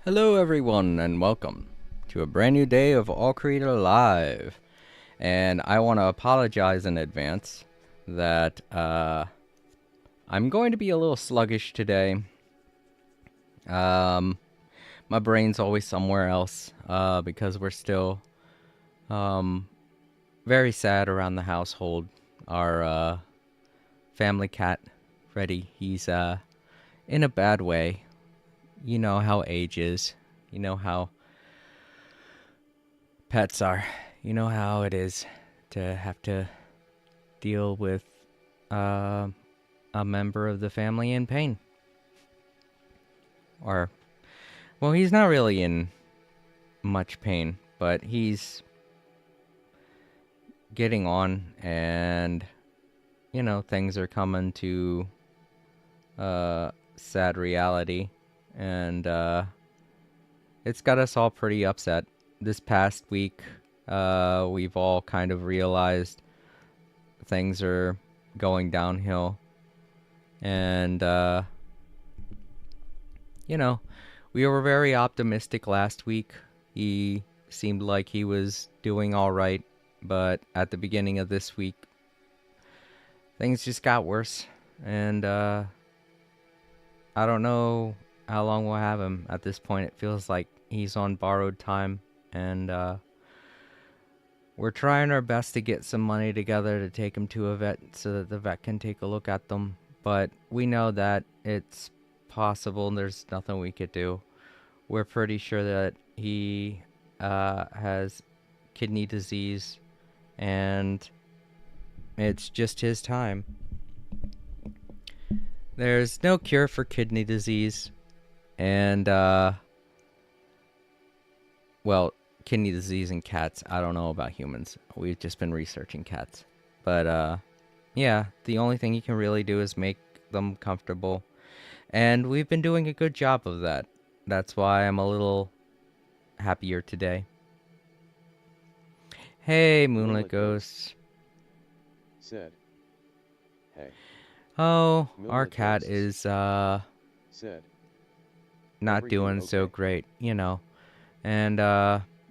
Hello, everyone, and welcome to a brand new day of All Creator Live. And I want to apologize in advance that I'm going to be a little sluggish today. My brain's always somewhere else because we're still very sad around the household. Our family cat, Freddy, he's in a bad way. You know how age is. You know how pets are. You know how it is to have to deal with uh, a member of the family in pain. Or, well, he's not really in much pain, but he's getting on, and, things are coming to sad reality, and it's got us all pretty upset. This past week, we've all kind of realized things are going downhill, and we were very optimistic last week. He seemed like he was doing all right, but at the beginning of this week, things just got worse, and I don't know how long we'll have him. At this point, it feels like he's on borrowed time, and we're trying our best to get some money together to take him to a vet so that the vet can take a look at them. But we know that it's possible and there's nothing we could do. We're pretty sure that he has kidney disease and it's just his time. There's no cure for kidney disease, and well, kidney disease in cats. I don't know about humans. We've just been researching cats. But yeah, the only thing you can really do is make them comfortable. And we've been doing a good job of that. That's why I'm a little happier today. Hey, Moonlit Ghosts. Said. Hey. Oh, our Moonlit cat Ghosts. is Said. not Everything doing so okay? great, And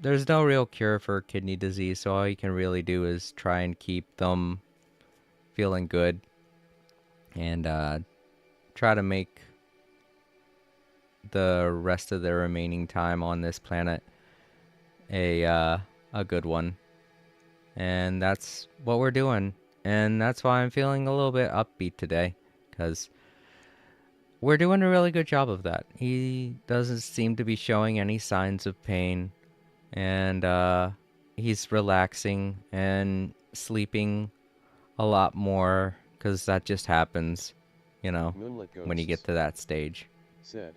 there's no real cure for kidney disease, so all you can really do is try and keep them feeling good and try to make the rest of their remaining time on this planet a good one. And that's what we're doing. And that's why I'm feeling a little bit upbeat today, because we're doing a really good job of that. He doesn't seem to be showing any signs of pain, and he's relaxing and sleeping a lot more because that just happens, Moonlit when you get Ghosts. to that stage. Said.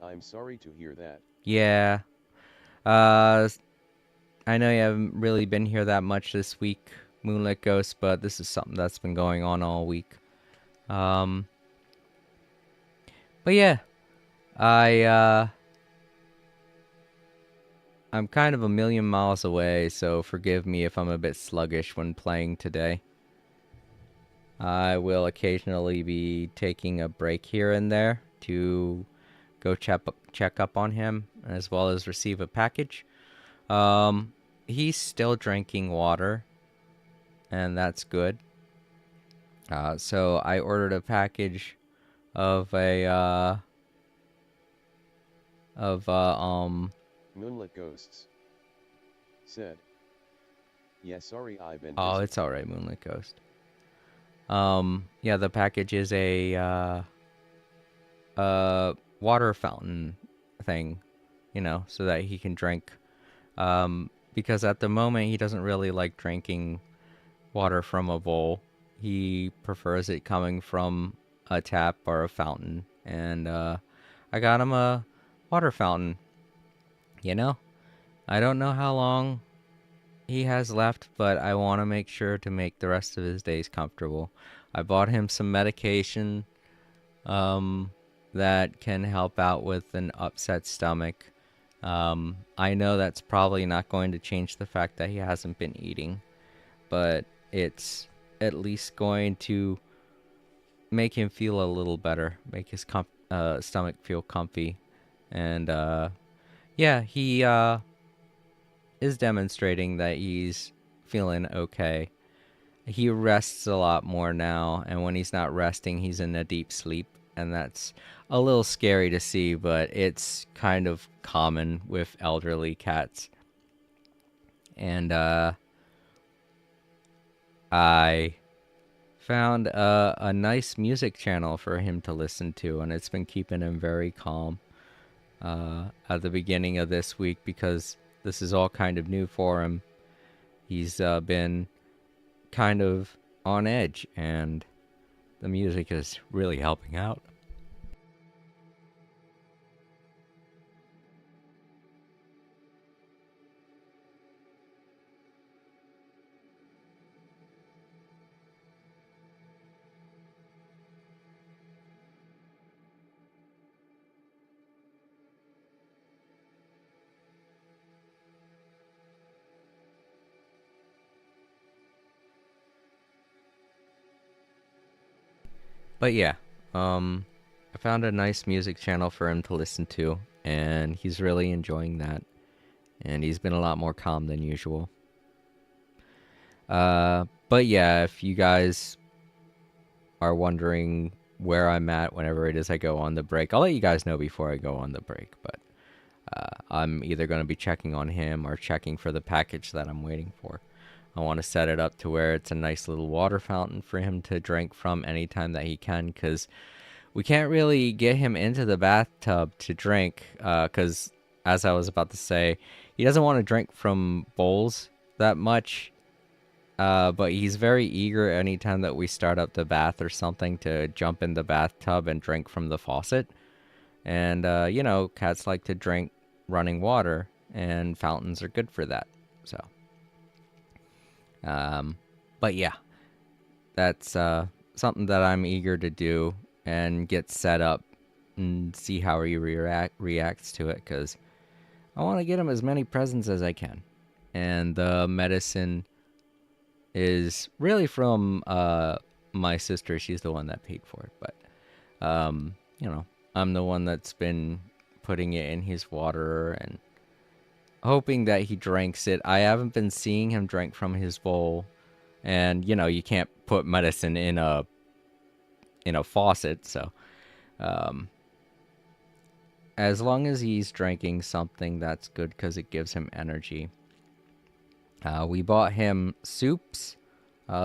I'm sorry to hear that. Yeah. Uh, I know you haven't really been here that much this week, Moonlit Ghost, but this is something that's been going on all week. Um, but yeah, I I'm kind of a million miles away, so forgive me if I'm a bit sluggish when playing today. I will occasionally be taking a break here and there to go check up on him, as well as receive a package. He's still drinking water, and that's good. So I ordered a package of a of Moonlit Ghosts. Said. Yeah, sorry I've been oh, busy. it's all right, Moonlit Ghost. Yeah, the package is a water fountain thing, so that he can drink. Because at the moment he doesn't really like drinking water from a bowl. He prefers it coming from a tap or a fountain. And I got him a water fountain. You know, I don't know how long he has left, but I want to make sure to make the rest of his days comfortable. I bought him some medication um, that can help out with an upset stomach. I know that's probably not going to change the fact that he hasn't been eating, but it's at least going to make him feel a little better, make his stomach feel comfy, And yeah, he is demonstrating that he's feeling okay. He rests a lot more now, and when he's not resting, he's in a deep sleep, and that's a little scary to see, but it's kind of common with elderly cats. And I found a nice music channel for him to listen to, and it's been keeping him very calm at the beginning of this week because this is all kind of new for him. He's been kind of on edge, and the music is really helping out. But yeah, I found a nice music channel for him to listen to, and he's really enjoying that. And he's been a lot more calm than usual. But yeah, if you guys are wondering where I'm at whenever it is I go on the break, I'll let you guys know before I go on the break. But I'm either going to be checking on him or checking for the package that I'm waiting for. I want to set it up to where it's a nice little water fountain for him to drink from anytime that he can, because we can't really get him into the bathtub to drink, because as I was about to say, he doesn't want to drink from bowls that much, but he's very eager anytime that we start up the bath or something to jump in the bathtub and drink from the faucet. And, you know, cats like to drink running water, and fountains are good for that. So, but yeah, that's something that I'm eager to do and get set up and see how he reacts to it, because I want to get him as many presents as I can. And the medicine is really from my sister. She's the one that paid for it, but you know, I'm the one that's been putting it in his water and hoping that he drinks it. I haven't been seeing him drink from his bowl, and you know, you can't put medicine in a faucet, so as long as he's drinking something, that's good because it gives him energy. We bought him soups,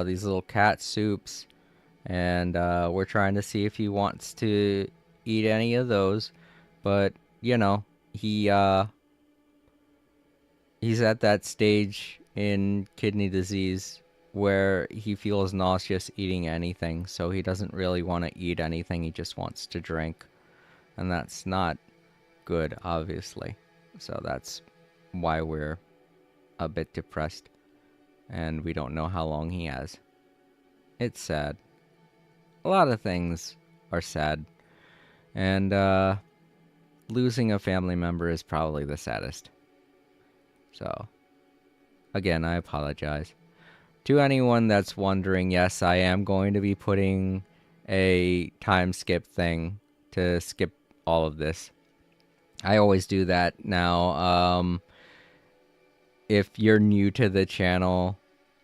these little cat soups, and we're trying to see if he wants to eat any of those. But you know, he's at that stage in kidney disease where he feels nauseous eating anything, so he doesn't really want to eat anything. He just wants to drink, and that's not good, obviously. So that's why we're a bit depressed, and we don't know how long he has. It's sad. A lot of things are sad, and losing a family member is probably the saddest. So, again, I apologize. To anyone that's wondering, yes, I am going to be putting a time skip thing to skip all of this. I always do that now. If you're new to the channel,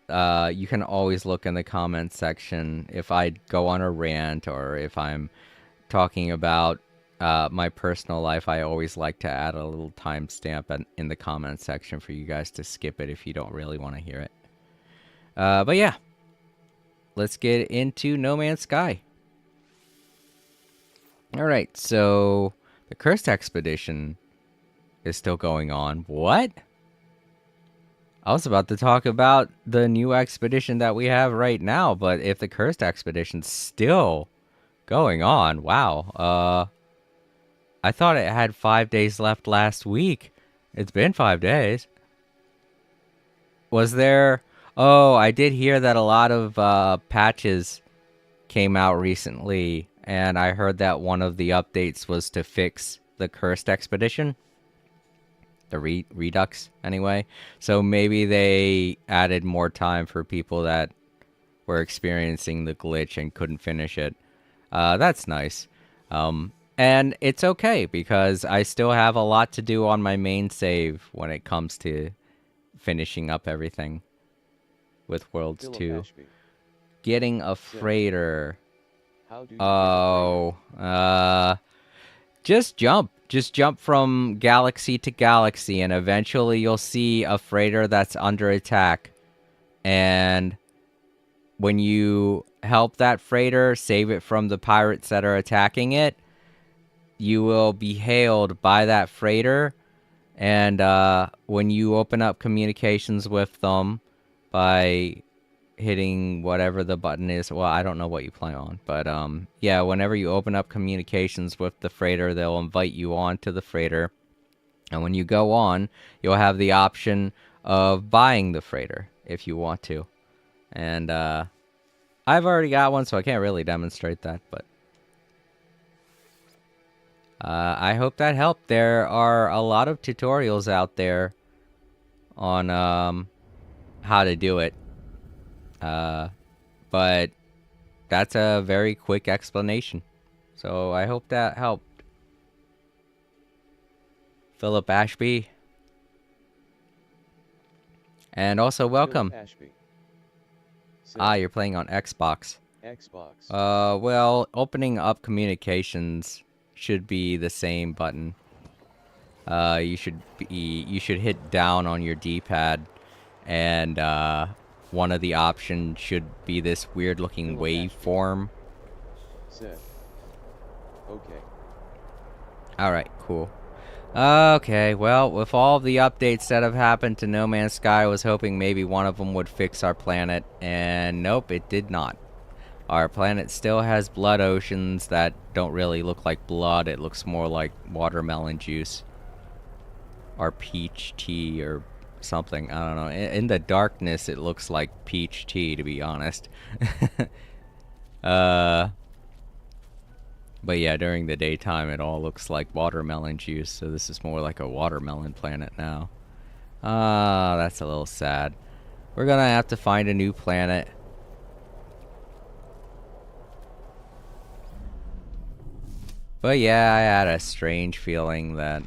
you can always look in the comments section if I go on a rant or if I'm talking about my personal life. I always like to add a little timestamp in the comments section for you guys to skip it if you don't really want to hear it. But yeah, let's get into No Man's Sky. Alright, so the Cursed Expedition is still going on. What? I was about to talk about the new expedition that we have right now, but if the Cursed Expedition's still going on, wow. I thought it had 5 days left last week. It's been 5 days. Was there... Oh, I did hear that a lot of patches came out recently, and I heard that one of the updates was to fix the Cursed Expedition. The Redux, anyway. So maybe they added more time for people that were experiencing the glitch and couldn't finish it. That's nice. And it's okay because I still have a lot to do on my main save when it comes to finishing up everything with Worlds Philip 2. Ashby Getting a said, freighter. how do you get a freighter? Oh, just jump. Just jump from galaxy to galaxy, and eventually you'll see a freighter that's under attack. And when you help that freighter, save it from the pirates that are attacking it, you will be hailed by that freighter. And when you open up communications with them by hitting whatever the button is, well, I don't know what you play on, but yeah, whenever you open up communications with the freighter, they'll invite you on to the freighter. And when you go on, you'll have the option of buying the freighter if you want to. And I've already got one, so I can't really demonstrate that, but I hope that helped. There are a lot of tutorials out there on how to do it. But that's a very quick explanation. So I hope that helped. Philip Ashby. And also welcome. Philip Ashby said, Ah, you're playing on Xbox. Xbox. Well, opening up communications should be the same button. You should hit down on your D-pad, and one of the options should be this weird looking waveform. Said, okay. Alright, cool. Okay, well, with all the updates that have happened to No Man's Sky, I was hoping maybe one of them would fix our planet, and nope, it did not. Our planet still has blood oceans that don't really look like blood, it looks more like watermelon juice. Or peach tea, or something, I don't know. In the darkness, it looks like peach tea, to be honest. But yeah, during the daytime, it all looks like watermelon juice, so this is more like a watermelon planet now. Ah, that's a little sad. We're gonna have to find a new planet. But yeah, I had a strange feeling that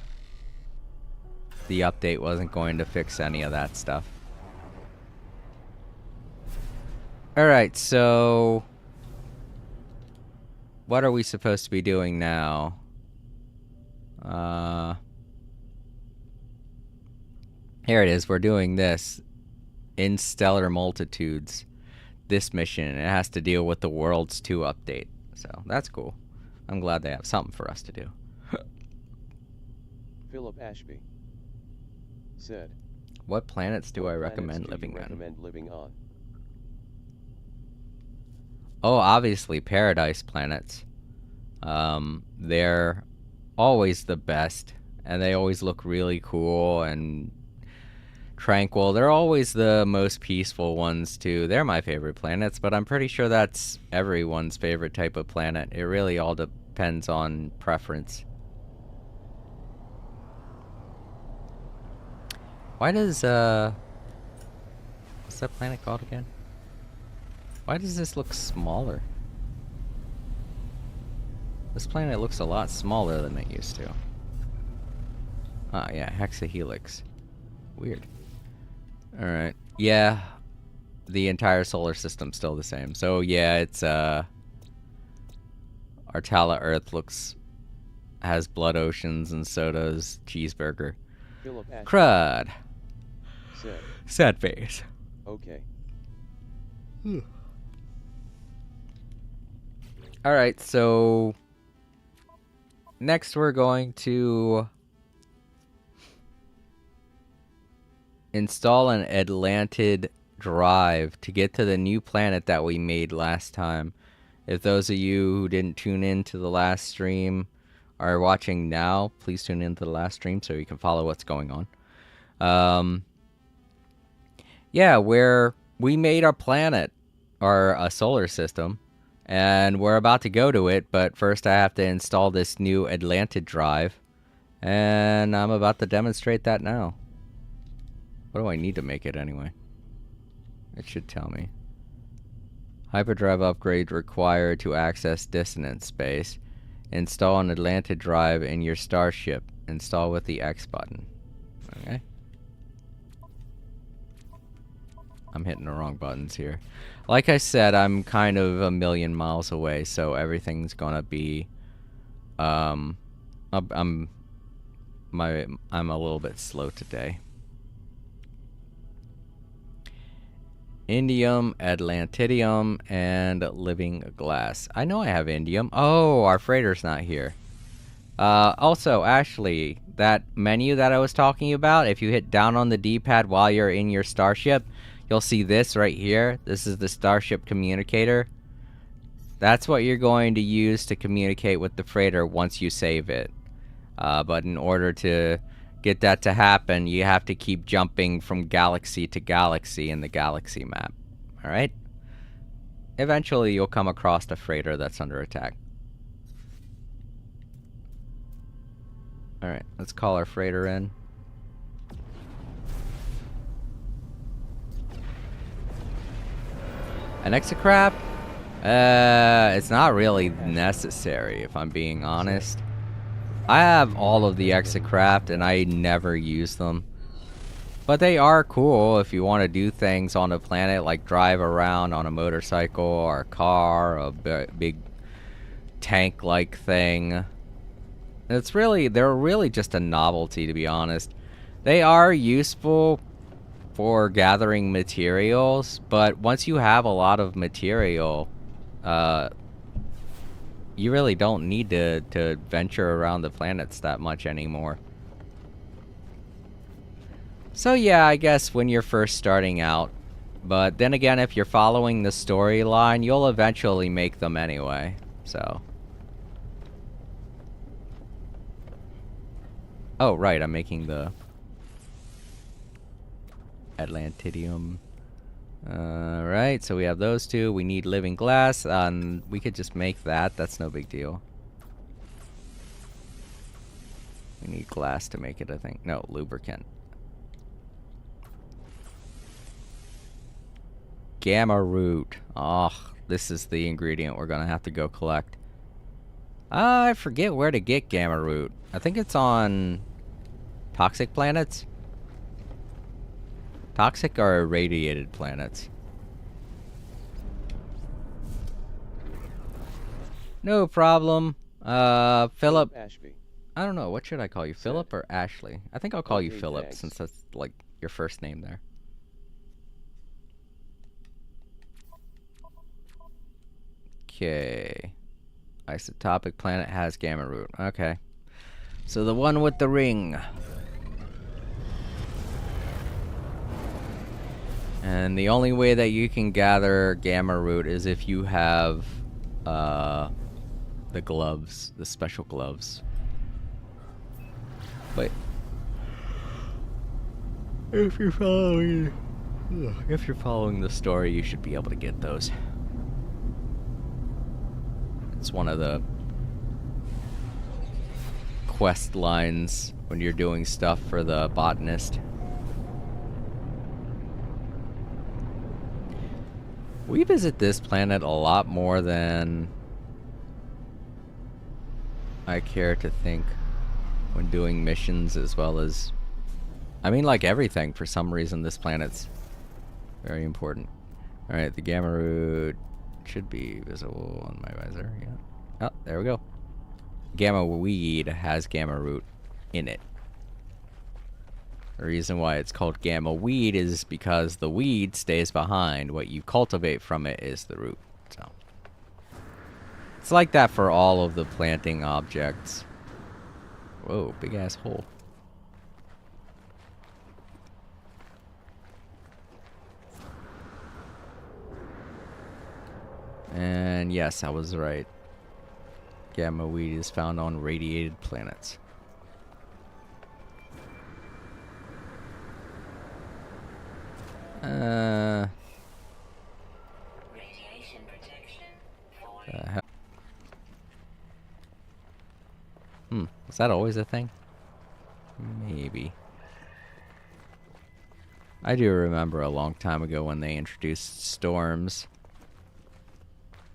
the update wasn't going to fix any of that stuff. Alright, so what are we supposed to be doing now? Here it is. We're doing this. In Stellar Multitudes. This mission. It has to deal with the Worlds 2 update. So, that's cool. I'm glad they have something for us to do. Philip Ashby said, What planets do I planets recommend do living you on? recommend living on? Oh, obviously Paradise planets. They're always the best, and they always look really cool and tranquil. They're always the most peaceful ones too. They're my favorite planets, but I'm pretty sure that's everyone's favorite type of planet. It really all depends on preference. Why does what's that planet called again? Why does this look smaller? This planet looks a lot smaller than it used to. Ah, yeah, Hexahelix. Weird. Alright. Yeah, the entire solar system's still the same. So, yeah, it's, Artala Earth has blood oceans, and so does Cheeseburger. Philip Ashby Crud. said, Sad face. okay. Alright, so next we're going to install an Atlantid drive to get to the new planet that we made last time. If those of you who didn't tune in to the last stream are watching now, please tune in to the last stream so you can follow what's going on. Yeah, where we made our planet, or a solar system, and we're about to go to it, but first I have to install this new Atlantid drive, and I'm about to demonstrate that now. What do I need to make it anyway? It should tell me. Hyperdrive upgrade required to access dissonance space. Install an Atlanta drive in your starship. Install with the X button. Okay. I'm hitting the wrong buttons here. Like I said, I'm kind of a million miles away, so everything's gonna be I'm a little bit slow today. Indium, Atlantidium, and Living Glass. I know I have Indium. Oh, our freighter's not here. Also, Ashley, that menu that I was talking about, if you hit down on the D-pad while you're in your starship, you'll see this right here. This is the Starship Communicator. That's what you're going to use to communicate with the freighter once you save it. But in order to get that to happen, you have to keep jumping from galaxy to galaxy in the galaxy map. Alright? Eventually, you'll come across a freighter that's under attack. Alright, let's call our freighter in. An exocraft? It's not really necessary, if I'm being honest. I have all of the exocraft and I never use them. But they are cool if you want to do things on a planet, like drive around on a motorcycle or a car, a big tank-like thing. They're really just a novelty, to be honest. They are useful for gathering materials, but once you have a lot of material, you really don't need to venture around the planets that much anymore. So yeah, I guess when you're first starting out. But then again, if you're following the storyline, you'll eventually make them anyway. So. Oh, right, I'm making the Atlantidium. Alright, so we have those two. We need Living Glass. We could just make that. That's no big deal. We need glass to make it, I think. No, lubricant. Gamma root. Oh, this is the ingredient we're gonna have to go collect. I forget where to get gamma root. I think it's on toxic planets. Toxic or irradiated planets. No problem. Philip. Ashby. I don't know. What should I call you? Philip or Ashley? I think I'll call you Philip, thanks. since that's like your first name there. Okay. Isotopic planet has gamma root. Okay. So the one with the ring. And the only way that you can gather gamma root is if you have the gloves, the special gloves. But if you're following the story, you should be able to get those. It's one of the quest lines when you're doing stuff for the botanist. We visit this planet a lot more than I care to think when doing missions, as well as, I mean, like everything. For some reason, this planet's very important. Alright, the gamma root should be visible on my visor. Yeah. Oh, there we go. Gamma weed has gamma root in it. The reason why it's called gamma weed is because the weed stays behind. What you cultivate from it is the root. So it's like that for all of the planting objects. Whoa, big ass hole. And yes, I was right. Gamma weed is found on radiated planets. Radiation protection. Was that always a thing? Maybe. I do remember a long time ago when they introduced storms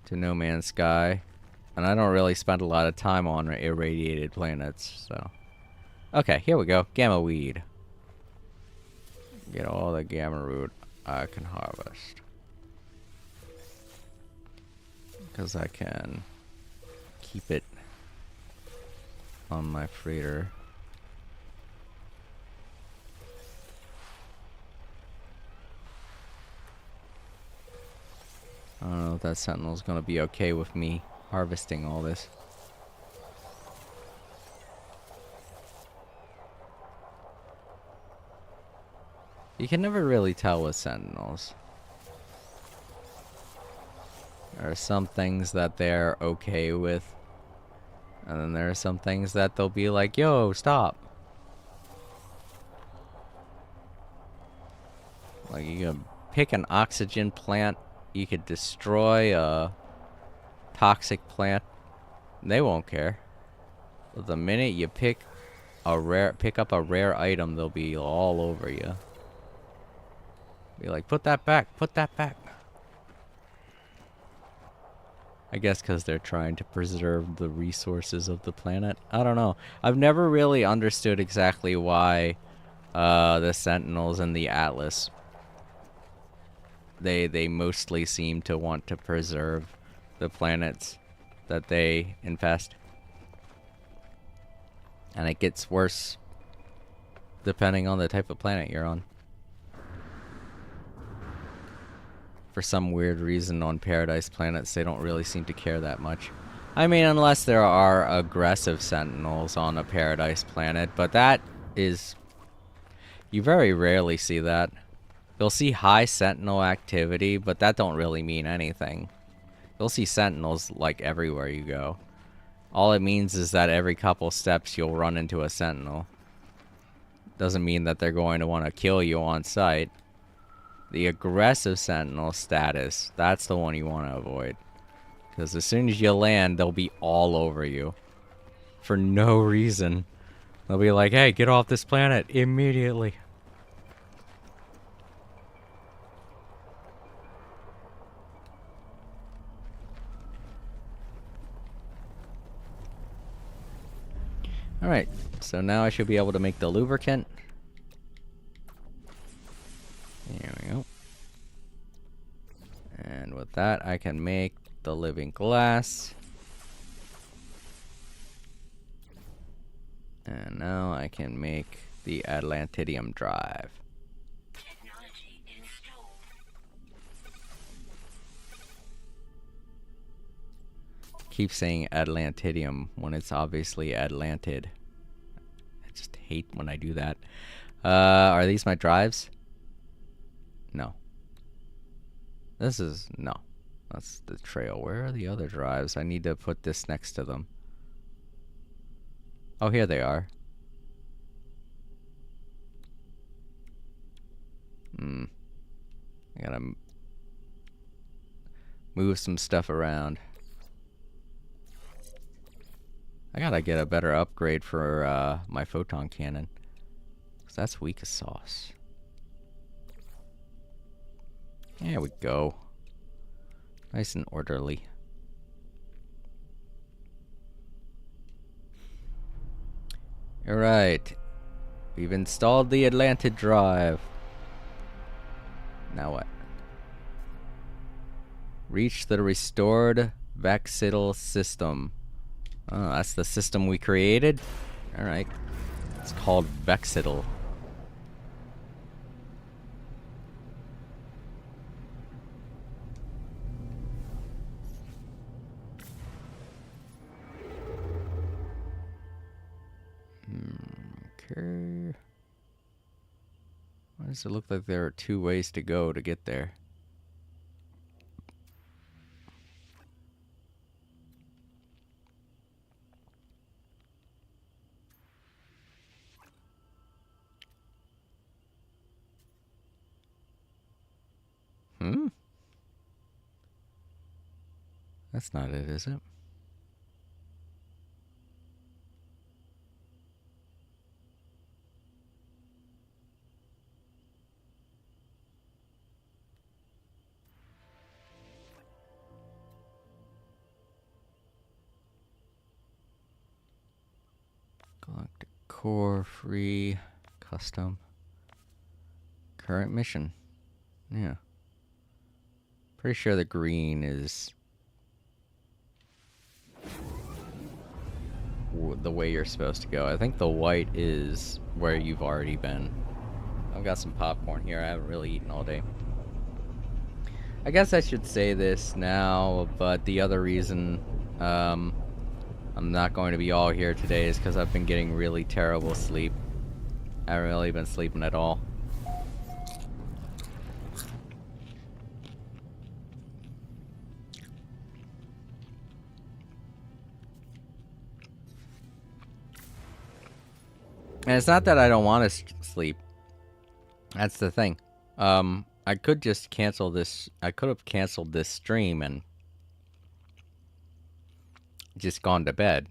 to No Man's Sky. And I don't really spend a lot of time on irradiated planets, so. Okay, here we go. Gamma weed. Get all the gamma root I can harvest. Because I can keep it on my freighter. I don't know if that sentinel's gonna be okay with me harvesting all this. You can never really tell with sentinels. There are some things that they're okay with. And then there are some things that they'll be like, yo, stop. Like, you can pick an oxygen plant. You could destroy a toxic plant. They won't care. But the minute you pick up a rare item, they'll be all over you. Be like, put that back, put that back. I guess because they're trying to preserve the resources of the planet. I don't know. I've never really understood exactly why the Sentinels and the Atlas, they mostly seem to want to preserve the planets that they infest. And it gets worse depending on the type of planet you're on. For some weird reason on Paradise planets, they don't really seem to care that much. I mean, unless there are aggressive sentinels on a Paradise planet, but that is... You very rarely see that. You'll see high sentinel activity, but that don't really mean anything. You'll see sentinels, like, everywhere you go. All it means is that every couple steps you'll run into a sentinel. Doesn't mean that they're going to want to kill you on sight. The aggressive sentinel status, that's the one you want to avoid. Because as soon as you land, they'll be all over you. For no reason. They'll be like, hey, get off this planet immediately. Alright, so now I should be able to make the lubricant. There we go. And with that, I can make the living glass. And now I can make the Atlantidium drive. Technology installed. Keep saying Atlantidium when it's obviously Atlantid. I just hate when I do that. Are these my drives? No. This is... no. That's the trail. Where are the other drives? I need to put this next to them. Oh, here they are. I gotta move some stuff around. I gotta get a better upgrade for my photon cannon. 'Cause that's weak as sauce. There we go. Nice and orderly. Alright. We've installed the Atlantid drive. Now what? Reach the restored Vexidal system. Oh, that's the system we created? Alright. It's called Vexidal. Okay. Why does it look like there are two ways to go to get there? That's not it, is it? Galactic core free custom current mission. Yeah. Pretty sure the green is the way you're supposed to go. I think the white is where you've already been. I've got some popcorn here. I haven't really eaten all day. I guess I should say this now, but the other reason I'm not going to be all here today is because I've been getting really terrible sleep. I haven't really been sleeping at all. And it's not that I don't want to sleep. That's the thing. I could just cancel this. I could have canceled this stream and just gone to bed.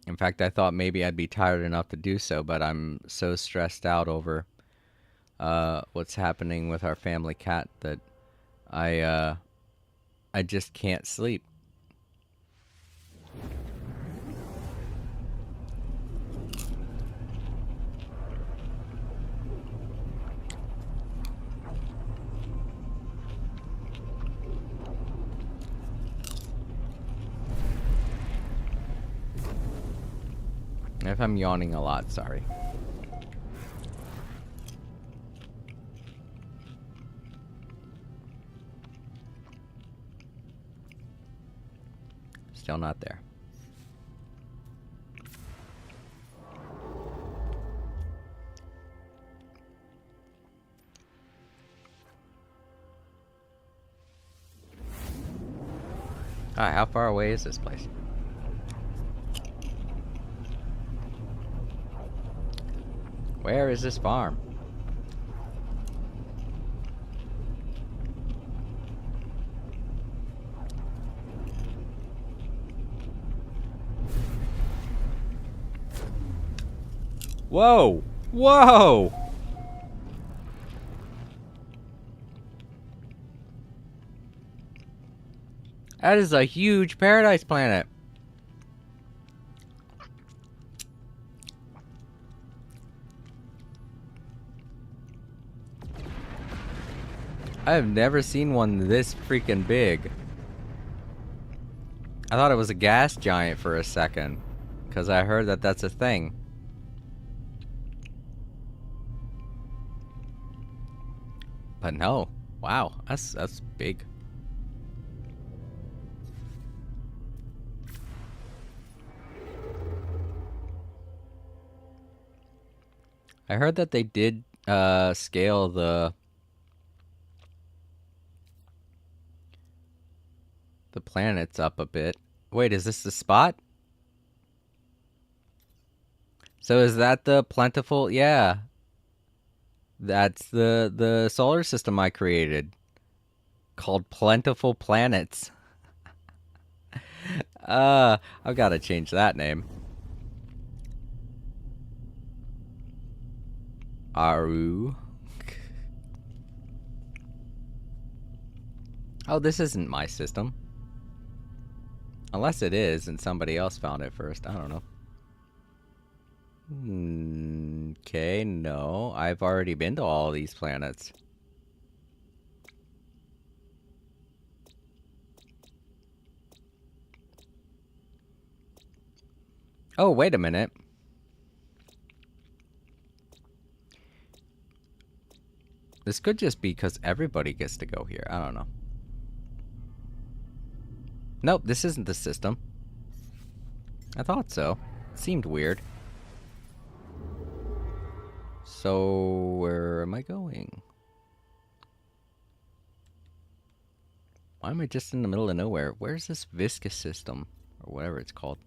In fact, I thought maybe I'd be tired enough to do so, but I'm so stressed out over what's happening with our family cat that I just can't sleep. If I'm yawning a lot, sorry. Still not there. Alright, how far away is this place? Where is this farm? Whoa! Whoa! That is a huge paradise planet. I have never seen one this freaking big. I thought it was a gas giant for a second, because I heard that that's a thing. But no. Wow, that's big. I heard that they did scale the planets up a bit. Wait, is this the spot? So is that the plentiful? Yeah. That's the solar system I created. Called Plentiful Planets. I've got to change that name. Aru. Oh, this isn't my system. Unless it is, and somebody else found it first. I don't know. Okay, no. I've already been to all these planets. Oh, wait a minute. This could just be because everybody gets to go here. I don't know. Nope, this isn't the system. I thought so. It seemed weird. So, where am I going? Why am I just in the middle of nowhere? Where's this viscous system? Or whatever it's called.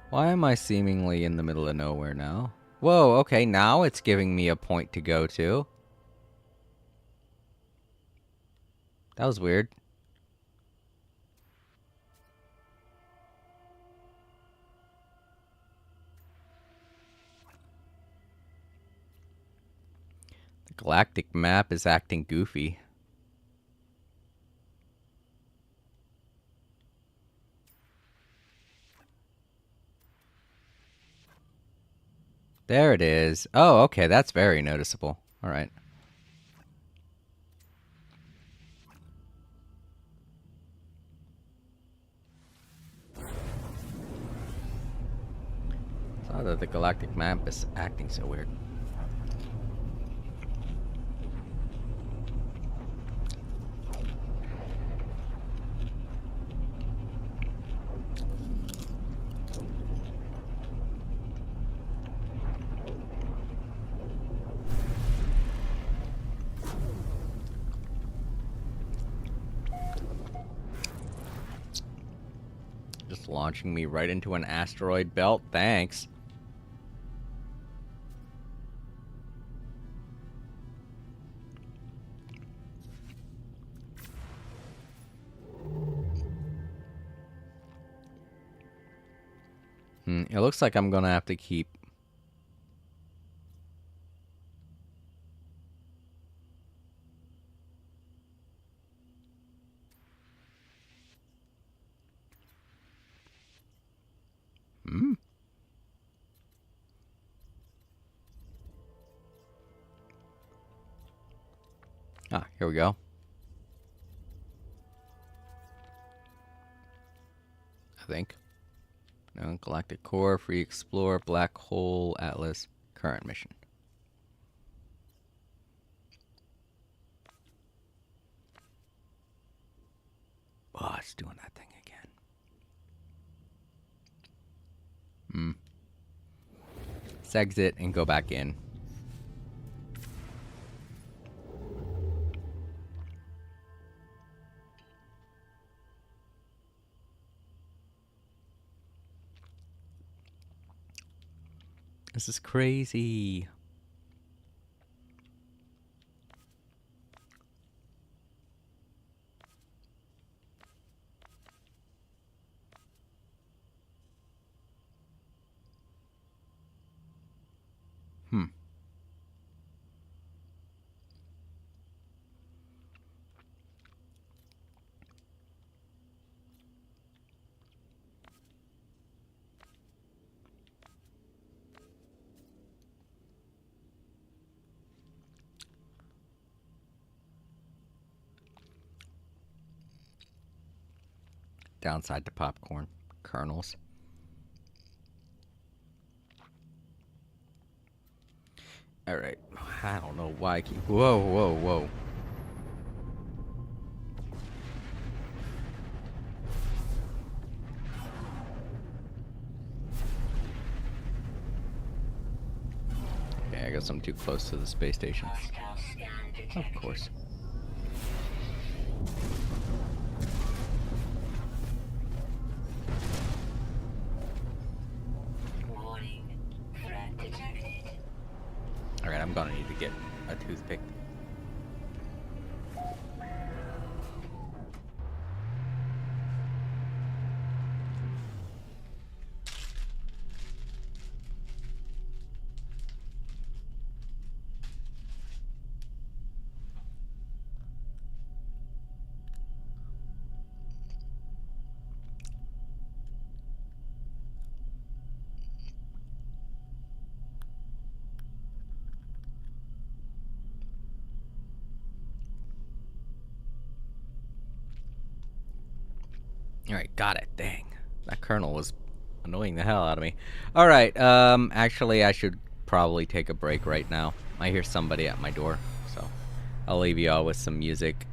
Why am I seemingly in the middle of nowhere now? Whoa, okay, now it's giving me a point to go to. That was weird. Galactic map is acting goofy. There it is. Oh, okay, that's very noticeable. All right. Saw that the galactic map is acting so weird. Just launching me right into an asteroid belt. Thanks. It looks like I'm gonna have to keep. Ah, here we go. I think. No, Galactic Core, Free Explorer, Black Hole, Atlas, current mission. Oh, it's doing that thing again. Let's exit and go back in. This is crazy. Downside to popcorn kernels. All right. I don't know why I keep. Whoa, whoa, whoa. Okay, I guess I'm too close to the space station. Hostile scan detected. Of course. Warning. Threat detected. All right, I'm gonna need to get a toothpick. All right, got it. Dang, that kernel was annoying the hell out of me. All right, actually, I should probably take a break right now. I hear somebody at my door, so I'll leave you all with some music.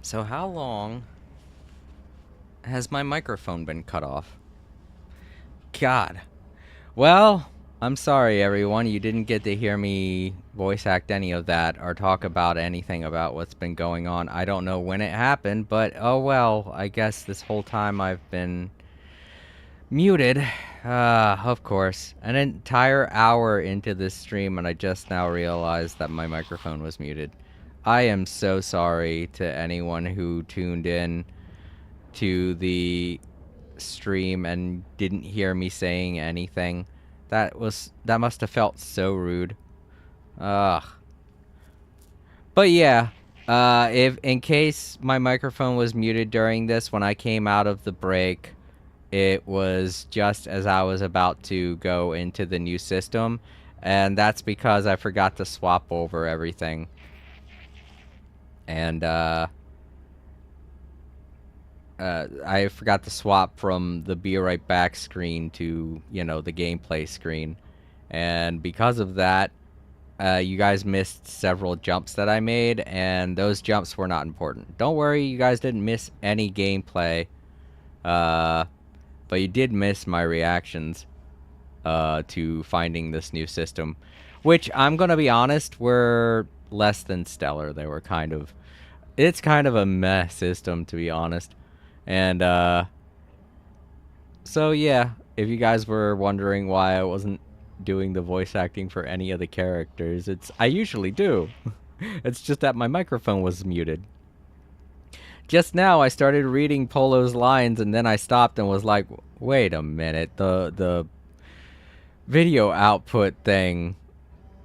So how long has my microphone been cut off? God. Well, I'm sorry, everyone. You didn't get to hear me voice act any of that or talk about anything about what's been going on. I don't know when it happened, but oh well. I guess this whole time I've been muted. Of course. An entire hour into this stream, and I just now realized that my microphone was muted. I am so sorry to anyone who tuned in to the stream and didn't hear me saying anything. That must have felt so rude. Ugh. But yeah, if in case my microphone was muted during this when I came out of the break, it was just as I was about to go into the new system, and that's because I forgot to swap over everything. And I forgot to swap from the be right back screen to, you know, the gameplay screen. And because of that, you guys missed several jumps that I made, and those jumps were not important. Don't worry, you guys didn't miss any gameplay. But you did miss my reactions to finding this new system, which I'm gonna be honest, were less than stellar. They were it's kind of a meh system, to be honest. And so yeah, if you guys were wondering why I wasn't doing the voice acting for any of the characters, I usually do. It's just that my microphone was muted. Just now I started reading Polo's lines, and then I stopped and was like, wait a minute, the video output thing,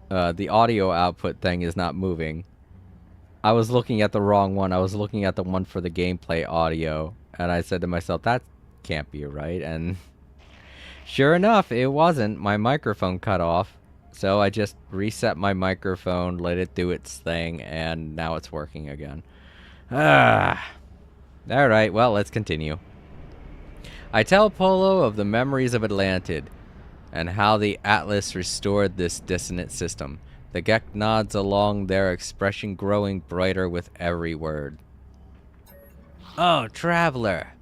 the audio output thing is not moving. I was looking at the wrong one. I was looking at the one for the gameplay audio, and I said to myself, that can't be right. And sure enough, it wasn't. My microphone cut off, so I just reset my microphone, let it do its thing, and now it's working again. Alright, well, let's continue. I tell Polo of the memories of Atlantid, and how the Atlas restored this dissonant system. The Gek nods along, their expression growing brighter with every word. Oh, traveler,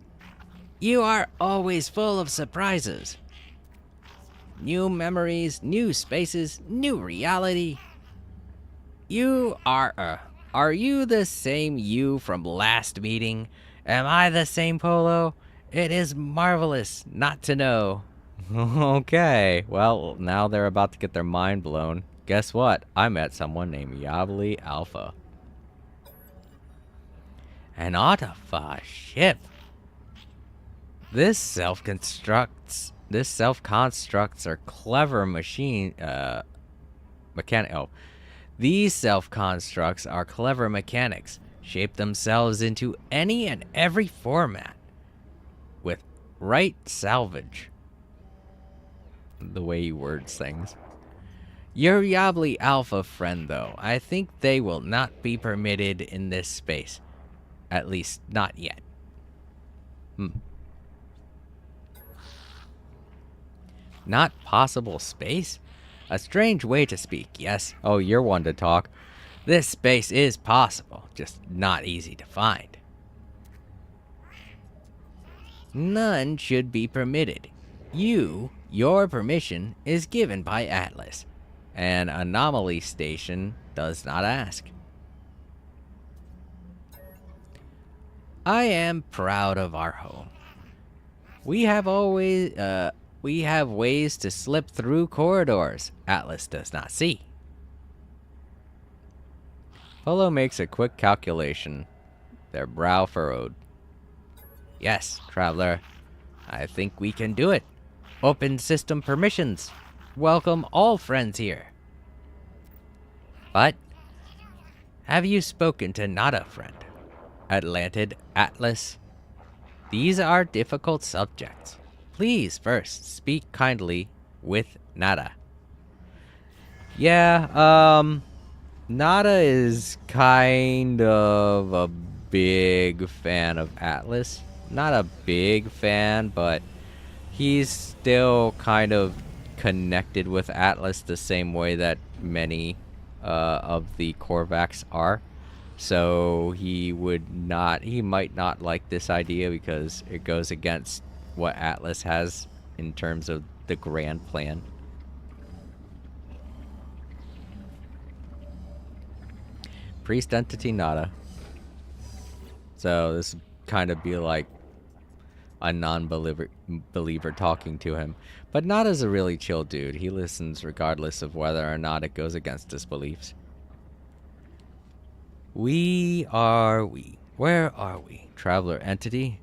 you are always full of surprises. New memories, new spaces, new reality. You are you the same you from last meeting? Am I the same Polo? It is marvelous not to know. Okay, well, now they're about to get their mind blown. Guess what? I met someone named Yabli Alpha. An Autopha ship. These self-constructs are clever These self-constructs are clever mechanics, shape themselves into any and every format with right salvage. The way he words things. Your Yabli Alpha friend, though, I think they will not be permitted in this space. At least, not yet. Not possible space? A strange way to speak, yes? Oh, you're one to talk. This space is possible, just not easy to find. None should be permitted. Your permission is given by Atlas. An anomaly station does not ask. I am proud of our home. We have ways to slip through corridors Atlas does not see. Polo makes a quick calculation, their brow furrowed. Yes, traveler, I think we can do it. Open system permissions. Welcome all friends here. But have you spoken to Nada, friend? Atlantid, Atlas? These are difficult subjects. Please first speak kindly with Nada. Yeah, Nada is kind of a big fan of Atlas. Not a big fan, but he's still kind of connected with Atlas the same way that many of the Korvax are. So he might not like this idea because it goes against what Atlas has in terms of the grand plan. Priest entity Nada. So this would kind of be like a non-believer talking to him. But Nada's a really chill dude. He listens regardless of whether or not it goes against his beliefs. Where are we? Traveler entity?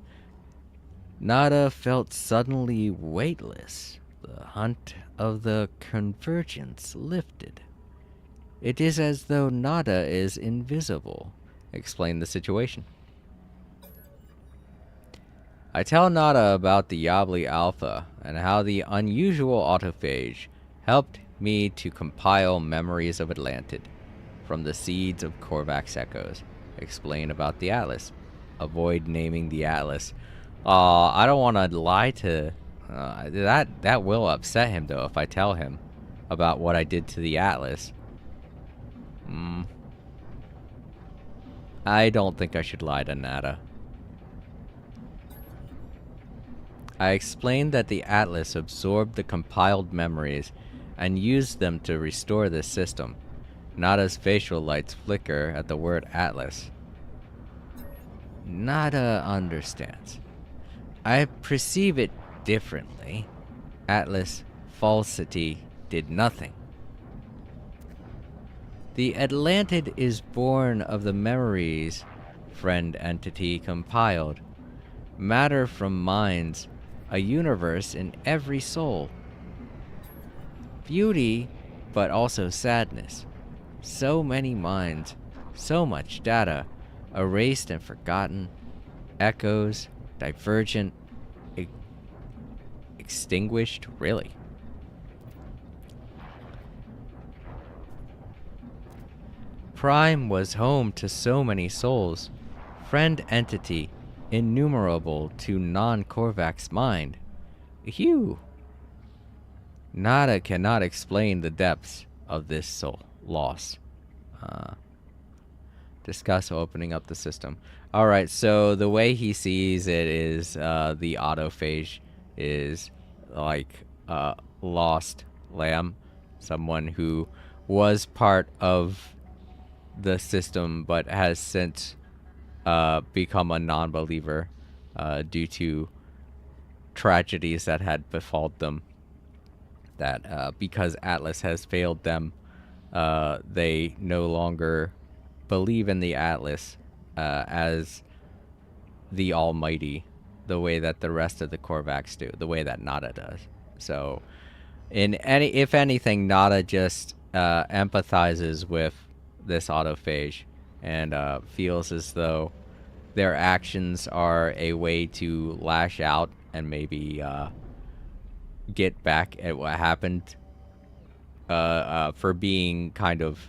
Nada felt suddenly weightless. The hunt of the convergence lifted. It is as though Nada is invisible. Explain the situation. I tell Nada about the Yabli Alpha and how the unusual autophage helped me to compile memories of Atlantid from the seeds of Korvax echoes. Explain about the Atlas. Avoid naming the Atlas. I don't want to lie to... that will upset him, though, if I tell him about what I did to the Atlas. I don't think I should lie to Nada. I explained that the Atlas absorbed the compiled memories and used them to restore this system. Nada's facial lights flicker at the word Atlas. Nada understands. I perceive it differently. Atlas falsity did nothing. The Atlantid is born of the memories friend entity compiled. Matter from minds, a universe in every soul. Beauty, but also sadness. So many minds, so much data, erased and forgotten, echoes, divergent, extinguished, really. Prime was home to so many souls, friend entity, innumerable to non-Korvax mind. Phew. Nada cannot explain the depths of this soul loss. Discuss opening up the system. Alright, so the way he sees it is the autophage is like lost lamb. Someone who was part of the system but has since become a non-believer due to tragedies that had befalled them. That because Atlas has failed them, they no longer believe in the Atlas as the Almighty, the way that the rest of the Korvax do, the way that Nada does. So, if anything, Nada just empathizes with this autophage and feels as though their actions are a way to lash out and maybe get back at what happened for being kind of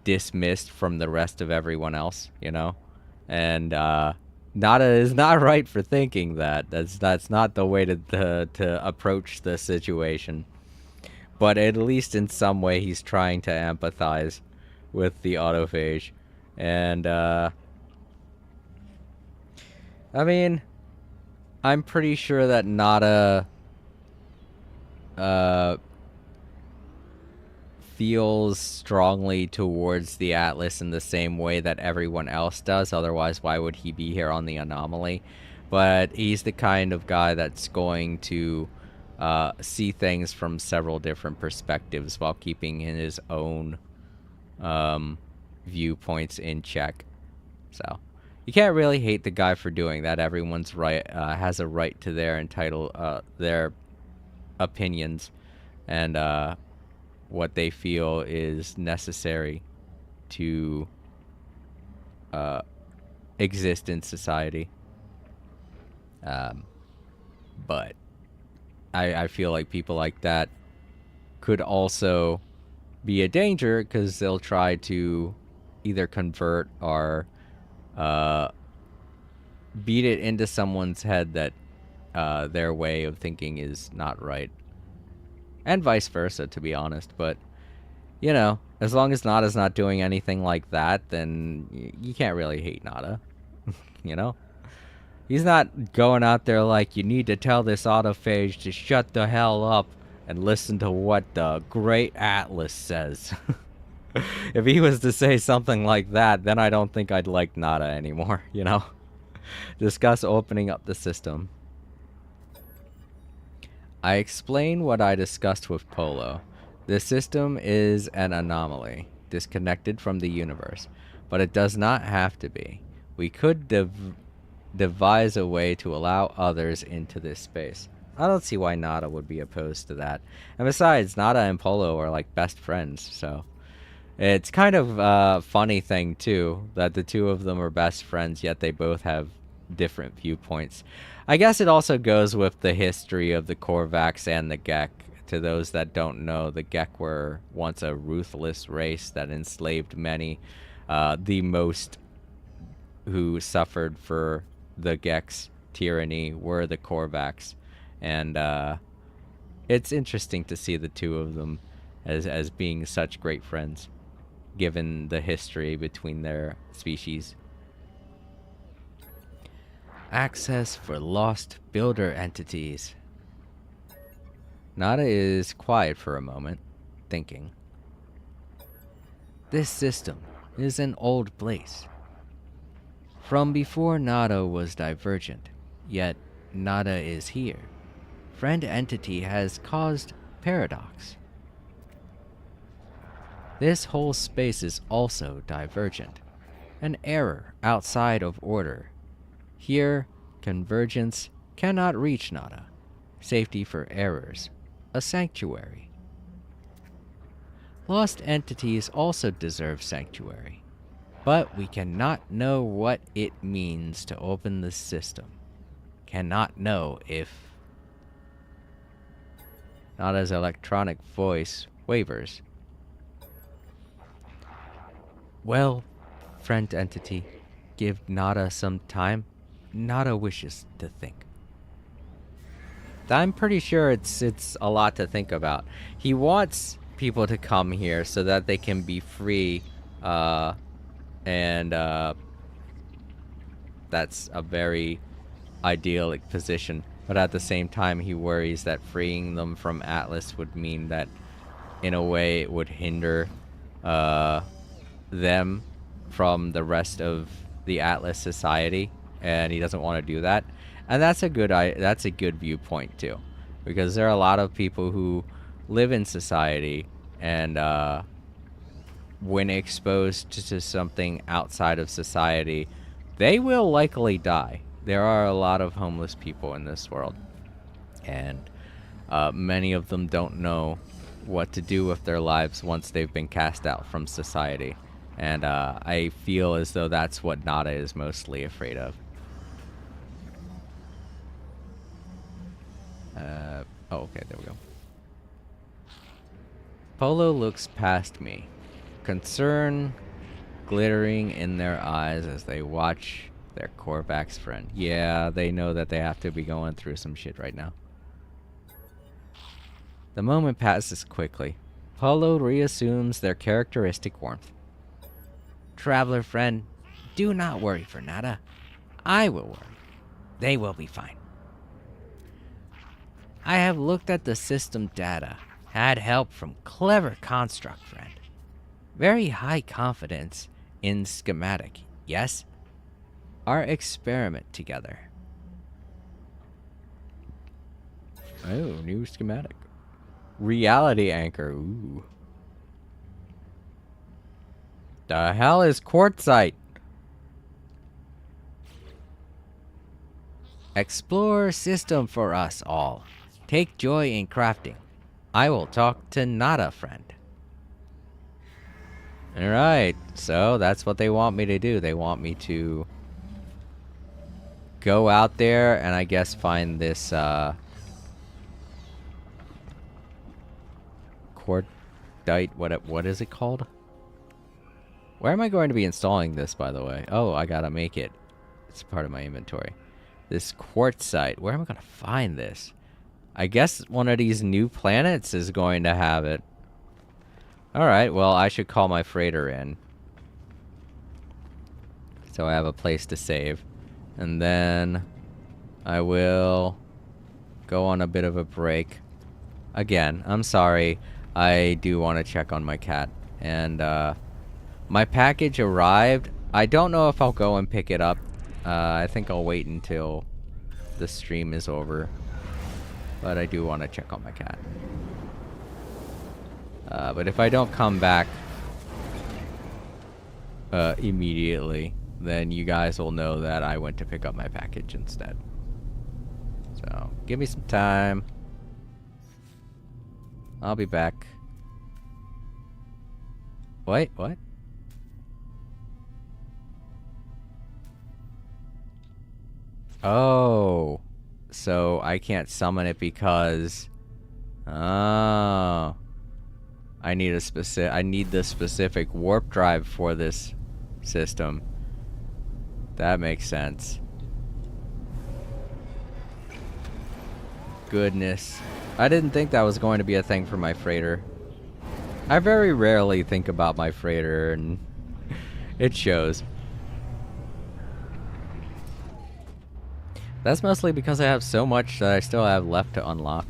dismissed from the rest of everyone else, you know? And Nada is not right for thinking that. That's not the way to approach the situation. But at least in some way he's trying to empathize with the autophage. And I mean, I'm pretty sure that Nada feels strongly towards the Atlas in the same way that everyone else does. Otherwise, why would he be here on the anomaly? But he's the kind of guy that's going to see things from several different perspectives while keeping in his own viewpoints in check. So you can't really hate the guy for doing that. Everyone's right, has a right to their opinions and what they feel is necessary to exist in society. But I feel like people like that could also be a danger because they'll try to either convert or beat it into someone's head that their way of thinking is not right. And vice versa, to be honest. But you know, as long as Nada's not doing anything like that, then you can't really hate Nada. You know? He's not going out there like, you need to tell this autophage to shut the hell up and listen to what the great Atlas says. If he was to say something like that, then I don't think I'd like Nada anymore, you know? Discuss opening up the system. I explain what I discussed with Polo. The system is an anomaly, disconnected from the universe, but it does not have to be. We could devise a way to allow others into this space. I don't see why Nada would be opposed to that. And besides, Nada and Polo are like best friends, so it's kind of a funny thing too that the two of them are best friends, yet they both have different viewpoints. I guess it also goes with the history of the Korvax and the Gek. To those that don't know, the Gek were once a ruthless race that enslaved many. The most who suffered for the Gek's tyranny were the Korvax. And it's interesting to see the two of them as being such great friends, given the history between their species. Access for lost builder entities. Nada is quiet for a moment, thinking. This system is an old place. From before Nada was divergent, yet Nada is here. Friend entity has caused paradox. This whole space is also divergent, an error outside of order. Here, convergence cannot reach Nada. Safety for errors, a sanctuary. Lost entities also deserve sanctuary, but we cannot know what it means to open the system. Cannot know if... Nada's electronic voice wavers. Well, friend entity, give Nada some time. Nada wishes to think. I'm pretty sure it's a lot to think about. He wants people to come here so that they can be free, and that's a very idyllic position. But at the same time, he worries that freeing them from Atlas would mean that, in a way, it would hinder them from the rest of the Atlas society, and he doesn't want to do that. And that's a good viewpoint too, because there are a lot of people who live in society, and when exposed to something outside of society, they will likely die. There are a lot of homeless people in this world, and many of them don't know what to do with their lives once they've been cast out from society. And I feel as though that's what Nada is mostly afraid of. Oh, okay, there we go. Polo looks past me, concern glittering in their eyes as they watch their Korvax friend. Yeah, they know that they have to be going through some shit right now. The moment passes quickly. Polo reassumes their characteristic warmth. Traveler friend, do not worry for Nada. I will worry. They will be fine. I have looked at the system data. Had help from clever construct friend. Very high confidence in schematic, yes? Our experiment together. Oh, new schematic. Reality anchor, ooh. The hell is quartzite? Explore system for us all. Take joy in crafting. I will talk to Nada friend. Alright, so that's what they want me to do. They want me to go out there and I guess find this quartzite, what is it called? Where am I going to be installing this, by the way? Oh, I gotta make it. It's part of my inventory. This quartzite, where am I gonna find this? I guess one of these new planets is going to have it. Alright, well, I should call my freighter in. So I have a place to save. And then I will go on a bit of a break. Again, I'm sorry. I do want to check on my cat. And my package arrived. I don't know if I'll go and pick it up. I think I'll wait until the stream is over. But I do want to check on my cat. But if I don't come back immediately, then you guys will know that I went to pick up my package instead. So, give me some time. I'll be back. Wait, what? Oh. So, I can't summon it because... Oh. I need the specific warp drive for this system. That makes sense. Goodness. I didn't think that was going to be a thing for my freighter. I very rarely think about my freighter, and it shows. That's mostly because I have so much that I still have left to unlock.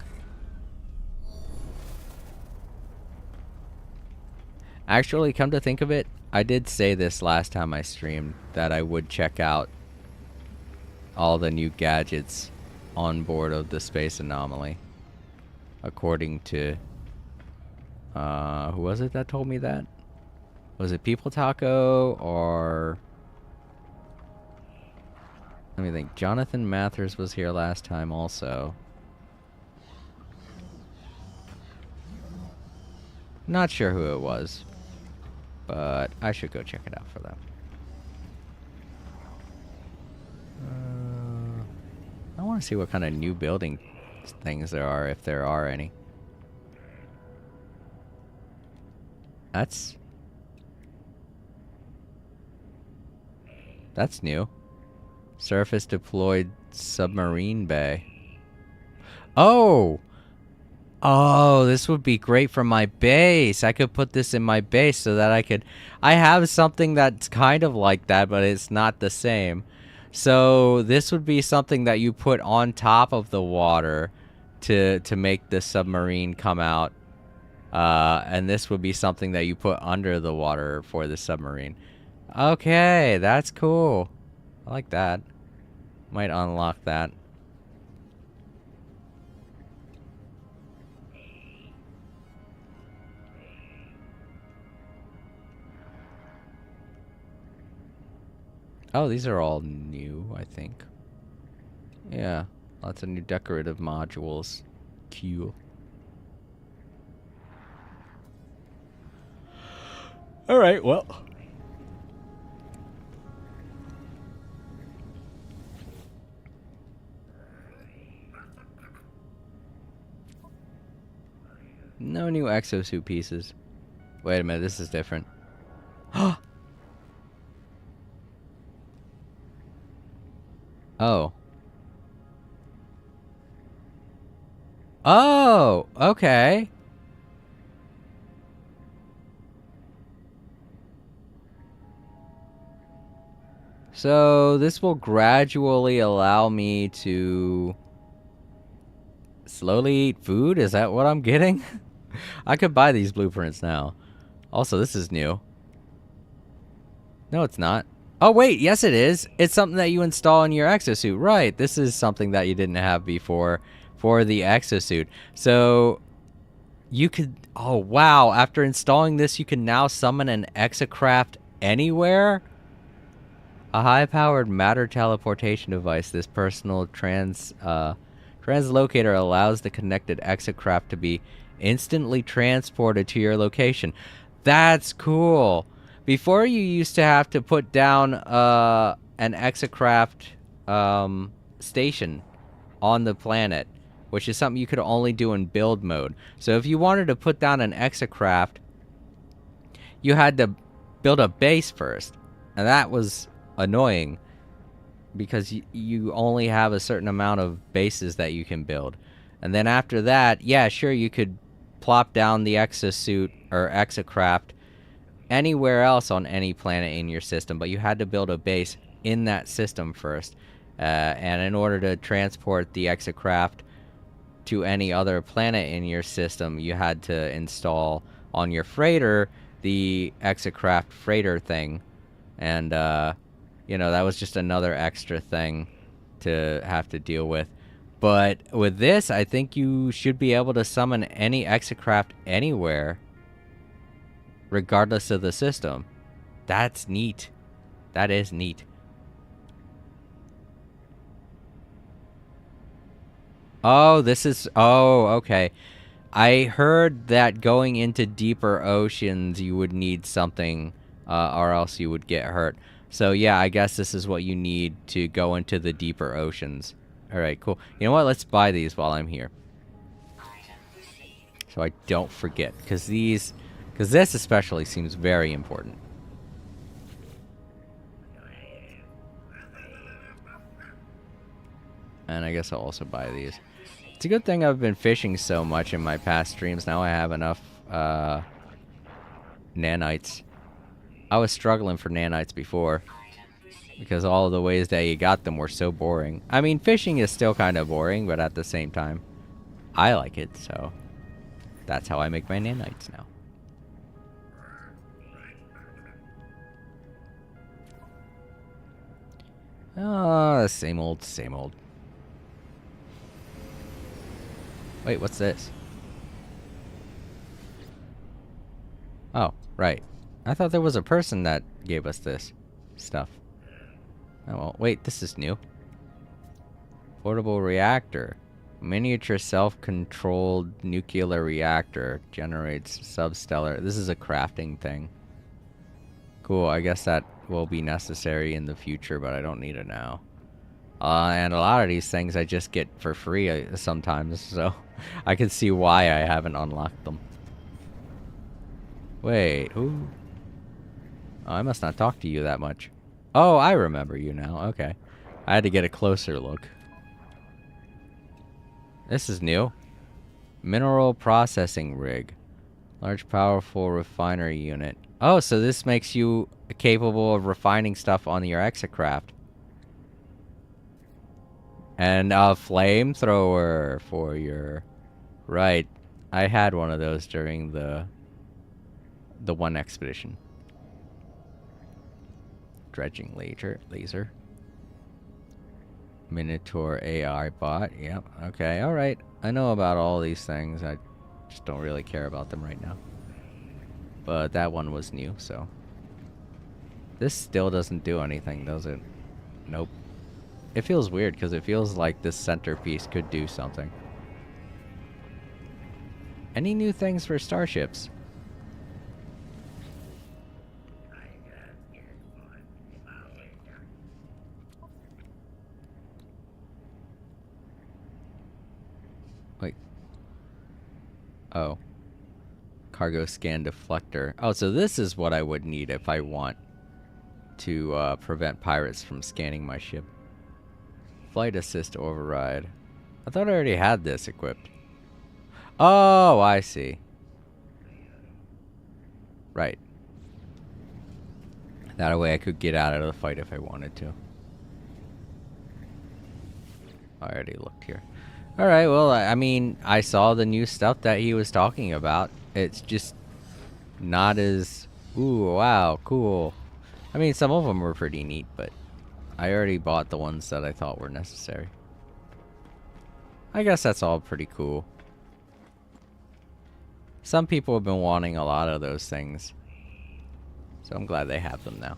Actually, come to think of it, I did say this last time I streamed, that I would check out all the new gadgets on board of the Space Anomaly. According to... who was it that told me that? Was it People Taco, or... Let me think. Jonathan Mathers was here last time also. Not sure who it was. But I should go check it out for them. I want to see what kind of new building things there are, if there are any. That's new. Surface deployed submarine bay. Oh! Oh, this would be great for my base. I could put this in my base so that I have something that's kind of like that, but it's not the same. So this would be something that you put on top of the water to make the submarine come out. And this would be something that you put under the water for the submarine. Okay, that's cool. I like that. Might unlock that. Oh, these are all new, I think. Yeah, lots of new decorative modules. Cool. Alright, well. No new exosuit pieces. Wait a minute, this is different. Oh. Oh, okay. So this will gradually allow me to slowly eat food? Is that what I'm getting? I could buy these blueprints now. Also, this is new. No, it's not. Oh, wait. Yes, it is. It's something that you install in your exosuit. Right. This is something that you didn't have before for the exosuit. So you could... Oh, wow. After installing this, you can now summon an exocraft anywhere? A high-powered matter teleportation device. This personal translocator allows the connected exocraft to be instantly transported to your location. That's cool. Before, you used to have to put down an exocraft station on the planet, which is something you could only do in build mode. So if you wanted to put down an exocraft, you had to build a base first, and that was annoying because you only have a certain amount of bases that you can build. And then after that, yeah, sure, you could plop down the exosuit or exocraft anywhere else on any planet in your system, but you had to build a base in that system first. And in order to transport the exocraft to any other planet in your system, you had to install on your freighter the exocraft freighter thing. And, you know, that was just another extra thing to have to deal with. But with this, I think you should be able to summon any exocraft anywhere, regardless of the system. That's neat. That is neat. Oh, this is... Oh, okay. I heard that going into deeper oceans, you would need something, or else you would get hurt. So, yeah, I guess this is what you need to go into the deeper oceans. Alright, cool. You know what? Let's buy these while I'm here. So I don't forget. Because this especially seems very important. And I guess I'll also buy these. It's a good thing I've been fishing so much in my past streams. Now I have enough nanites. I was struggling for nanites before, because all of the ways that you got them were so boring. I mean, fishing is still kind of boring, but at the same time, I like it, so that's how I make my nanites now. Oh, same old, same old. Wait, what's this? Oh, right. I thought there was a person that gave us this stuff. Oh, well, wait, this is new. Portable reactor. Miniature self-controlled nuclear reactor generates substellar. This is a crafting thing. Cool, I guess that will be necessary in the future, but I don't need it now. And a lot of these things I just get for free sometimes, so I can see why I haven't unlocked them. Wait, who? Oh, I must not talk to you that much. Oh, I remember you now. Okay. I had to get a closer look. This is new. Mineral processing rig. Large, powerful refinery unit. Oh, so this makes you capable of refining stuff on your exocraft. And a flamethrower for your... Right. I had one of those during the one expedition. Dredging laser. Minotaur AI bot. Yep. Okay. Alright. I know about all these things. I just don't really care about them right now. But that one was new, so... This still doesn't do anything, does it? Nope. It feels weird, because it feels like this centerpiece could do something. Any new things for starships? Wait. Oh. Cargo scan deflector. Oh, so this is what I would need if I want to prevent pirates from scanning my ship. Flight assist override. I thought I already had this equipped. Oh, I see. Right. That way I could get out of the fight if I wanted to. I already looked here. Alright, well, I mean, I saw the new stuff that he was talking about. It's just not as... Ooh, wow, cool. I mean, some of them were pretty neat, but I already bought the ones that I thought were necessary. I guess that's all pretty cool. Some people have been wanting a lot of those things, so I'm glad they have them now.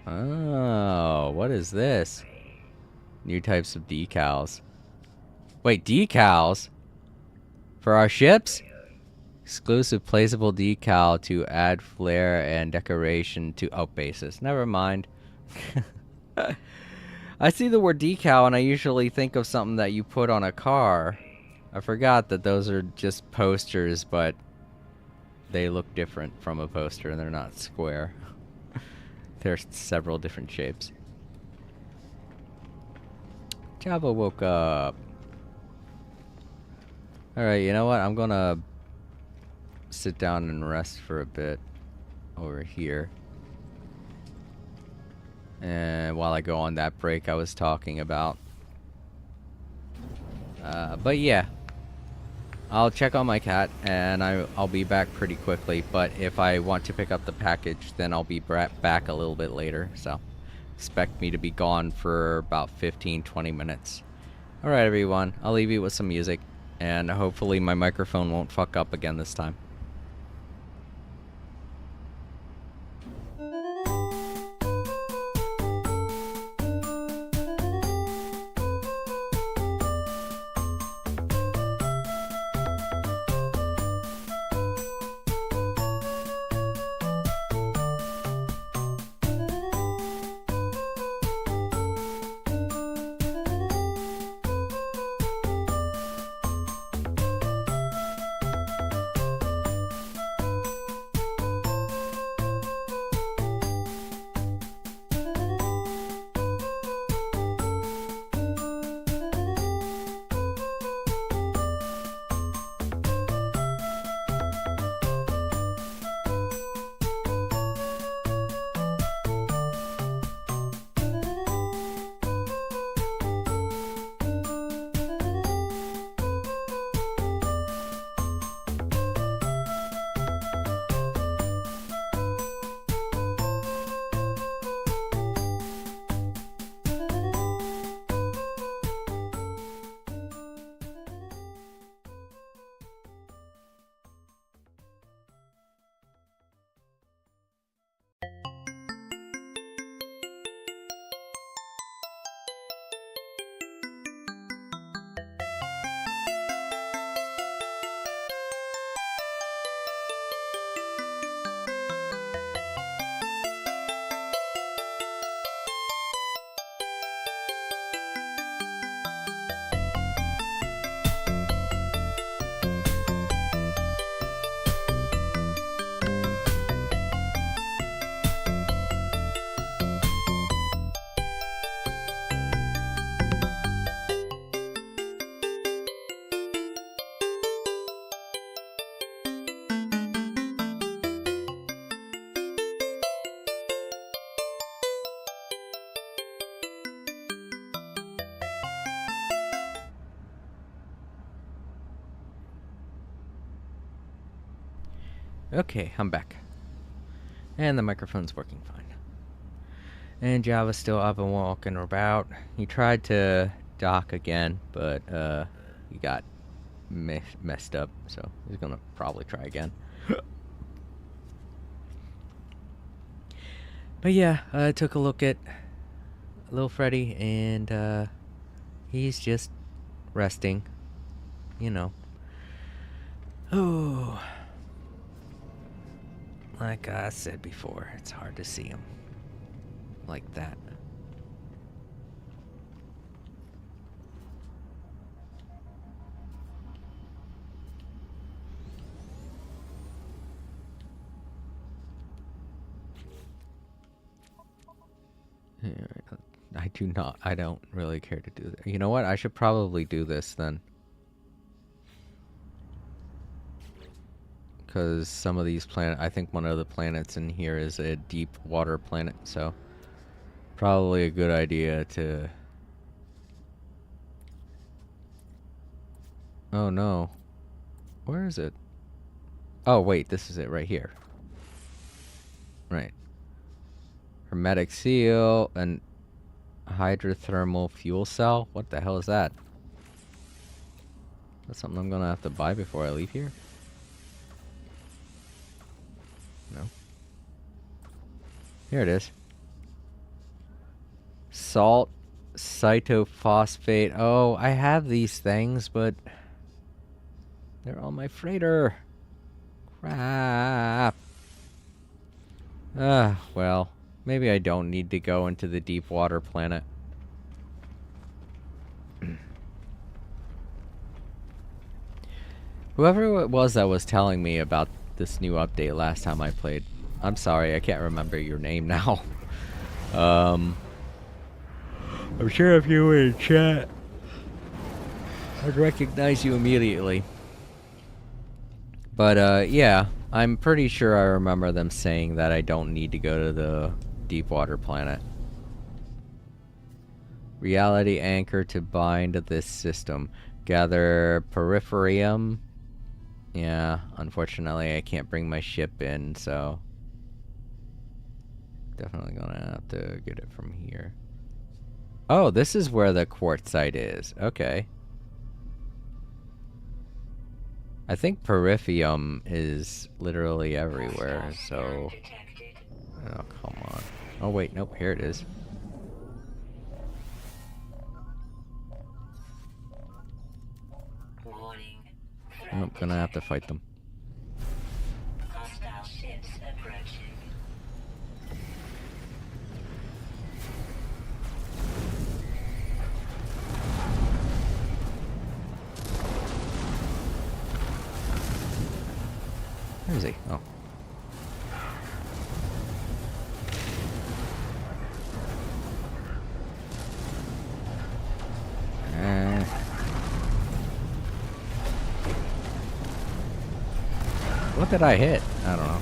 Oh, what is this? New types of decals. Wait, decals? For our ships? Exclusive placeable decal to add flair and decoration to... Oh, bases. Never mind. I see the word decal and I usually think of something that you put on a car. I forgot that those are just posters, but they look different from a poster and they're not square. There's several different shapes. Java woke up. Alright, you know what? I'm gonna sit down and rest for a bit over here. And while I go on that break I was talking about. But yeah. I'll check on my cat and I'll be back pretty quickly. But if I want to pick up the package, then I'll be back a little bit later. So expect me to be gone for about 15-20 minutes. Alright everyone, I'll leave you with some music. And hopefully my microphone won't fuck up again this time. Okay, I'm back. And the microphone's working fine. And Java's still up and walking about. He tried to dock again, but he got messed up, so he's gonna probably try again. But yeah, I took a look at Little Freddy, and he's just resting, you know. Oh, like I said before, it's hard to see him like that. I don't really care to do that. You know what? I should probably do this then. Because some of these planets, I think one of the planets in here is a deep water planet, so probably a good idea to... Oh no. Where is it? Oh wait, this is it right here. Right. Hermetic seal and hydrothermal fuel cell? What the hell is that? That's something I'm gonna have to buy before I leave here? No. Here it is. Salt cytophosphate. Oh, I have these things, but they're on my freighter. Crap. Well, maybe I don't need to go into the deep water planet. Whoever it was that was telling me about this new update last time I played, I'm sorry, I can't remember your name now. I'm sure if you were in chat, I'd recognize you immediately. But yeah, I'm pretty sure I remember them saying that I don't need to go to the deep water planet. Reality anchor to bind this system. Gather peripherarium. Yeah, unfortunately I can't bring my ship in, so definitely gonna have to get it from here. Oh, this is where the quartzite is. Okay. I think peripheum is literally everywhere, so... Detected. Oh, come on. Oh, wait, nope, here it is. Warning. I'm gonna have to fight them. Hostile ships approaching. Where is he? Oh. What did I hit? I don't know.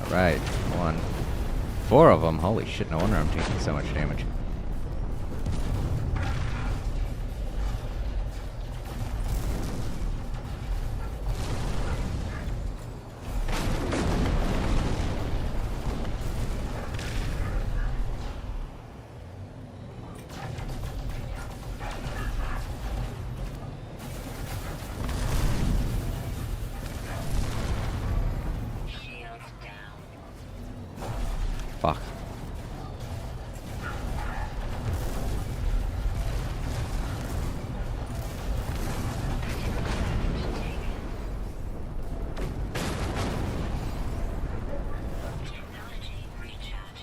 Alright, one. 4 of them. Holy shit, no wonder I'm taking so much damage. Shields down. Fuck. Technology recharge.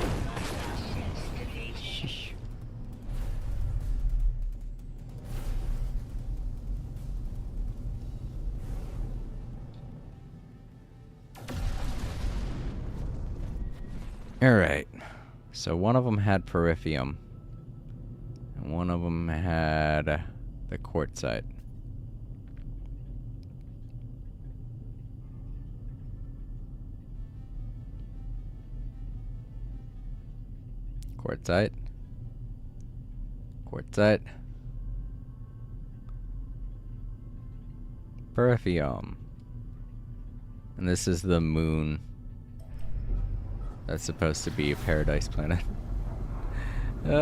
Hostile ships defeated. Sheesh. Alright. So one of them had peripheum. And one of them had the quartzite. Quartzite. Quartzite. Peripheum. And this is the moon. That's supposed to be a paradise planet. It's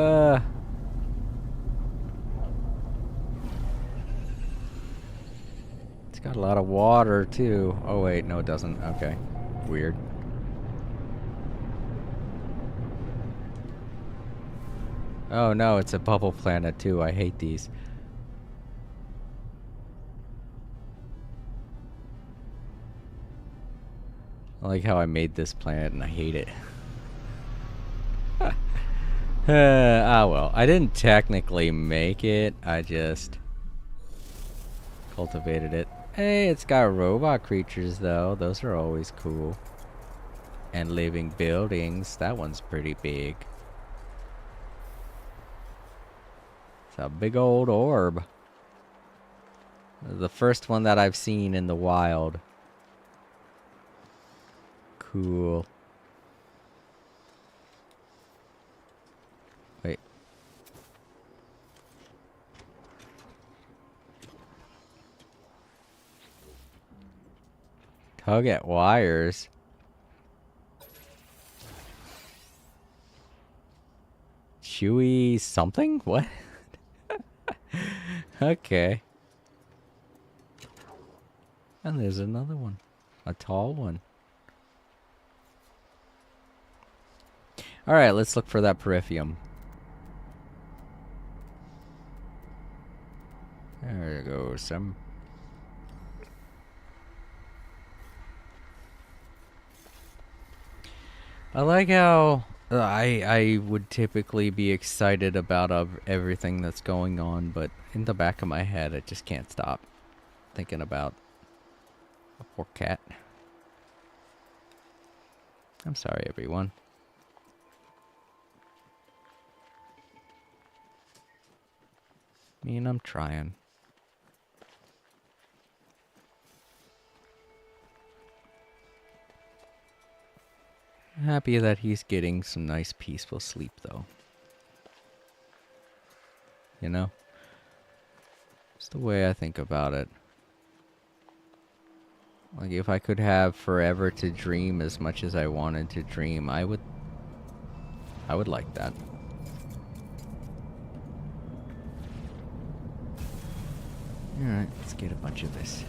got a lot of water too. Oh wait, no it doesn't. Okay. Weird. Oh no, it's a bubble planet too. I hate these. I like how I made this planet and I hate it. Ah well, I didn't technically make it. I just cultivated it. Hey, it's got robot creatures though. Those are always cool. And living buildings. That one's pretty big. It's a big old orb. The first one that I've seen in the wild. Cool. Wait. Tug at wires. Chewy something? What? Okay. And there's another one. A tall one. Alright, let's look for that peripheum. There goes some. I like how I would typically be excited about everything that's going on, but in the back of my head, I just can't stop thinking about a poor cat. I'm sorry, everyone. I mean, I'm trying. Happy that he's getting some nice peaceful sleep, though. You know? It's the way I think about it. Like, if I could have forever to dream as much as I wanted to dream, I would like that. Alright, let's get a bunch of this.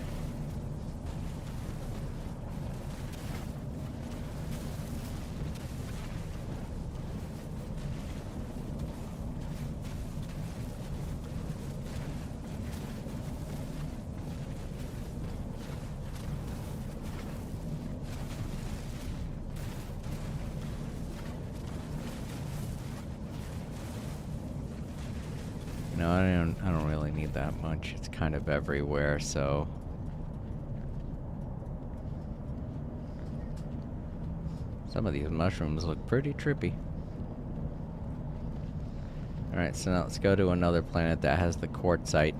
No, I don't really need that much. It's kind of everywhere, so some of these mushrooms look pretty trippy. Alright, so now let's go to another planet that has the quartzite.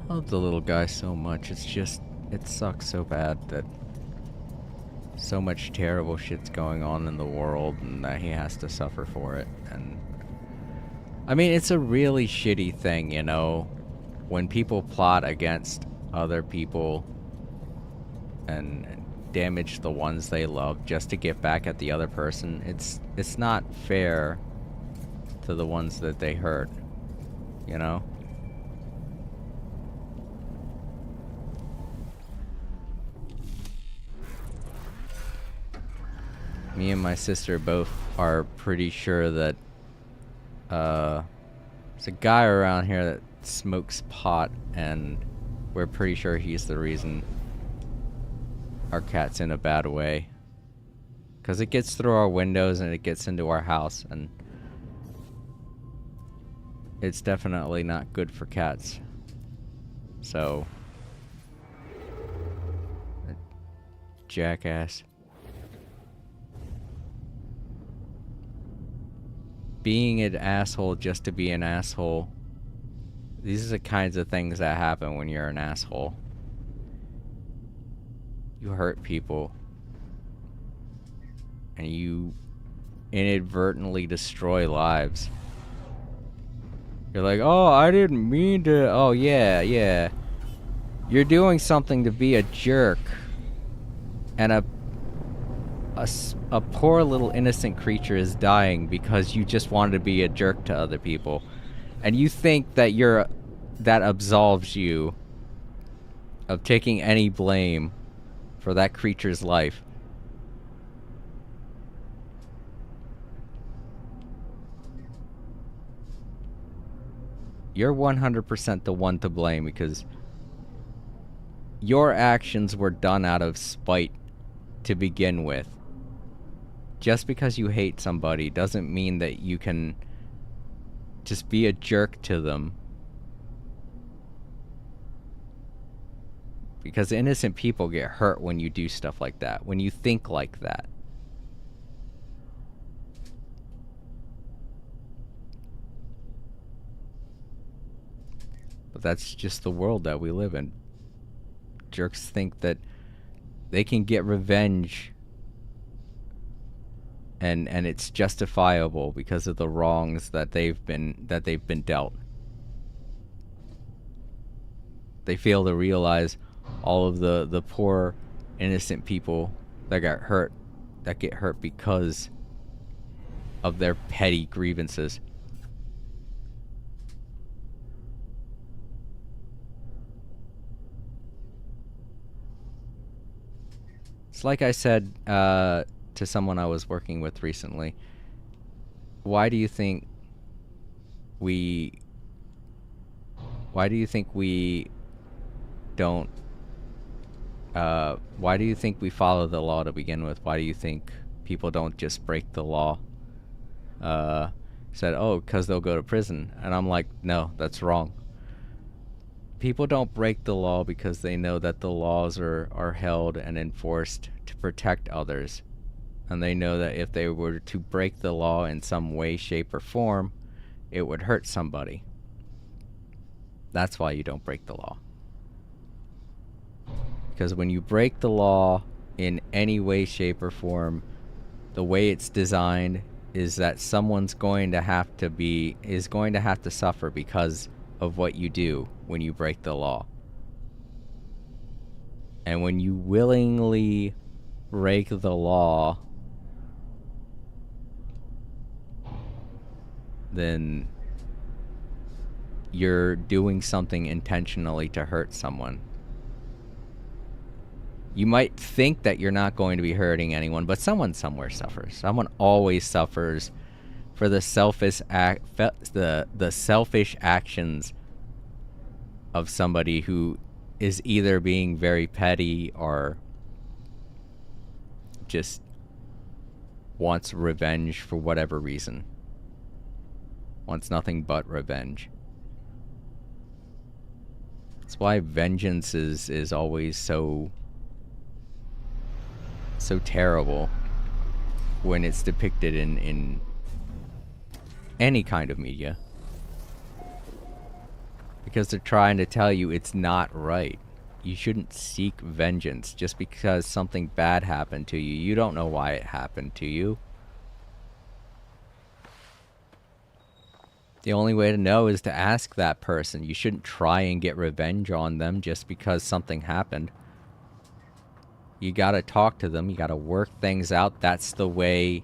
I love the little guy so much. It's just, it sucks so bad that so much terrible shit's going on in the world and that he has to suffer for it. And I mean, it's a really shitty thing, you know, when people plot against other people and damage the ones they love just to get back at the other person. It's not fair to the ones that they hurt, you know? Me and my sister both are pretty sure that there's a guy around here that smokes pot, and we're pretty sure he's the reason our cat's in a bad way. Because it gets through our windows and it gets into our house, and it's definitely not good for cats. So, jackass. Being an asshole just to be an asshole. These are the kinds of things that happen when you're an asshole. You hurt people. And you inadvertently destroy lives. You're like, oh, I didn't mean to. Oh, yeah. You're doing something to be a jerk. And a poor little innocent creature is dying because you just wanted to be a jerk to other people. And you think that that absolves you of taking any blame for that creature's life. You're 100% the one to blame because your actions were done out of spite to begin with. Just because you hate somebody doesn't mean that you can just be a jerk to them. Because innocent people get hurt when you do stuff like that, when you think like that. But that's just the world that we live in. Jerks think that they can get revenge and it's justifiable because of the wrongs that they've been dealt. They fail to realize all of the poor innocent people that get hurt because of their petty grievances. It's like I said to someone I was working with recently. why do you think we don't why do you think we follow the law to begin with? Why do you think people don't just break the law? Said, oh, because they'll go to prison. And I'm like, no, that's wrong. People don't break the law because they know that the laws are held and enforced to protect others. And they know that if they were to break the law in some way, shape, or form, it would hurt somebody. That's why you don't break the law. Because when you break the law in any way, shape, or form, the way it's designed is that someone's going to have to suffer because of what you do when you break the law. And when you willingly break the law, then you're doing something intentionally to hurt someone. You might think that you're not going to be hurting anyone, but someone somewhere suffers. Someone always suffers for the selfish actions of somebody who is either being very petty or just wants revenge for whatever reason. Wants nothing but revenge. That's why vengeance is always so terrible when it's depicted in any kind of media. Because they're trying to tell you it's not right. You shouldn't seek vengeance just because something bad happened to you. You don't know why it happened to you. The only way to know is to ask that person. You shouldn't try and get revenge on them just because something happened. You gotta talk to them. You gotta work things out. That's the way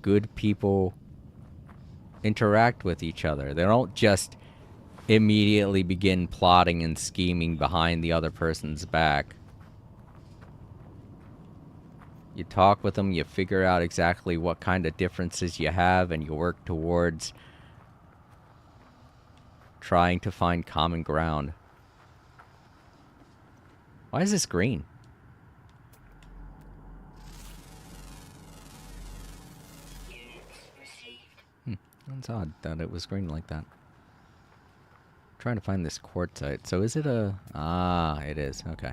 good people interact with each other. They don't just immediately begin plotting and scheming behind the other person's back. You talk with them, you figure out exactly what kind of differences you have, and you work towards trying to find common ground. Why is this green? That's odd that it was green like that. I'm trying to find this quartzite. So is it a... Ah, it is. Okay.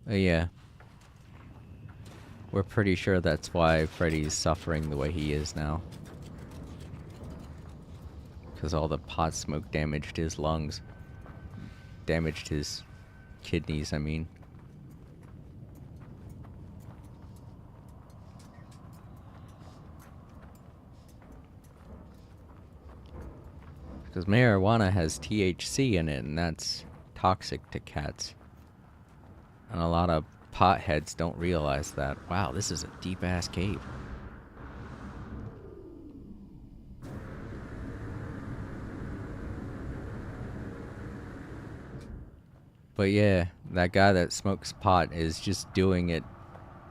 Yeah. We're pretty sure that's why Freddy's suffering the way he is now. Because all the pot smoke damaged his lungs. Damaged his kidneys, I mean. Because marijuana has THC in it, and that's toxic to cats. And a lot of potheads don't realize that. Wow, this is a deep-ass cave. But yeah, that guy that smokes pot is just doing it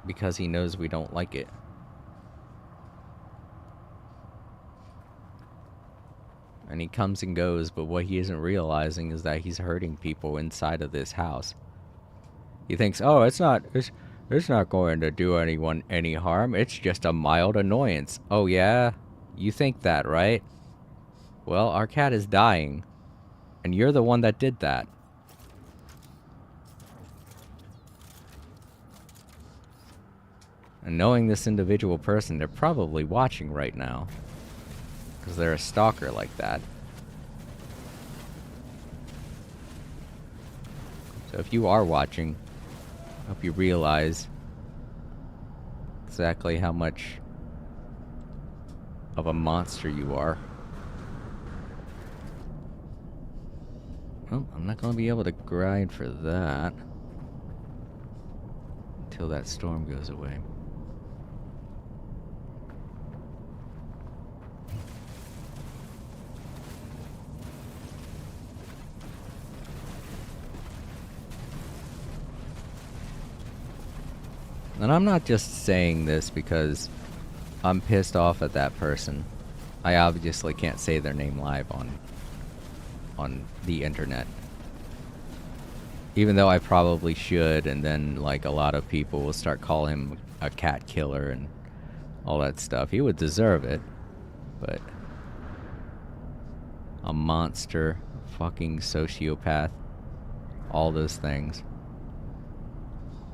because he knows we don't like it. And he comes and goes, but what he isn't realizing is that he's hurting people inside of this house. He thinks, oh, it's not going to do anyone any harm. It's just a mild annoyance. Oh yeah? You think that, right? Well, our cat is dying. And you're the one that did that. And knowing this individual person, they're probably watching right now. Because they're a stalker like that. So if you are watching, I hope you realize exactly how much of a monster you are. Well, I'm not going to be able to grind for that until that storm goes away. And I'm not just saying this because I'm pissed off at that person. I obviously can't say their name live on the internet. Even though I probably should, and then like a lot of people will start calling him a cat killer and all that stuff. He would deserve it, but a monster, fucking sociopath, all those things.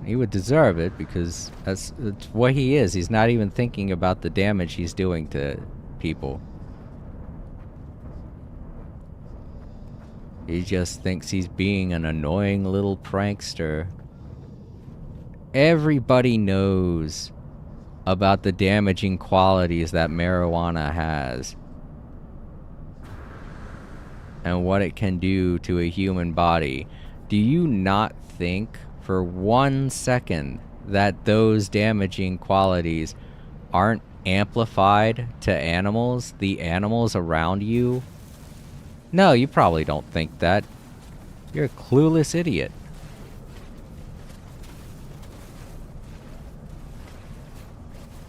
He would deserve it because that's what he is. He's not even thinking about the damage he's doing to people. He just thinks he's being an annoying little prankster. Everybody knows about the damaging qualities that marijuana has and what it can do to a human body. Do you not think for 1 second that those damaging qualities aren't amplified to animals, the animals around you? No, you probably don't think that. You're a clueless idiot.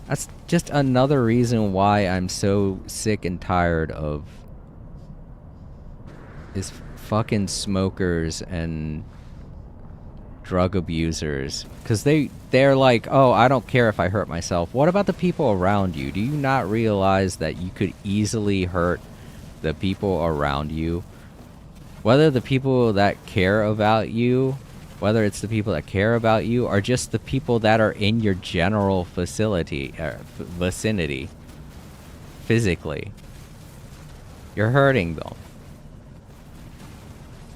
That's just another reason why I'm so sick and tired of is fucking smokers and drug abusers. Because they're like, oh, I don't care if I hurt myself. What about the people around you? Do you not realize that you could easily hurt the people around you? Whether the people that care about you, whether it's the people that care about you, or just the people that are in your general vicinity, physically, you're hurting them.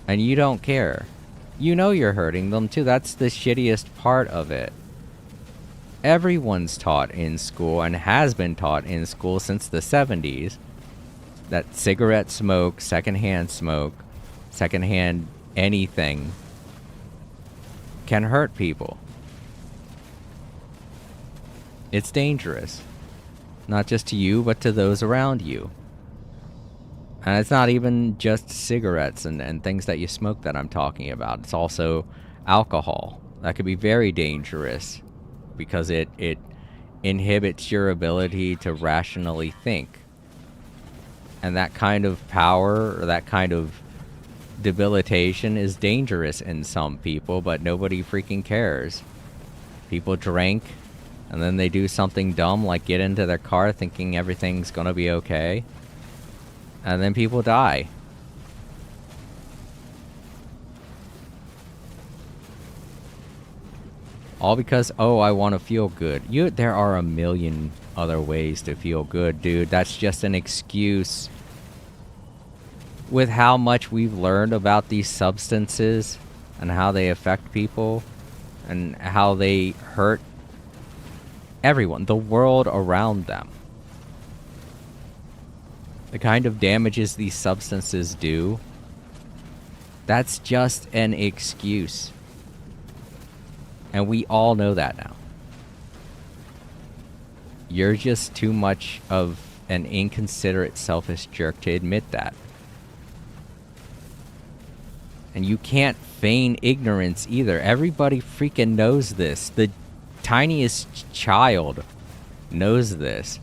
And you don't care. You know you're hurting them too. That's the shittiest part of it. Everyone's taught in school, and has been taught in school since the 70s, that cigarette smoke, secondhand anything can hurt people. It's dangerous. Not just to you, but to those around you. And it's not even just cigarettes and things that you smoke that I'm talking about. It's also alcohol. That could be very dangerous because it inhibits your ability to rationally think. And that kind of power, or that kind of debilitation, is dangerous in some people, but nobody freaking cares. People drink, and then they do something dumb like get into their car thinking everything's gonna be okay. And then people die. All because, oh, I want to feel good. There are a million other ways to feel good, dude. That's just an excuse. With how much we've learned about these substances and how they affect people and how they hurt everyone, the world around them. The kind of damages these substances do, that's just an excuse. And we all know that now. You're just too much of an inconsiderate, selfish jerk to admit that. And you can't feign ignorance either. Everybody freaking knows this. The tiniest child knows this.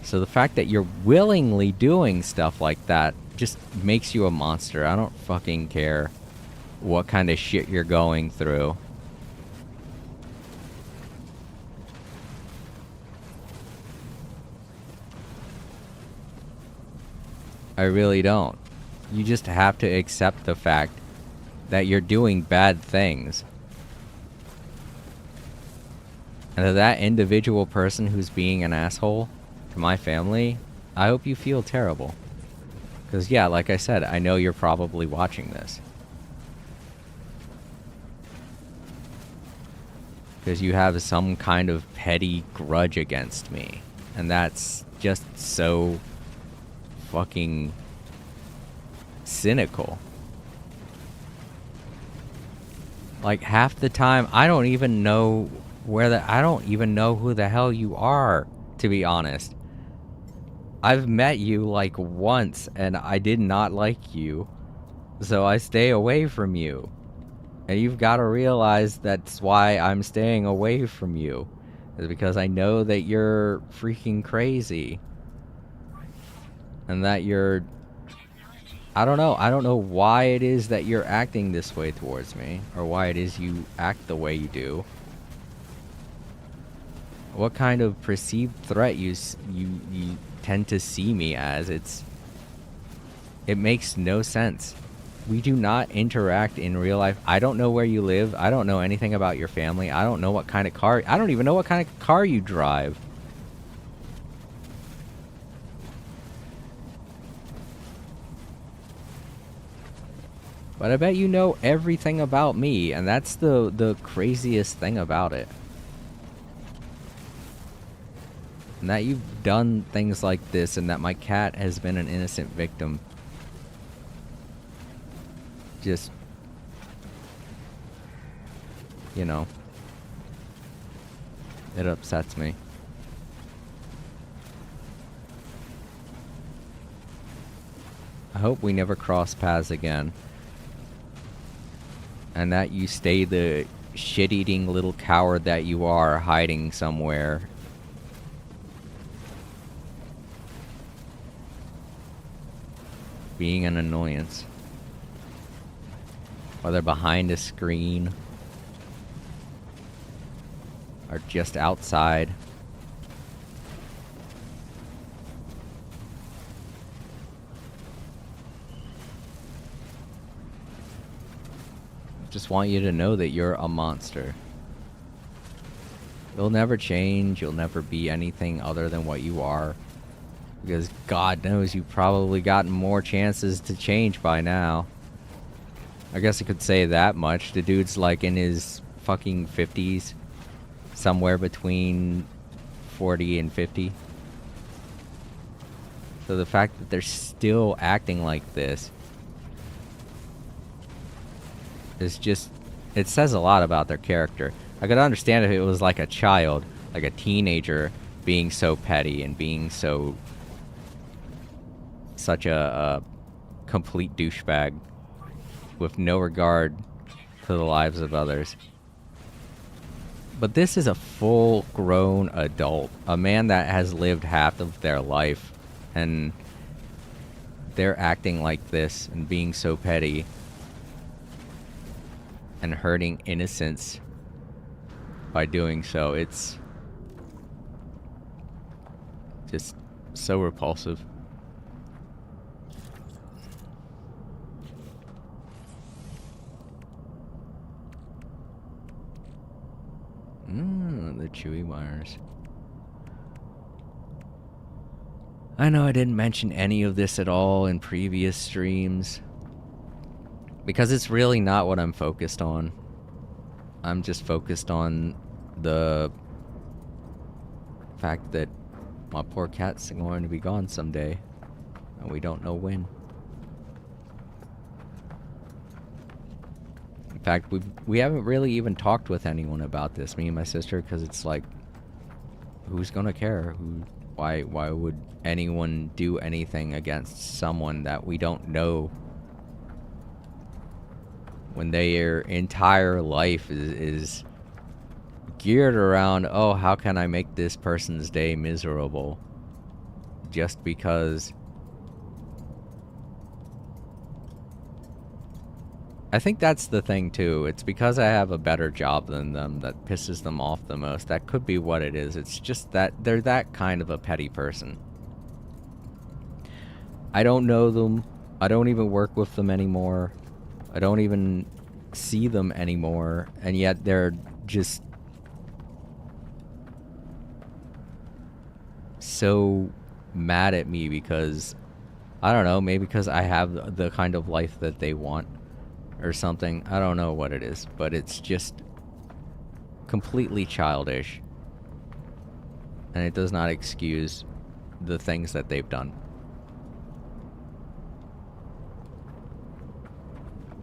So the fact that you're willingly doing stuff like that just makes you a monster. I don't fucking care what kind of shit you're going through. I really don't. You just have to accept the fact that you're doing bad things. And to that individual person who's being an asshole to my family, I hope you feel terrible. Because yeah, like I said, I know you're probably watching this. Because you have some kind of petty grudge against me. And that's just so fucking cynical. Like half the time, I don't even know I don't even know who the hell you are, to be honest. I've met you like once and I did not like you. So I stay away from you. And you've got to realize that's why I'm staying away from you. Is because I know that you're freaking crazy. And that you're... I don't know. I don't know why it is that you're acting this way towards me. Or why it is you act the way you do. What kind of perceived threat you tend to see me as. It makes no sense. We do not interact in real life. I don't know where you live. I don't know anything about your family. I don't know what kind of car... I don't even know what kind of car you drive. But I bet you know everything about me, and that's the craziest thing about it. And that you've done things like this, and that my cat has been an innocent victim. Just... you know. It upsets me. I hope we never cross paths again. And that you stay the shit-eating little coward that you are, hiding somewhere. Being an annoyance. Whether behind a screen or just outside. Just want you to know that you're a monster. You'll never change, you'll never be anything other than what you are. Because God knows you've probably gotten more chances to change by now. I guess I could say that much. The dude's like in his fucking 50s. Somewhere between 40 and 50. So the fact that they're still acting like this is just... it says a lot about their character. I could understand if it was like a child, like a teenager, being so petty and being so... such a complete douchebag with no regard to the lives of others. But this is a full-grown adult, a man that has lived half of their life, and they're acting like this and being so petty and hurting innocence by doing so. It's just so repulsive. The chewy wires. I know I didn't mention any of this at all in previous streams, because it's really not what I'm focused on. I'm just focused on the fact that my poor cat's going to be gone someday, and we don't know when. In fact, we haven't really even talked with anyone about this, me and my sister, because it's like, who's gonna care? Why would anyone do anything against someone that we don't know when their entire life is geared around, oh, how can I make this person's day miserable? Just because... I think that's the thing too. It's because I have a better job than them that pisses them off the most. That could be what it is. It's just that they're that kind of a petty person. I don't know them. I don't even work with them anymore. I don't even see them anymore. And yet they're just so mad at me because, I don't know, maybe because I have the kind of life that they want. Or something. I don't know what it is, but it's just completely childish. And it does not excuse the things that they've done.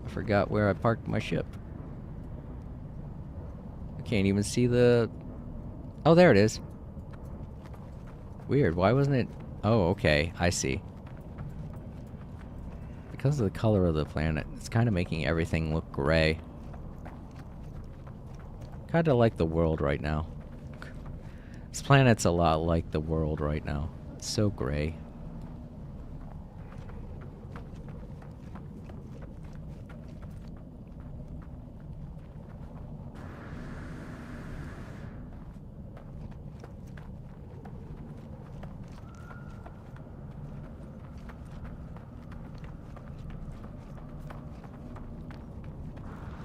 I forgot where I parked my ship. I can't even see the... oh, there it is. Weird, why wasn't it... oh, okay, I see. Because of the color of the planet, it's kind of making everything look gray. Kind of like the world right now. This planet's a lot like the world right now. It's so gray.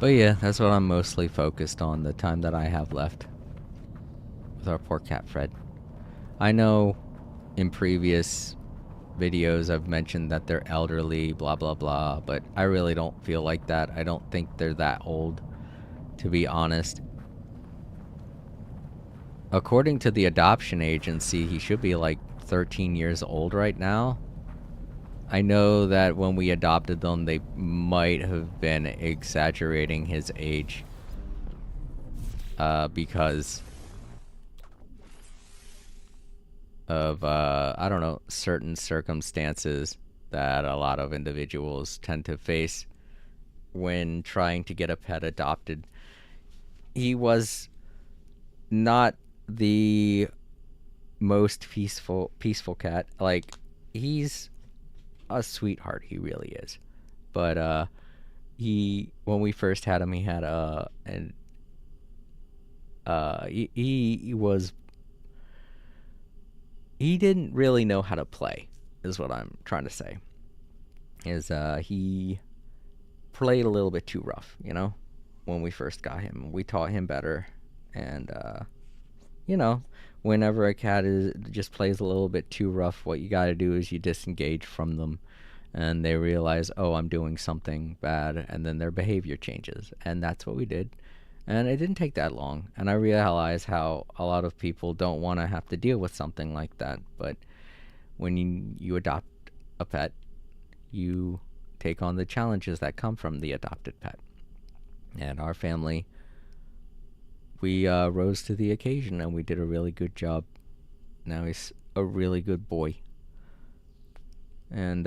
But yeah, that's what I'm mostly focused on, the time that I have left with our poor cat Fred. I know in previous videos I've mentioned that they're elderly, blah blah blah, but I really don't feel like that. I don't think they're that old, to be honest. According to the adoption agency, he should be like 13 years old right now. I know that when we adopted them, they might have been exaggerating his age. Because of, I don't know, certain circumstances that a lot of individuals tend to face when trying to get a pet adopted. He was not the most peaceful cat. Like, he's a sweetheart, he really is. But when we first had him, he had he didn't really know how to play, is what I'm trying to say. He played a little bit too rough, you know, when we first got him. We taught him better, and you know, whenever a cat just plays a little bit too rough, what you got to do is you disengage from them, and they realize, oh, I'm doing something bad, and then their behavior changes. And that's what we did. And it didn't take that long, and I realized how a lot of people don't want to have to deal with something like that. But when you adopt a pet, you take on the challenges that come from the adopted pet. And our family, we rose to the occasion, and we did a really good job. Now he's a really good boy. And,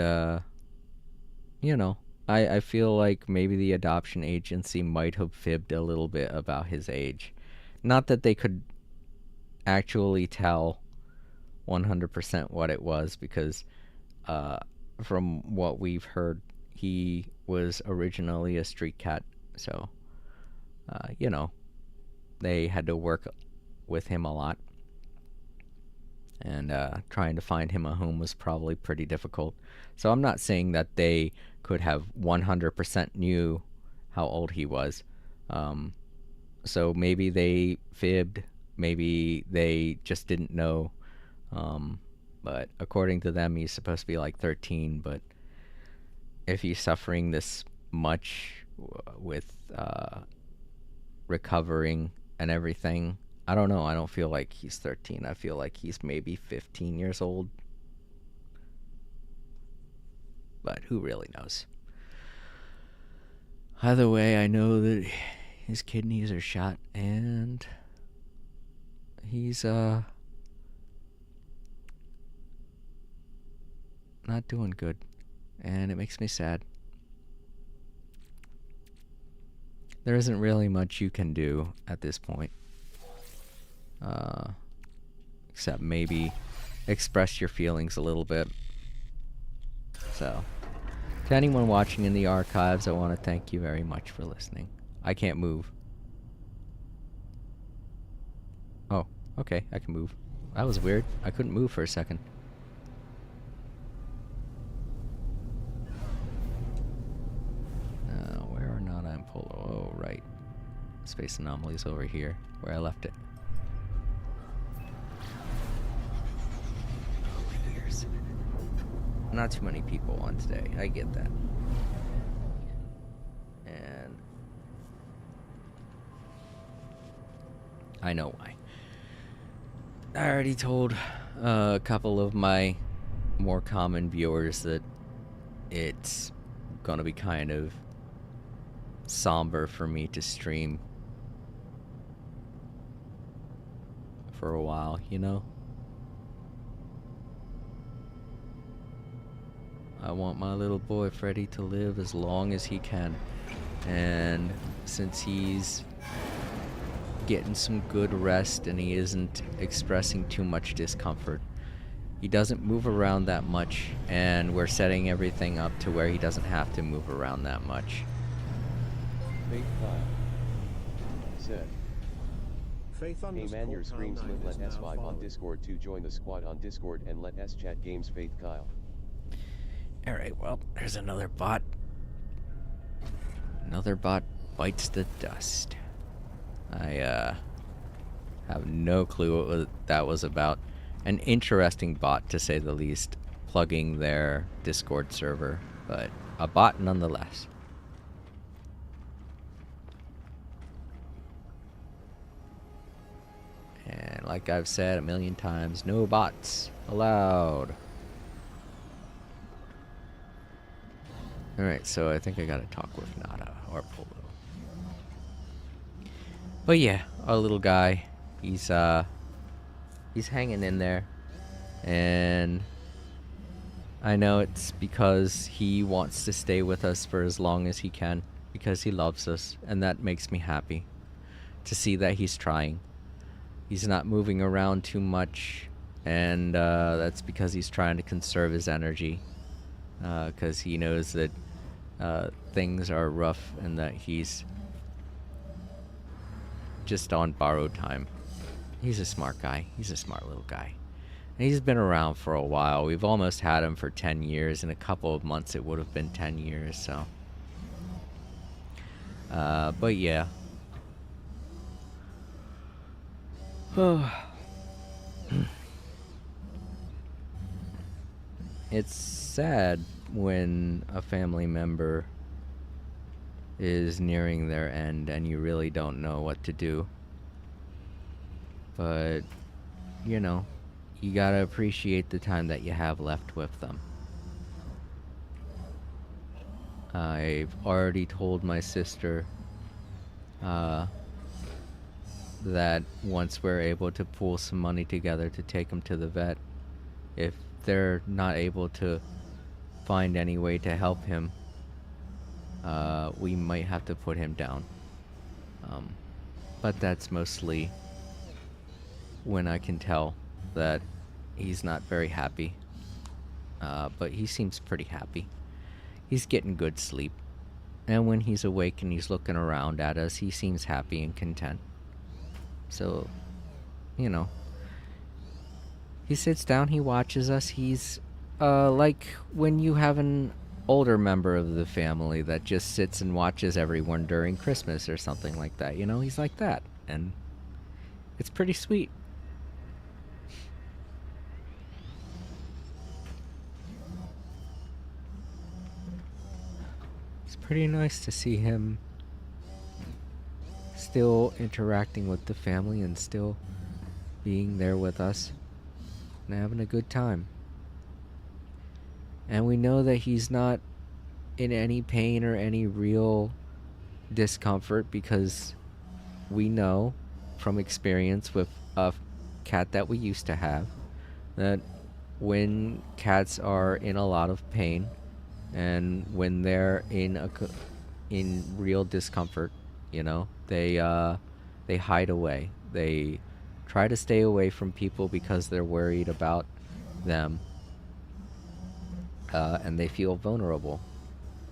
you know, I feel like maybe the adoption agency might have fibbed a little bit about his age. Not that they could actually tell 100% what it was, because from what we've heard, he was originally a street cat. So, you know, they had to work with him a lot. And trying to find him a home was probably pretty difficult. So I'm not saying that they could have 100% knew how old he was. So maybe they fibbed, maybe they just didn't know. But according to them, he's supposed to be like 13. But if he's suffering this much with recovering and everything, I don't know. I don't feel like he's 13. I feel like he's maybe 15 years old. But who really knows? Either way, I know that his kidneys are shot, and he's not doing good, and it makes me sad. There isn't really much you can do at this point. Except maybe express your feelings a little bit. So, to anyone watching in the archives, I want to thank you very much for listening. I can't move. Oh, okay, I can move. That was weird. I couldn't move for a second. Where are not I'm Polo? Oh, right. Space Anomaly's over here, where I left it. Not too many people on today. I get that. And I know why. I already told a couple of my more common viewers that it's gonna be kind of somber for me to stream for a while, you know? I want my little boy Freddy to live as long as he can. And since he's getting some good rest and he isn't expressing too much discomfort. He doesn't move around that much, and we're setting everything up to where he doesn't have to move around that much. Faith Kyle. Said, Faith hey underscore man, your screams Kyle 9 lit, let is now S5 on followed. Discord to join the squad on Discord and let S chat games Faith Kyle. Alright, well, there's another bot. Another bot bites the dust. I have no clue what that was about. An interesting bot, to say the least, plugging their Discord server, but a bot nonetheless. And like I've said a million times, no bots allowed. Alright, so I think I gotta talk with Nada or Polo. But yeah, our little guy, he's hanging in there. And I know it's because he wants to stay with us for as long as he can, because he loves us, and that makes me happy to see that he's trying. He's not moving around too much, and that's because he's trying to conserve his energy, because he knows that things are rough and that he's just on borrowed time. He's a smart guy. He's a smart little guy. And he's been around for a while. We've almost had him for 10 years. In a couple of months it would have been 10 years, so. But yeah. It's sad when a family member is nearing their end and you really don't know what to do. But, you know, you gotta appreciate the time that you have left with them. I've already told my sister that once we're able to pool some money together to take him to the vet, if they're not able to find any way to help him, we might have to put him down. But that's mostly when I can tell that he's not very happy. But he seems pretty happy. He's getting good sleep. And when he's awake and he's looking around at us, he seems happy and content. So, you know, he sits down, he watches us. He's like when you have an older member of the family that just sits and watches everyone during Christmas or something like that. You know, he's like that. And it's pretty sweet. It's pretty nice to see him still interacting with the family and still being there with us and having a good time. And we know that he's not in any pain or any real discomfort, because we know from experience with a cat that we used to have that when cats are in a lot of pain and when they're in real discomfort, you know, they hide away. They try to stay away from people because they're worried about them, and they feel vulnerable.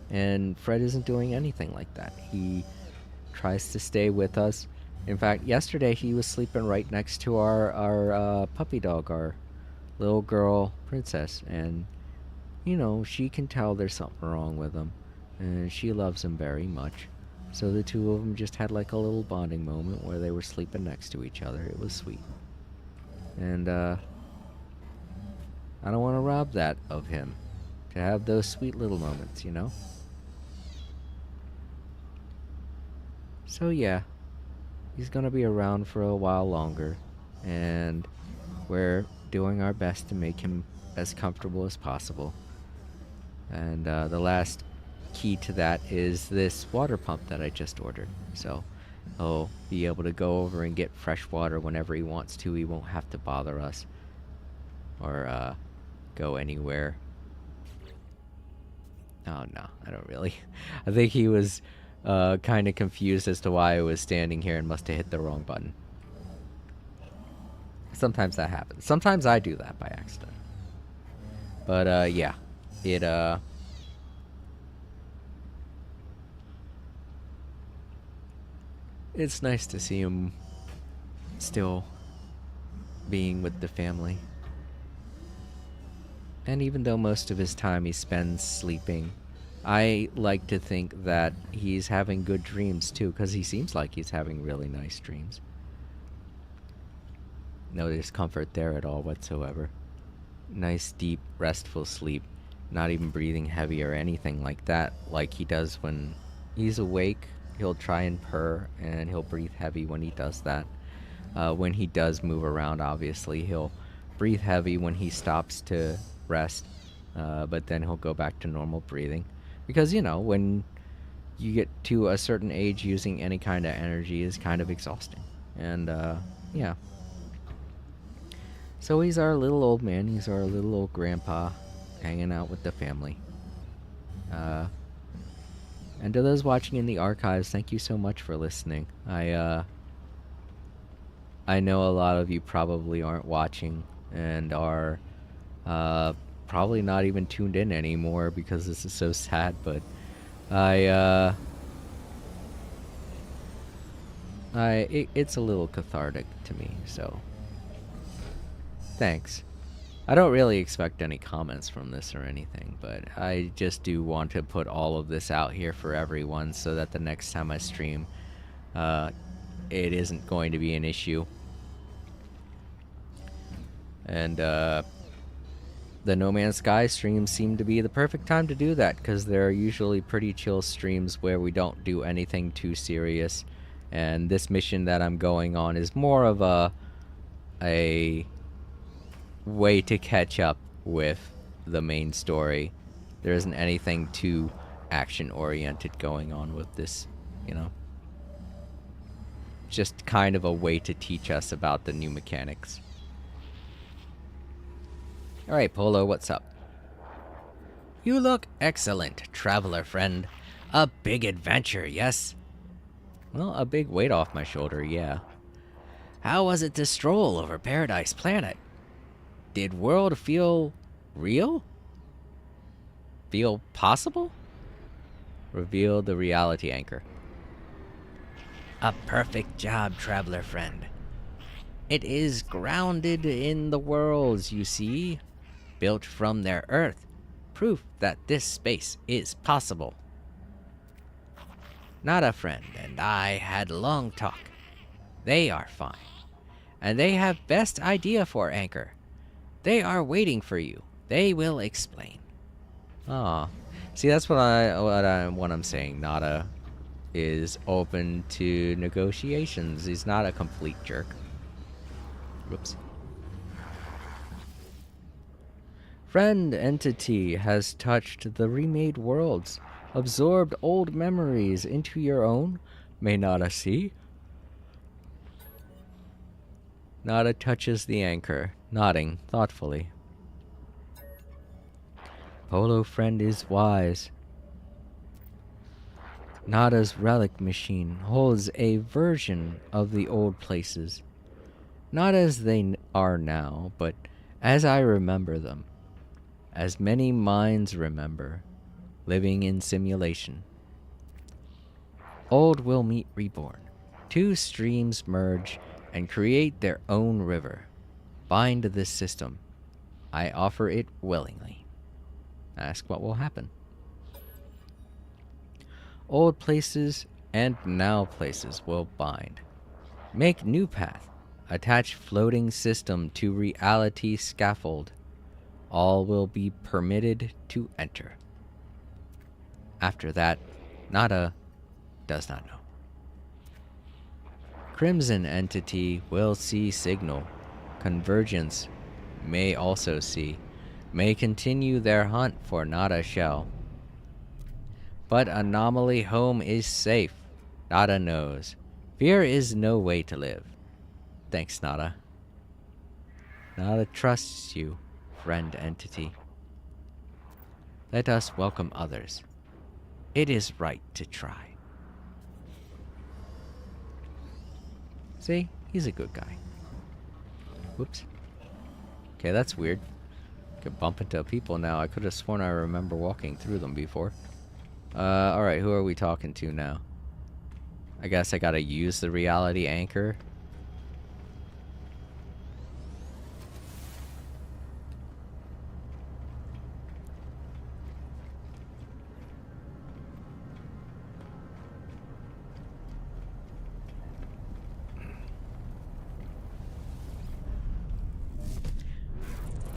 And Fred isn't doing anything like that. He tries to stay with us. In fact, yesterday he was sleeping right next to our puppy dog, our little girl Princess, and you know, she can tell there's something wrong with him, and she loves him very much. So the two of them just had like a little bonding moment where they were sleeping next to each other. It was sweet. And I don't want to rob that of him, to have those sweet little moments, you know? So yeah, he's gonna be around for a while longer, and we're doing our best to make him as comfortable as possible. And the last key to that is this water pump that I just ordered. So he'll be able to go over and get fresh water whenever he wants to. He won't have to bother us or go anywhere. Oh no, I don't really. I think he was kind of confused as to why I was standing here and must have hit the wrong button. Sometimes that happens. Sometimes I do that by accident. But yeah, it it's nice to see him still being with the family. And even though most of his time he spends sleeping, I like to think that he's having good dreams too, because he seems like he's having really nice dreams. No discomfort there at all whatsoever. Nice, deep, restful sleep. Not even breathing heavy or anything like that, like he does when he's awake. He'll try and purr, and he'll breathe heavy when he does that. When he does move around, obviously, he'll breathe heavy when he stops to rest, but then he'll go back to normal breathing. Because, you know, when you get to a certain age, using any kind of energy is kind of exhausting. And, yeah. So he's our little old man. He's our little old grandpa hanging out with the family. And to those watching in the archives, thank you so much for listening. I know a lot of you probably aren't watching and are probably not even tuned in anymore because this is so sad, but it's a little cathartic to me, so thanks. I don't really expect any comments from this or anything, but I just do want to put all of this out here for everyone so that the next time I stream, it isn't going to be an issue. And the No Man's Sky streams seem to be the perfect time to do that, because they're usually pretty chill streams where we don't do anything too serious. And this mission that I'm going on is more of a way to catch up with the main story. There isn't anything too action-oriented going on with this, you know? Just kind of a way to teach us about the new mechanics. Alright, Polo, what's up? You look excellent, traveler friend. A big adventure, yes? Well, a big weight off my shoulder, yeah. How was it to stroll over Paradise Planet? Did world feel real? Feel possible? Reveal the reality anchor. A perfect job, traveler friend. It is grounded in the worlds, you see, built from their earth, proof that this space is possible. Nada friend and I had long talk. They are fine, and they have best idea for anchor. They are waiting for you. They will explain. Ah, see, that's what I'm saying. Nada is open to negotiations. He's not a complete jerk. Whoops. Friend entity has touched the remade worlds, absorbed old memories into your own. May Nada see? Nada touches the anchor, nodding thoughtfully. Polo friend is wise. Nada's relic machine holds a version of the old places. Not as they are now, but as I remember them. As many minds remember, living in simulation. Old will meet reborn. Two streams merge and create their own river. Bind this system. I offer it willingly. Ask what will happen. Old places and now places will bind. Make new path. Attach floating system to reality scaffold. All will be permitted to enter. After that, Nada does not know. Crimson entity will see signal. Convergence may also see. May continue their hunt for Nada shell. But Anomaly home is safe. Nada knows. Fear is no way to live. Thanks, Nada. Nada trusts you, friend entity. Let us welcome others. It is right to try. See? He's a good guy. Whoops. Okay, that's weird. Could bump into people now. I could have sworn I remember walking through them before. Alright, who are we talking to now? I guess I gotta use the reality anchor.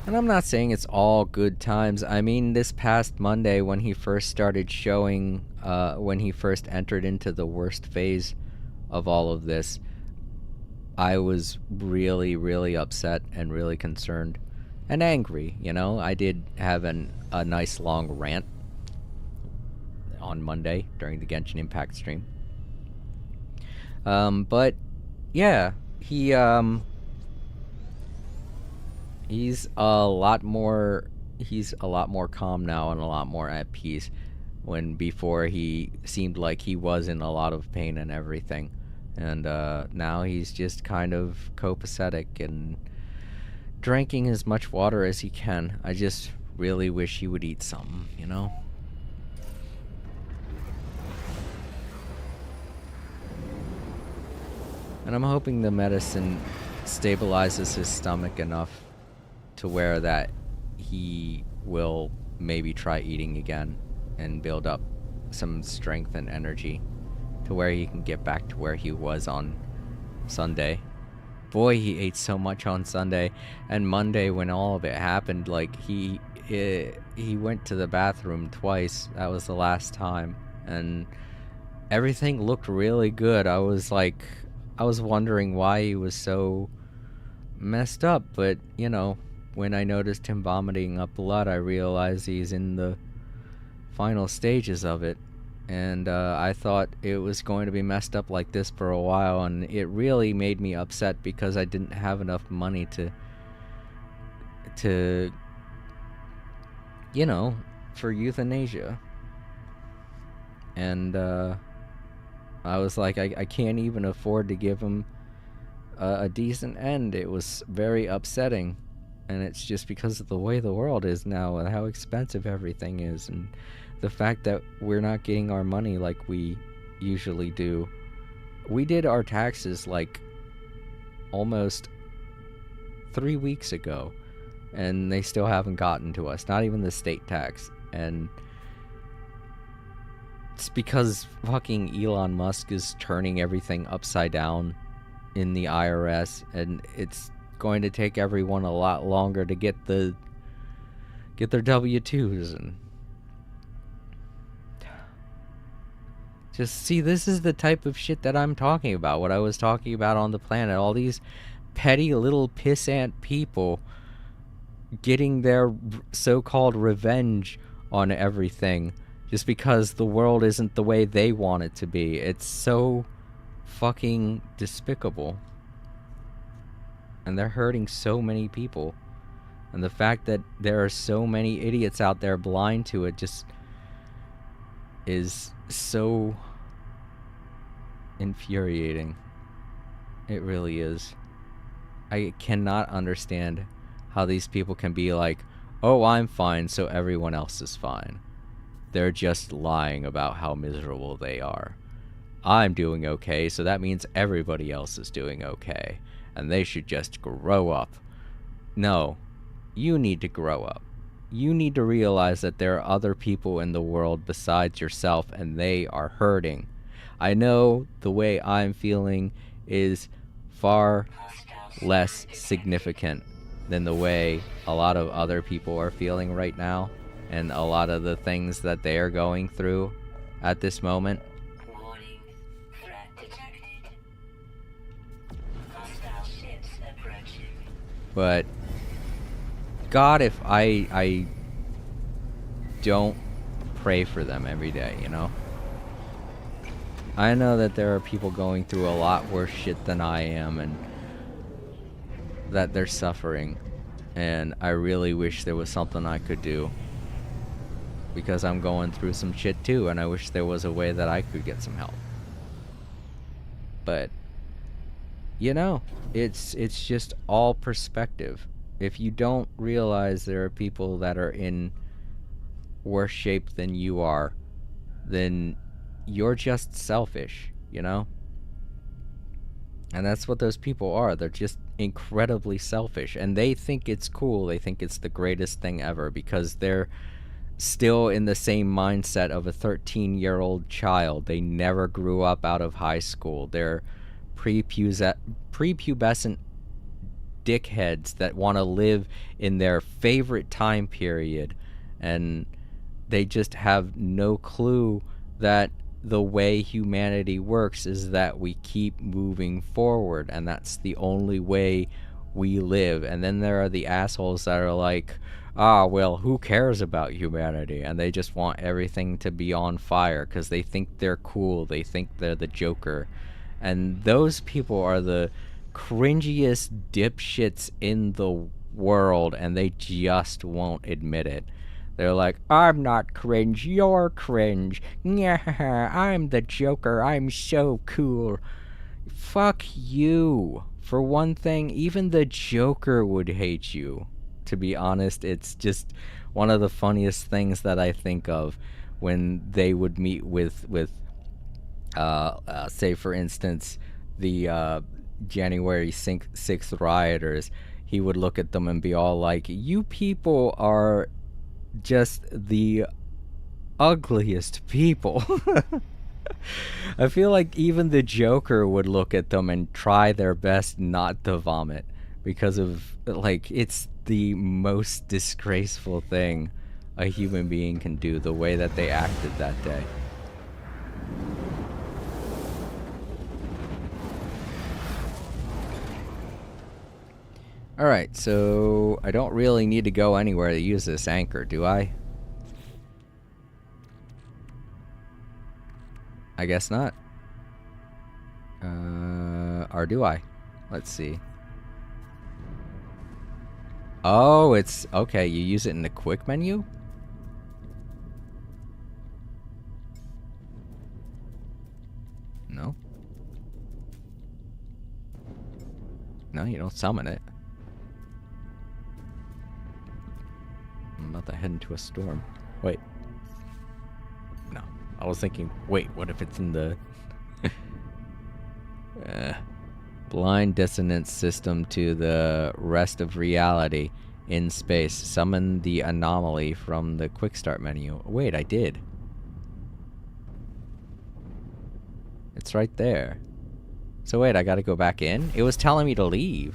And I'm not saying it's all good times. I mean, this past Monday when he first started showing, when he first entered into the worst phase of all of this, I was really, really upset and really concerned and angry, you know? I did have a nice long rant on Monday during the Genshin Impact stream. But, yeah, he's a lot more calm now and a lot more at peace, when before he seemed like he was in a lot of pain and everything. And now he's just kind of copacetic and drinking as much water as he can. I just really wish he would eat something, you know? And I'm hoping the medicine stabilizes his stomach enough to where that he will maybe try eating again and build up some strength and energy to where he can get back to where he was on Sunday. Boy, he ate so much on Sunday. And Monday, when all of it happened, like, he went to the bathroom twice. That was the last time. And everything looked really good. I was wondering why he was so messed up, but, you know, when I noticed him vomiting up blood, I realized he's in the final stages of it. And I thought it was going to be messed up like this for a while, and it really made me upset because I didn't have enough money to you know, for euthanasia. And I was like, I can't even afford to give him a decent end. It was very upsetting. And it's just because of the way the world is now and how expensive everything is, and the fact that we're not getting our money like we usually do. We did our taxes like almost 3 weeks ago, and they still haven't gotten to us, not even the state tax. And it's because fucking Elon Musk is turning everything upside down in the IRS, and it's going to take everyone a lot longer to get their W-2s. And just see, this is the type of shit that I'm talking about, what I was talking about on the planet. All these petty little pissant people getting their so-called revenge on everything just because the world isn't the way they want it to be. It's so fucking despicable. And they're hurting so many people. And the fact that there are so many idiots out there blind to it just is so infuriating. It really is. I cannot understand how these people can be like, oh, I'm fine, so everyone else is fine. They're just lying about how miserable they are. I'm doing okay, so that means everybody else is doing okay, and they should just grow up. No, you need to grow up. You need to realize that there are other people in the world besides yourself, and they are hurting. I know the way I'm feeling is far less significant than the way a lot of other people are feeling right now, and a lot of the things that they are going through at this moment. Warning. Threat detected. Hostile ships approaching. But God, if I don't pray for them every day, you know? I know that there are people going through a lot worse shit than I am, and that they're suffering, and I really wish there was something I could do, because I'm going through some shit too, and I wish there was a way that I could get some help. But you know, it's just all perspective. If you don't realize there are people that are in worse shape than you are, then you're just selfish, you know? And that's what those people are. They're just incredibly selfish. And they think it's cool. They think it's the greatest thing ever because they're still in the same mindset of a 13-year-old child. They never grew up out of high school. They're prepubescent dickheads that want to live in their favorite time period. And they just have no clue that the way humanity works is that we keep moving forward, and that's the only way we live. And then there are the assholes that are like, well, who cares about humanity? And they just want everything to be on fire because they think they're cool. They think they're the Joker. And those people are the cringiest dipshits in the world, and they just won't admit it. They're like, I'm not cringe, you're cringe. Yeah, I'm the Joker, I'm so cool. Fuck you. For one thing, even the Joker would hate you. To be honest, it's just one of the funniest things that I think of when they would meet with say for instance, the January 6th rioters. He would look at them and be all like, you people are just the ugliest people. I feel like even the Joker would look at them and try their best not to vomit because of, like, it's the most disgraceful thing a human being can do, the way that they acted that day. Alright, so I don't really need to go anywhere to use this anchor, do I? I guess not. Or do I? Let's see. Oh, it's... okay, you use it in the quick menu? No? No, you don't summon it. I'm about to head into a storm. Wait. No. I was thinking, wait, what if it's in the... blind dissonance system to the rest of reality in space. Summon the anomaly from the quick start menu. Wait, I did. It's right there. So wait, I gotta go back in? It was telling me to leave.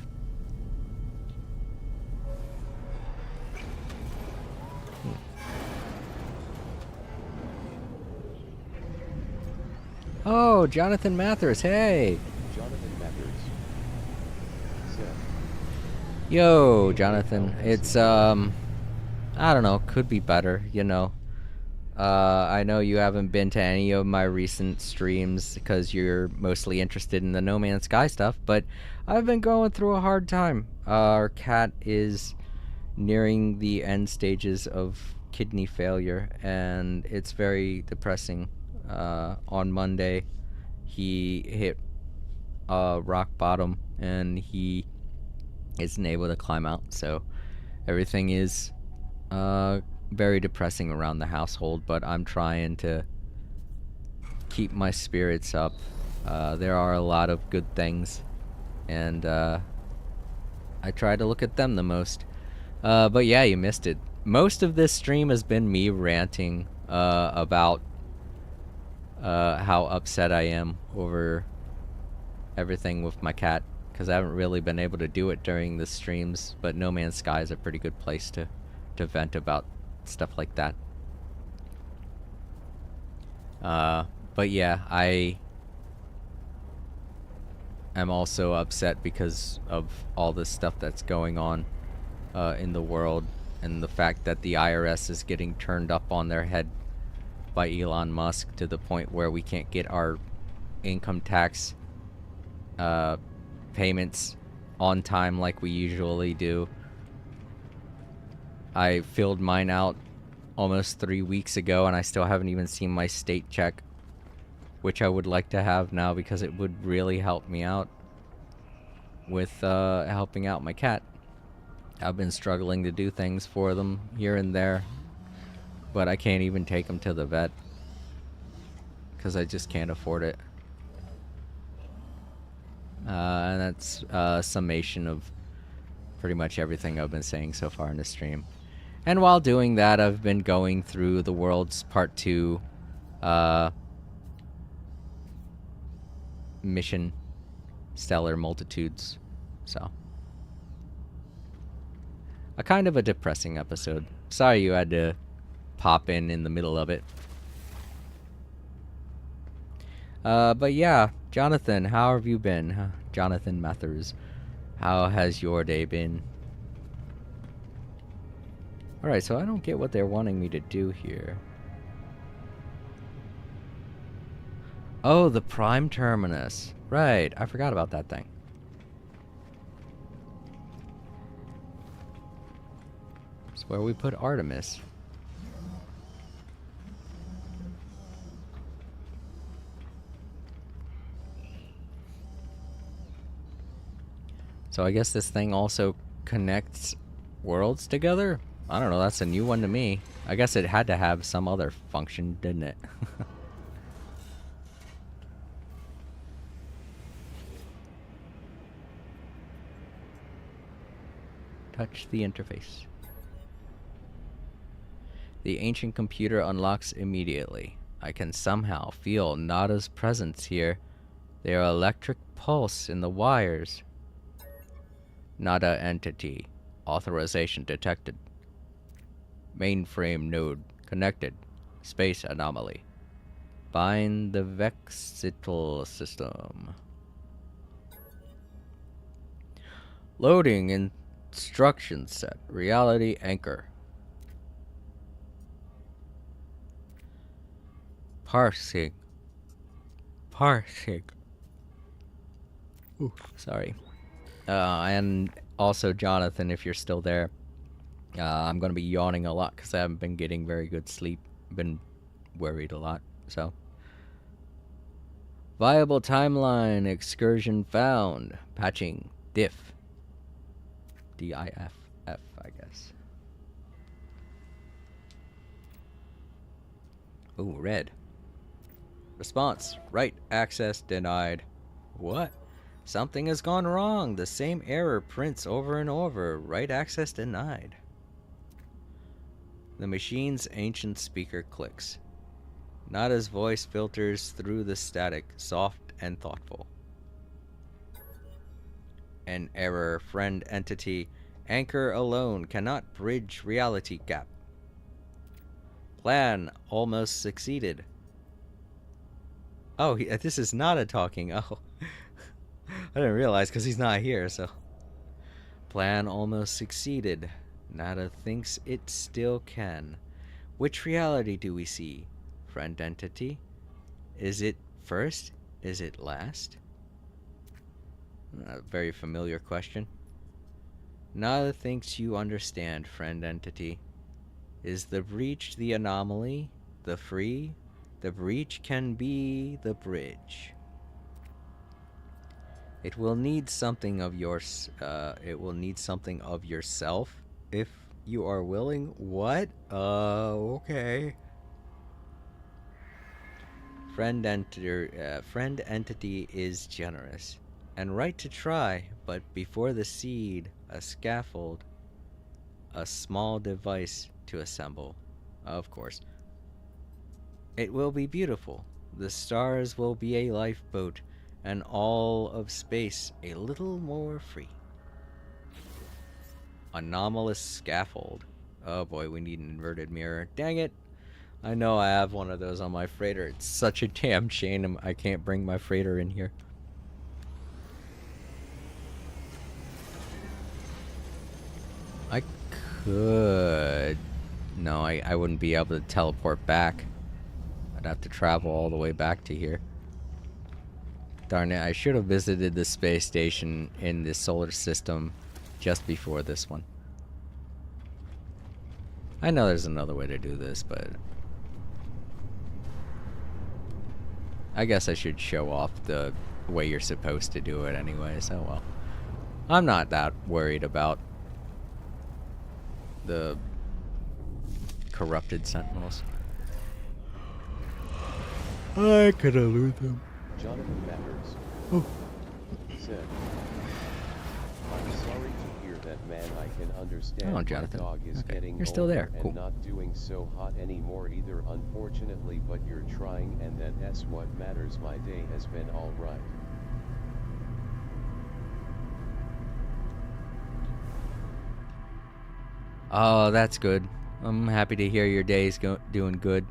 Oh, Jonathan Mathers, hey! Jonathan Mathers. Seth. Yo, Jonathan. It's, I don't know, could be better, you know. I know you haven't been to any of my recent streams because you're mostly interested in the No Man's Sky stuff, but I've been going through a hard time. Our cat is nearing the end stages of kidney failure, and it's very depressing. On Monday, he hit rock bottom, and he isn't able to climb out, so everything is very depressing around the household, but I'm trying to keep my spirits up. There are a lot of good things, and I try to look at them the most. But yeah, you missed it. Most of this stream has been me ranting about how upset I am over everything with my cat, because I haven't really been able to do it during the streams, but No Man's Sky is a pretty good place to vent about stuff like that. But yeah, I am also upset because of all this stuff that's going on in the world, and the fact that the IRS is getting turned up on their head by Elon Musk to the point where we can't get our income tax payments on time like we usually do. I filled mine out almost 3 weeks ago, and I still haven't even seen my state check, which I would like to have now because it would really help me out. with helping out my cat. I've been struggling to do things for them here and there, but I can't even take them to the vet because I just can't afford it. And that's a summation of pretty much everything I've been saying so far in the stream. And while doing that, I've been going through the World's Part 2 mission, Stellar Multitudes. So, a kind of a depressing episode. Sorry you had to pop in the middle of it. But yeah, Jonathan, how have you been? Jonathan Mathers, how has your day been? Alright, so I don't get what they're wanting me to do here. Oh, the Prime Terminus. Right, I forgot about that thing. It's where we put Artemis. So I guess this thing also connects worlds together? I don't know, that's a new one to me. I guess it had to have some other function, didn't it? Touch the interface. The ancient computer unlocks immediately. I can somehow feel Nada's presence here. There are electric pulse in the wires. Nada entity. Authorization detected. Mainframe node connected. Space anomaly. Bind the Vexital system. Loading instruction set. Reality anchor. Parsing. Ooh, sorry. And also, Jonathan, if you're still there, I'm going to be yawning a lot because I haven't been getting very good sleep. Been worried a lot, so. Viable timeline, excursion found. Patching, diff. D-I-F-F, I guess. Ooh, red. Response, right access denied. What? Something has gone wrong. The same error prints over and over. Right access denied. The machine's ancient speaker clicks. Nada's voice filters through the static, soft and thoughtful. An error, friend entity. Anchor alone cannot bridge reality gap. Plan almost succeeded. Oh, this is Nada talking. Oh. I didn't realize because he's not here, so. Plan almost succeeded. Nada thinks it still can. Which reality do we see? Friend entity? Is it first? Is it last? A very familiar question. Nada thinks you understand, friend entity. Is the breach the anomaly? The free? The breach can be the bridge. It will need something of yours. It will need something of yourself if you are willing. What? Okay. Friend entity is generous and right to try, but before the seed, a scaffold, a small device to assemble. Of course. It will be beautiful. The stars will be a lifeboat, and all of space a little more free. Anomalous scaffold. Oh boy, we need an inverted mirror. Dang it! I know I have one of those on my freighter. It's such a damn shame I can't bring my freighter in here. I could... No, I wouldn't be able to teleport back. I'd have to travel all the way back to here. Darn it, I should have visited the space station in the solar system just before this one. I know there's another way to do this, but I guess I should show off the way you're supposed to do it anyway, so well. I'm not that worried about the corrupted sentinels. I could elude them. Jonathan Matters Oh. said, I'm sorry to hear that, man. I can understand Oh, my Jonathan. dog is Okay, getting you're still older there. and Cool. not doing so hot anymore either, unfortunately, but you're trying, and that's what matters. My day has been all right. Oh, that's good. I'm happy to hear your day's doing good.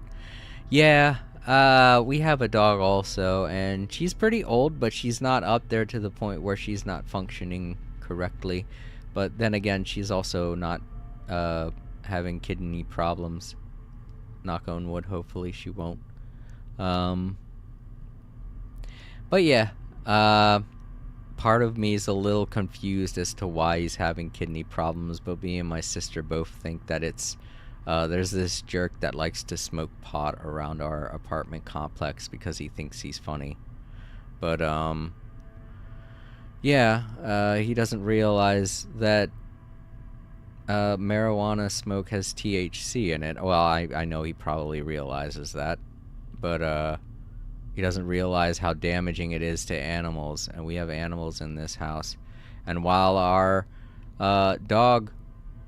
Yeah, we have a dog also, and she's pretty old, but she's not up there to the point where she's not functioning correctly. But then again, she's also not having kidney problems. Knock on wood, hopefully she won't. But yeah, part of me is a little confused as to why he's having kidney problems, but me and my sister both think that it's there's this jerk that likes to smoke pot around our apartment complex because he thinks he's funny. But yeah, he doesn't realize that marijuana smoke has THC in it. Well, I know he probably realizes that, but he doesn't realize how damaging it is to animals, and we have animals in this house. And while our dog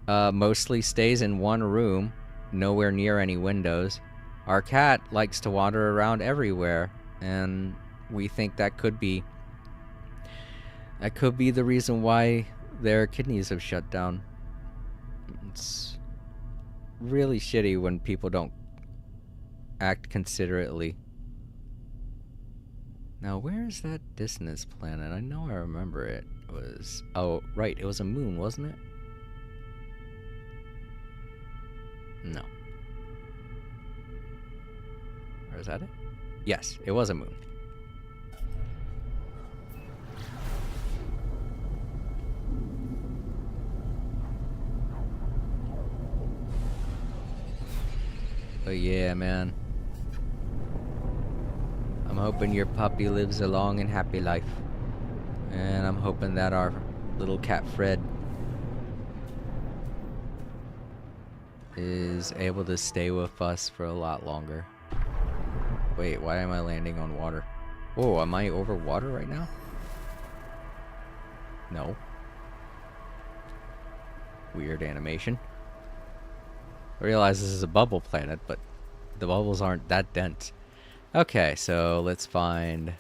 mostly stays in one room, nowhere near any windows, our cat likes to wander around everywhere, and we think that could be the reason why their kidneys have shut down. It's really shitty when people don't act considerately. Now, where is that dissonance planet? I know I remember it. It was... Oh, right. It was a moon, wasn't it? No. Or is that it? Yes, it was a moon. But yeah, man. I'm hoping your puppy lives a long and happy life. And I'm hoping that our little cat Fred is able to stay with us for a lot longer. Wait, why am I landing on water? Whoa, am I over water right now? No. Weird animation. I realize this is a bubble planet, but the bubbles aren't that dense. Okay, so let's find...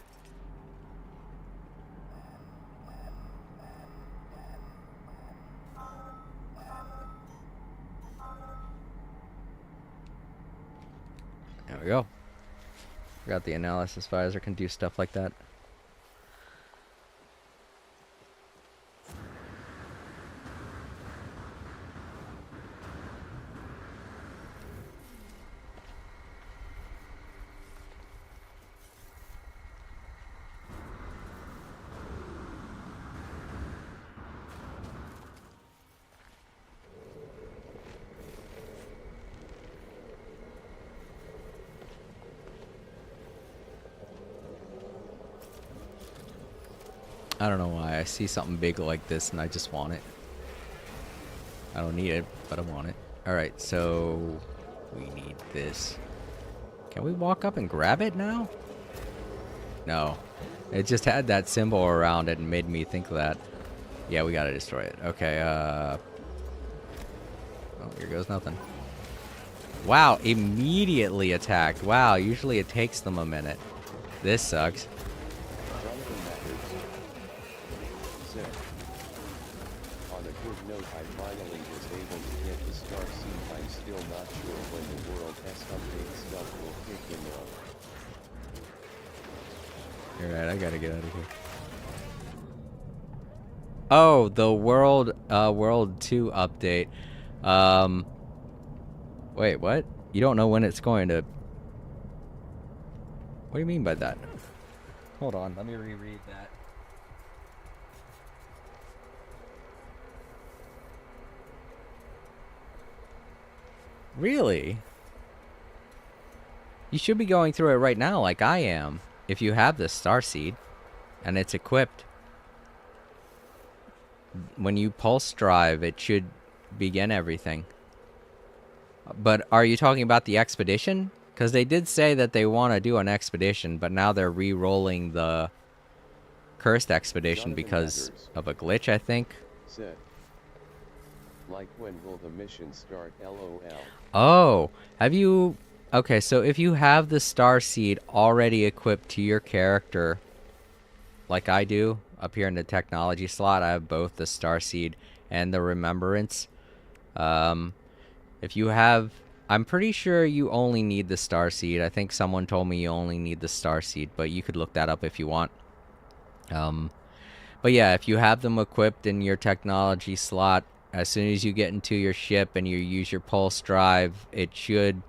There we go. Forgot the analysis visor can do stuff like that. I don't know why. I see something big like this and I just want it. I don't need it, but I want it. Alright, so we need this. Can we walk up and grab it now? No. It just had that symbol around it and made me think of that. Yeah, we gotta destroy it. Okay, oh, here goes nothing. Wow, immediately attacked. Wow, usually it takes them a minute. This sucks. Jonathan Matters said, on a good note, I finally was able to get the star seed. I'm still not sure when the World S update stuff will kick in though. You're right, I gotta get out of here. Oh, the World 2 update. Wait, what? You don't know when it's going to... What do you mean by that? Hold on, let me reread that. Really? You should be going through it right now like I am, if you have the Starseed, and it's equipped. When you pulse drive, it should begin everything. But are you talking about the expedition? Because they did say that they want to do an expedition, but now they're re-rolling the cursed expedition Jonathan because Matters of a glitch, I think. said, like when will the mission start? LOL. Oh, have you... Okay, so if you have the Star Seed already equipped to your character, like I do, up here in the technology slot, I have both the Star Seed and the Remembrance. If you have... I'm pretty sure you only need the Star Seed. I think someone told me you only need the Star Seed, but you could look that up if you want. But yeah, if you have them equipped in your technology slot, as soon as you get into your ship and you use your pulse drive, it should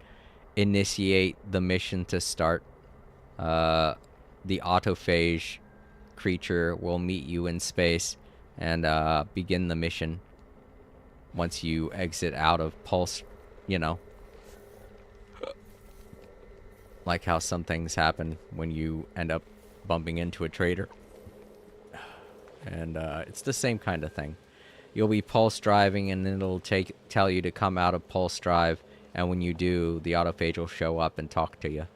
initiate the mission to start. The autophage creature will meet you in space and begin the mission once you exit out of pulse, you know. Like how some things happen when you end up bumping into a traitor. And it's the same kind of thing. You'll be pulse driving and then it'll tell you to come out of pulse drive, and when you do, the autophage will show up and talk to you.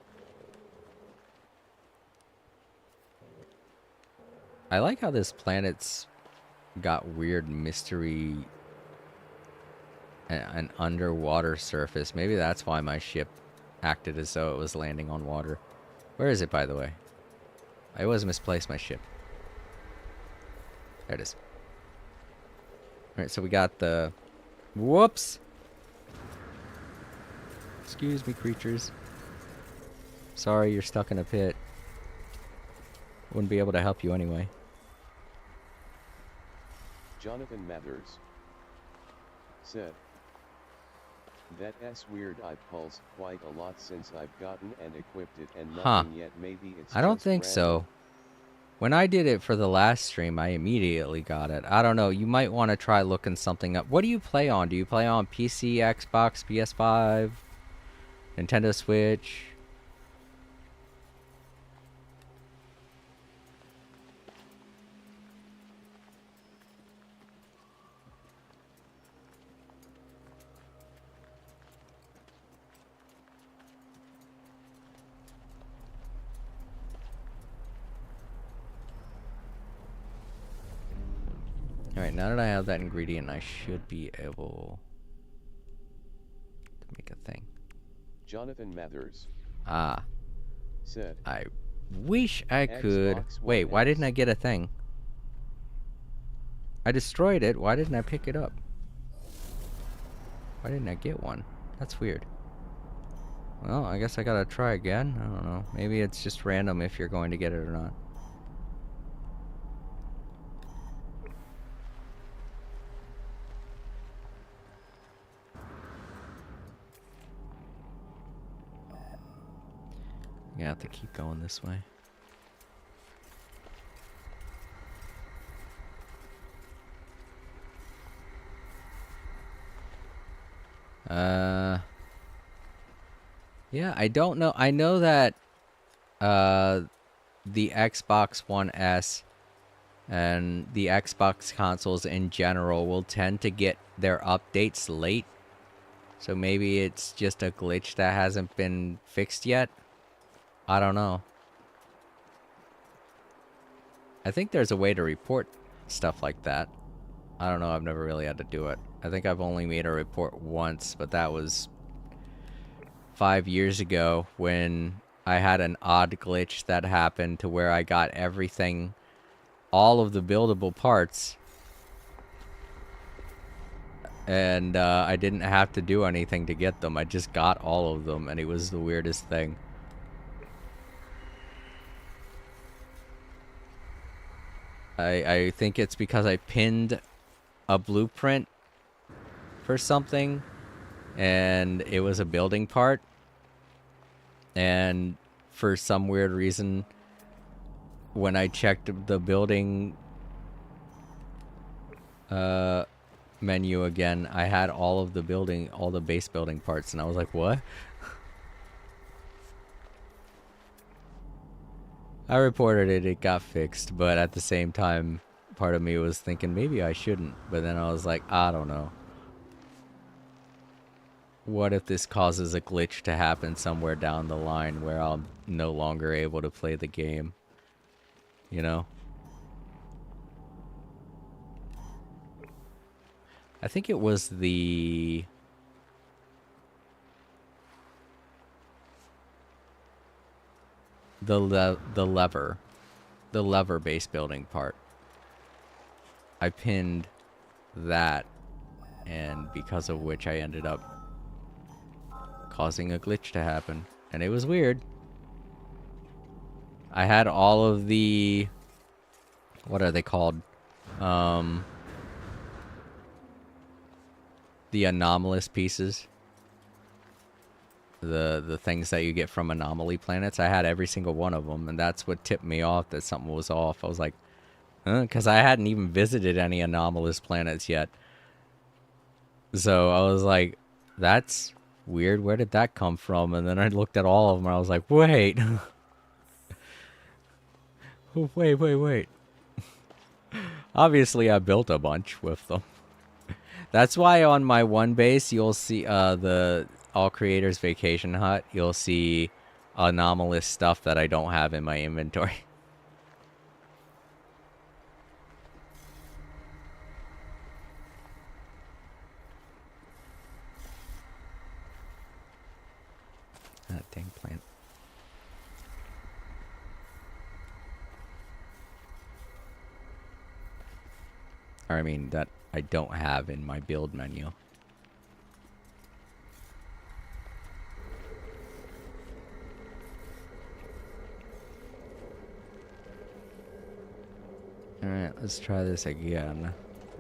I like how this planet's got weird mystery and an underwater surface. Maybe that's why my ship acted as though it was landing on water. Where is it, by the way? I always misplace my ship. There it is. Alright, so we got the... Whoops! Excuse me, creatures. Sorry, you're stuck in a pit. Wouldn't be able to help you anyway. Jonathan Mathers said, "That's weird. I pulsed quite a lot since I've gotten and equipped it and nothing yet. Maybe it's I don't just think random." so. When I did it for the last stream, I immediately got it. I don't know. You might want to try looking something up. What do you play on? Do you play on PC, Xbox, PS5, Nintendo Switch? Alright, now that I have that ingredient, I should be able to make a thing. Jonathan Mathers Ah, said, I wish I could... Xbox One Wait, why X. didn't I get a thing? I destroyed it. Why didn't I pick it up? Why didn't I get one? That's weird. Well, I guess I gotta try again. I don't know. Maybe it's just random if you're going to get it or not. You have to keep going this way. Yeah, I don't know. I know that the Xbox One S and the Xbox consoles in general will tend to get their updates late. So maybe it's just a glitch that hasn't been fixed yet. I don't know. I think there's a way to report stuff like that. I don't know, I've never really had to do it. I think I've only made a report once, but that was 5 years ago when I had an odd glitch that happened to where I got everything, all of the buildable parts, and I didn't have to do anything to get them. I just got all of them, and it was the weirdest thing. I think it's because I pinned a blueprint for something, and it was a building part, and for some weird reason, when I checked the building menu again, I had all of the building, all the base building parts, and I was like, what? I reported it, it got fixed, but at the same time, part of me was thinking maybe I shouldn't, but then I was like, I don't know. What if this causes a glitch to happen somewhere down the line where I'm no longer able to play the game? You know? I think it was the lever, the lever base building part. I pinned that, and because of which I ended up causing a glitch to happen, and it was weird. I had all of the, what are they called? The anomalous pieces. The things that you get from anomaly planets. I had every single one of them, and that's what tipped me off that something was off. I was like, huh? Because I hadn't even visited any anomalous planets yet. So I was like, that's weird. Where did that come from? And then I looked at all of them, and I was like, wait. Wait. Obviously, I built a bunch with them. That's why on my one base, you'll see the All Creators Vacation Hut. You'll see anomalous stuff that I don't have in my inventory. Ah, dang plant. Or I mean, that I don't have in my build menu. Alright, let's try this again.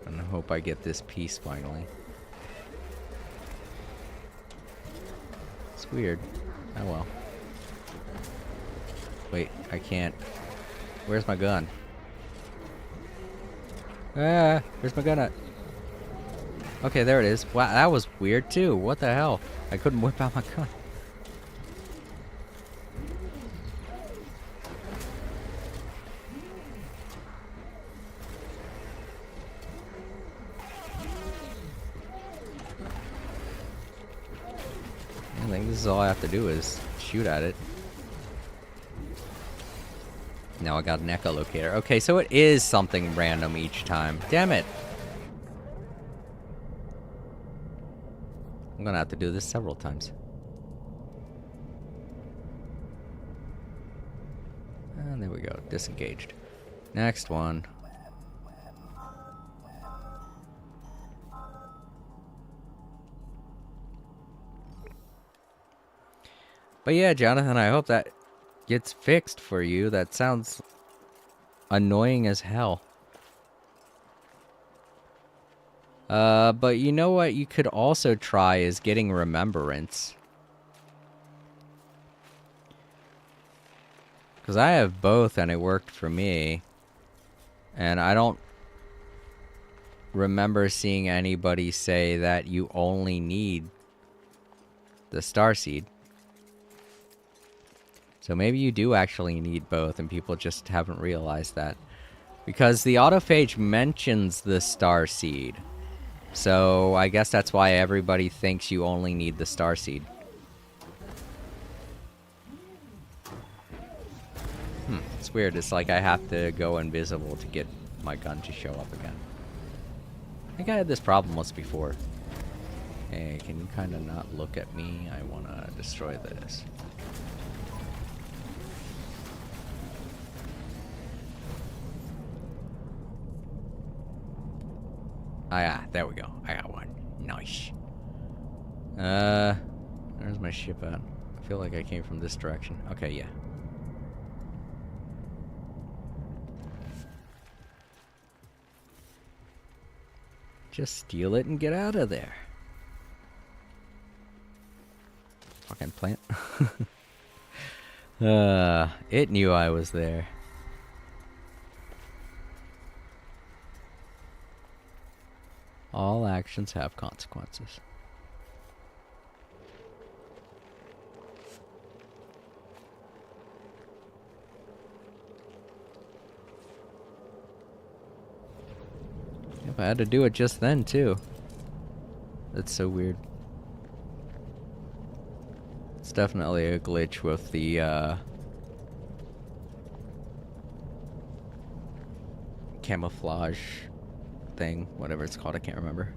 And hope I get this piece finally. It's weird. Oh well. Wait, I can't. Where's my gun? Ah, where's my gun at? Okay, there it is. Wow, that was weird too. What the hell? I couldn't whip out my gun. I think this is all I have to do is shoot at it. Now I got an echolocator. Okay, so it is something random each time. Damn it. I'm gonna have to do this several times. And there we go. Disengaged. Next one. But yeah, Jonathan, I hope that gets fixed for you. That sounds annoying as hell. But you know what you could also try is getting Remembrance. Because I have both and it worked for me. And I don't remember seeing anybody say that you only need the Starseed. So maybe you do actually need both and people just haven't realized that. Because the autophage mentions the Starseed. So I guess that's why everybody thinks you only need the Starseed. It's weird. It's like I have to go invisible to get my gun to show up again. I think I had this problem once before. Hey, can you kind of not look at me? I want to destroy this. Ah, yeah, there we go. I got one. Nice. Where's my ship at? I feel like I came from this direction. Okay, yeah. Just steal it and get out of there. Fucking plant. It knew I was there. All actions have consequences. I had to do it just then, too. That's so weird. It's definitely a glitch with the, camouflage thing. Whatever it's called, I can't remember.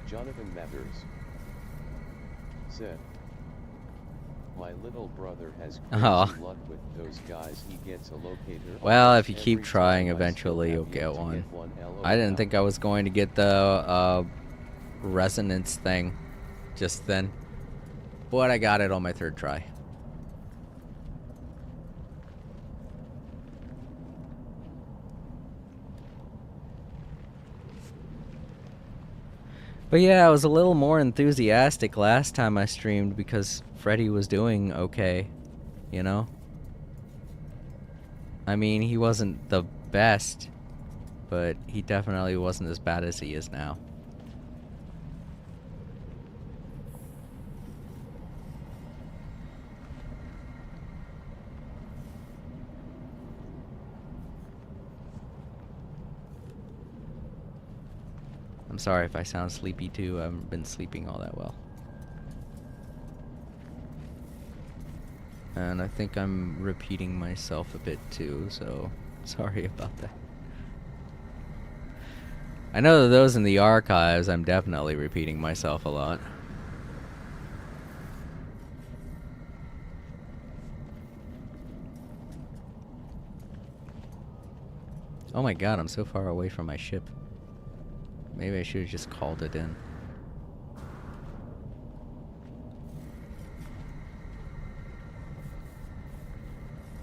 Jonathan Mathers said, "My little brother has crazy Oh. luck with those guys. He gets a locator. Well, if you almost keep every trying, time. I still eventually have you'll yet get to one. LOL. I didn't think I was going to get the resonance thing just then, but I got it on my third try. But yeah, I was a little more enthusiastic last time I streamed because Freddy was doing okay, you know? I mean, he wasn't the best, but he definitely wasn't as bad as he is now. I'm sorry if I sound sleepy too. I haven't been sleeping all that well. And I think I'm repeating myself a bit too, so sorry about that. I know that those in the archives, I'm definitely repeating myself a lot. Oh my god, I'm so far away from my ship. Maybe I should have just called it in.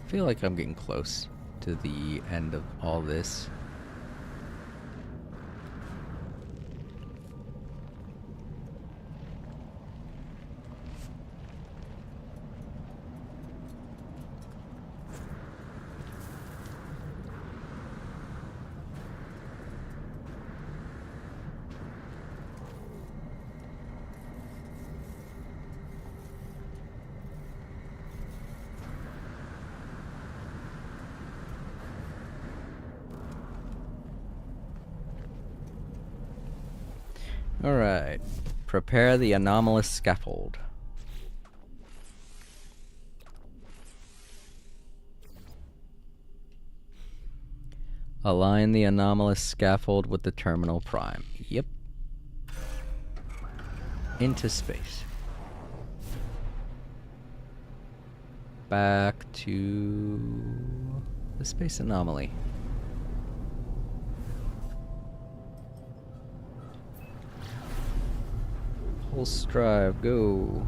I feel like I'm getting close to the end of all this. Alright. Prepare the anomalous scaffold. Align the anomalous scaffold with the terminal prime. Yep. Into space. Back to the space anomaly. Pulse drive, go.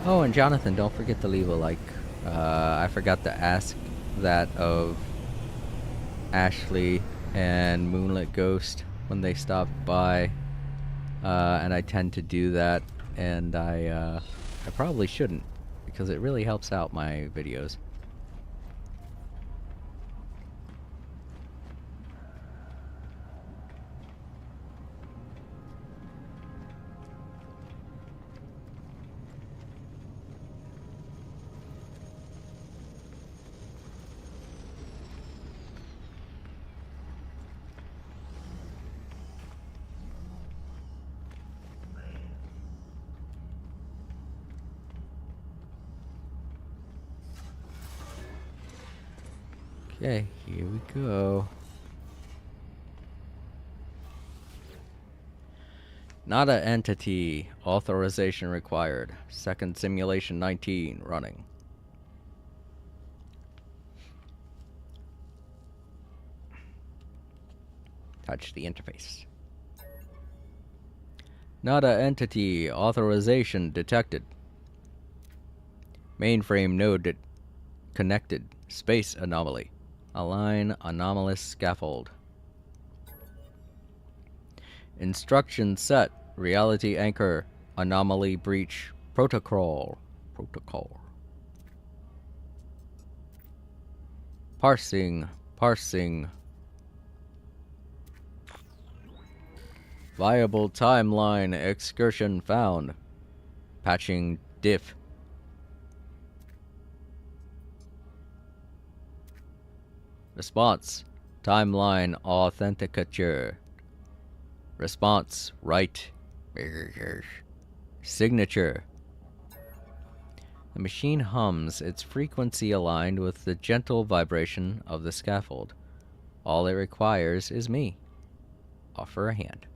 Oh, and Jonathan, don't forget to leave a like. I forgot to ask that of Ashley and Moonlit Ghost when they stopped by, and I tend to do that, and I probably shouldn't because it really helps out my videos. Okay, here we go. Nada entity. Authorization required. Second simulation 19 running. Touch the interface. Nada entity. Authorization detected. Mainframe node connected. Space anomaly. Align anomalous scaffold. Instruction set. Reality anchor. Anomaly breach. Protocol. Parsing. Viable timeline excursion found. Patching diff. Response. Timeline authenticature. Response. Right. Signature. The machine hums, its frequency aligned with the gentle vibration of the scaffold. All it requires is me. Offer a hand.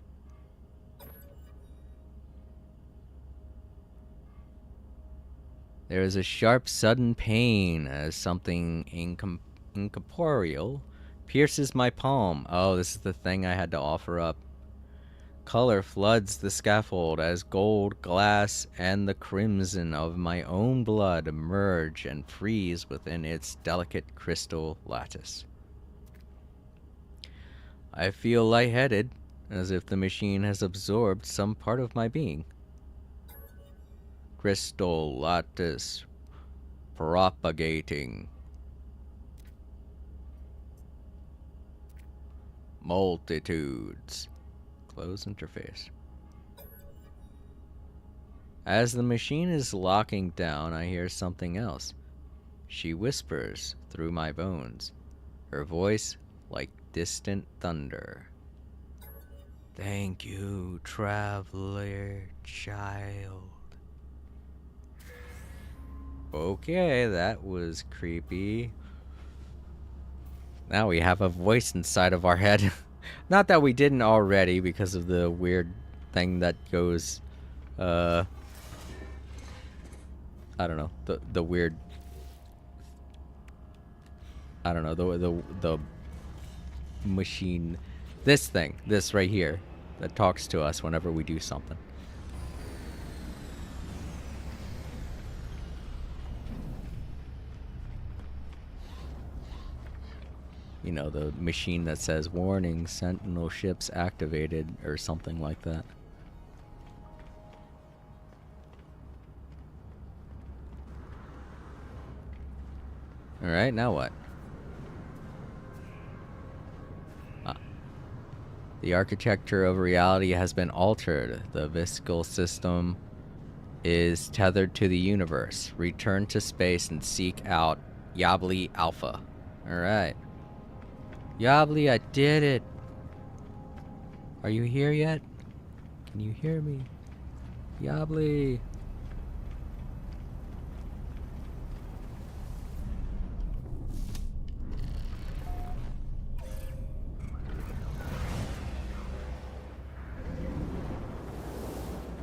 There is a sharp, sudden pain as something incorporeal pierces my palm. Oh, this is the thing I had to offer up. Color floods the scaffold as gold, glass, and the crimson of my own blood emerge and freeze within its delicate crystal lattice. I feel lightheaded, as if the machine has absorbed some part of my being. Crystal lattice propagating. Multitudes. Close interface. As the machine is locking down, I hear something else. She whispers through my bones, her voice like distant thunder. Thank you, traveler child. Okay, that was creepy. Now we have a voice inside of our head. Not that we didn't already, because of the weird thing that goes, I don't know, the weird, I don't know, the machine, this thing, this right here, that talks to us whenever we do something. You know, the machine that says, warning, sentinel ships activated, or something like that. Alright, now what? The architecture of reality has been altered. The viscal system is tethered to the universe. Return to space and seek out Yabli Alpha. Alright. Yabli, I did it! Are you here yet? Can you hear me? Yabli!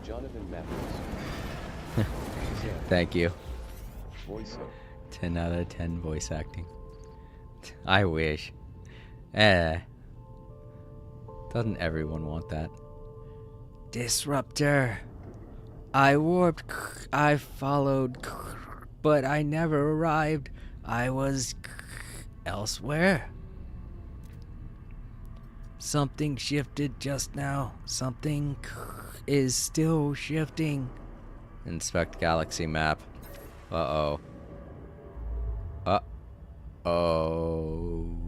Jonathan Matthews. Thank you. Voiceover. 10 out of 10 voice acting. I wish. Doesn't everyone want that? Disruptor. I warped. I followed. But I never arrived. I was elsewhere. Something shifted just now. Something is still shifting. Inspect galaxy map. Uh-oh. Uh-oh.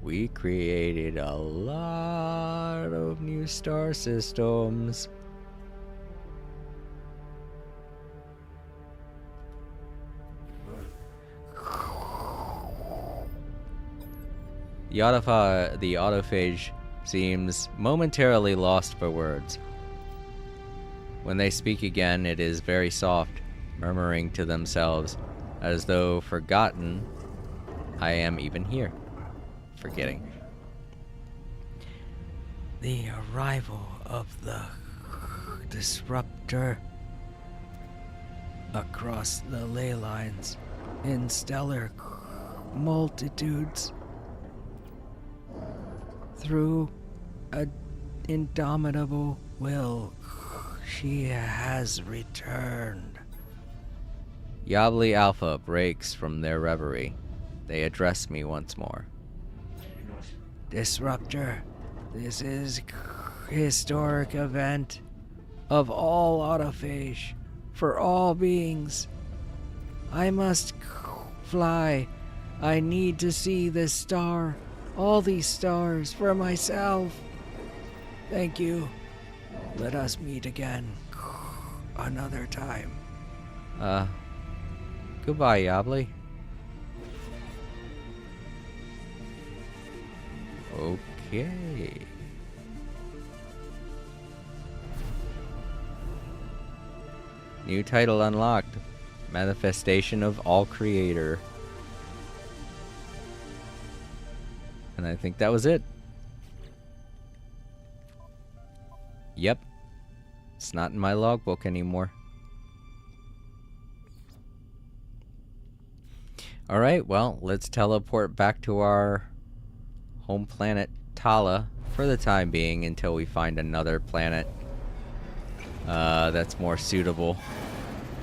We created a lot of new star systems. The autophage seems momentarily lost for words. When they speak again, it is very soft, murmuring to themselves, as though forgotten I am even here. Forgetting. The arrival of the disruptor across the ley lines in stellar multitudes through an indomitable will. She has returned. Yabli Alpha breaks from their reverie. They address me once more. Disruptor, This is historic event of all autophage for all beings. I must fly. I need to see this star, all these stars for myself. Thank you. Let us meet again another time. Goodbye, Yabli. Okay. New title unlocked. Manifestation of All Creator. And I think that was it. Yep. It's not in my logbook anymore. Alright, well, let's teleport back to our home planet Tala for the time being until we find another planet that's more suitable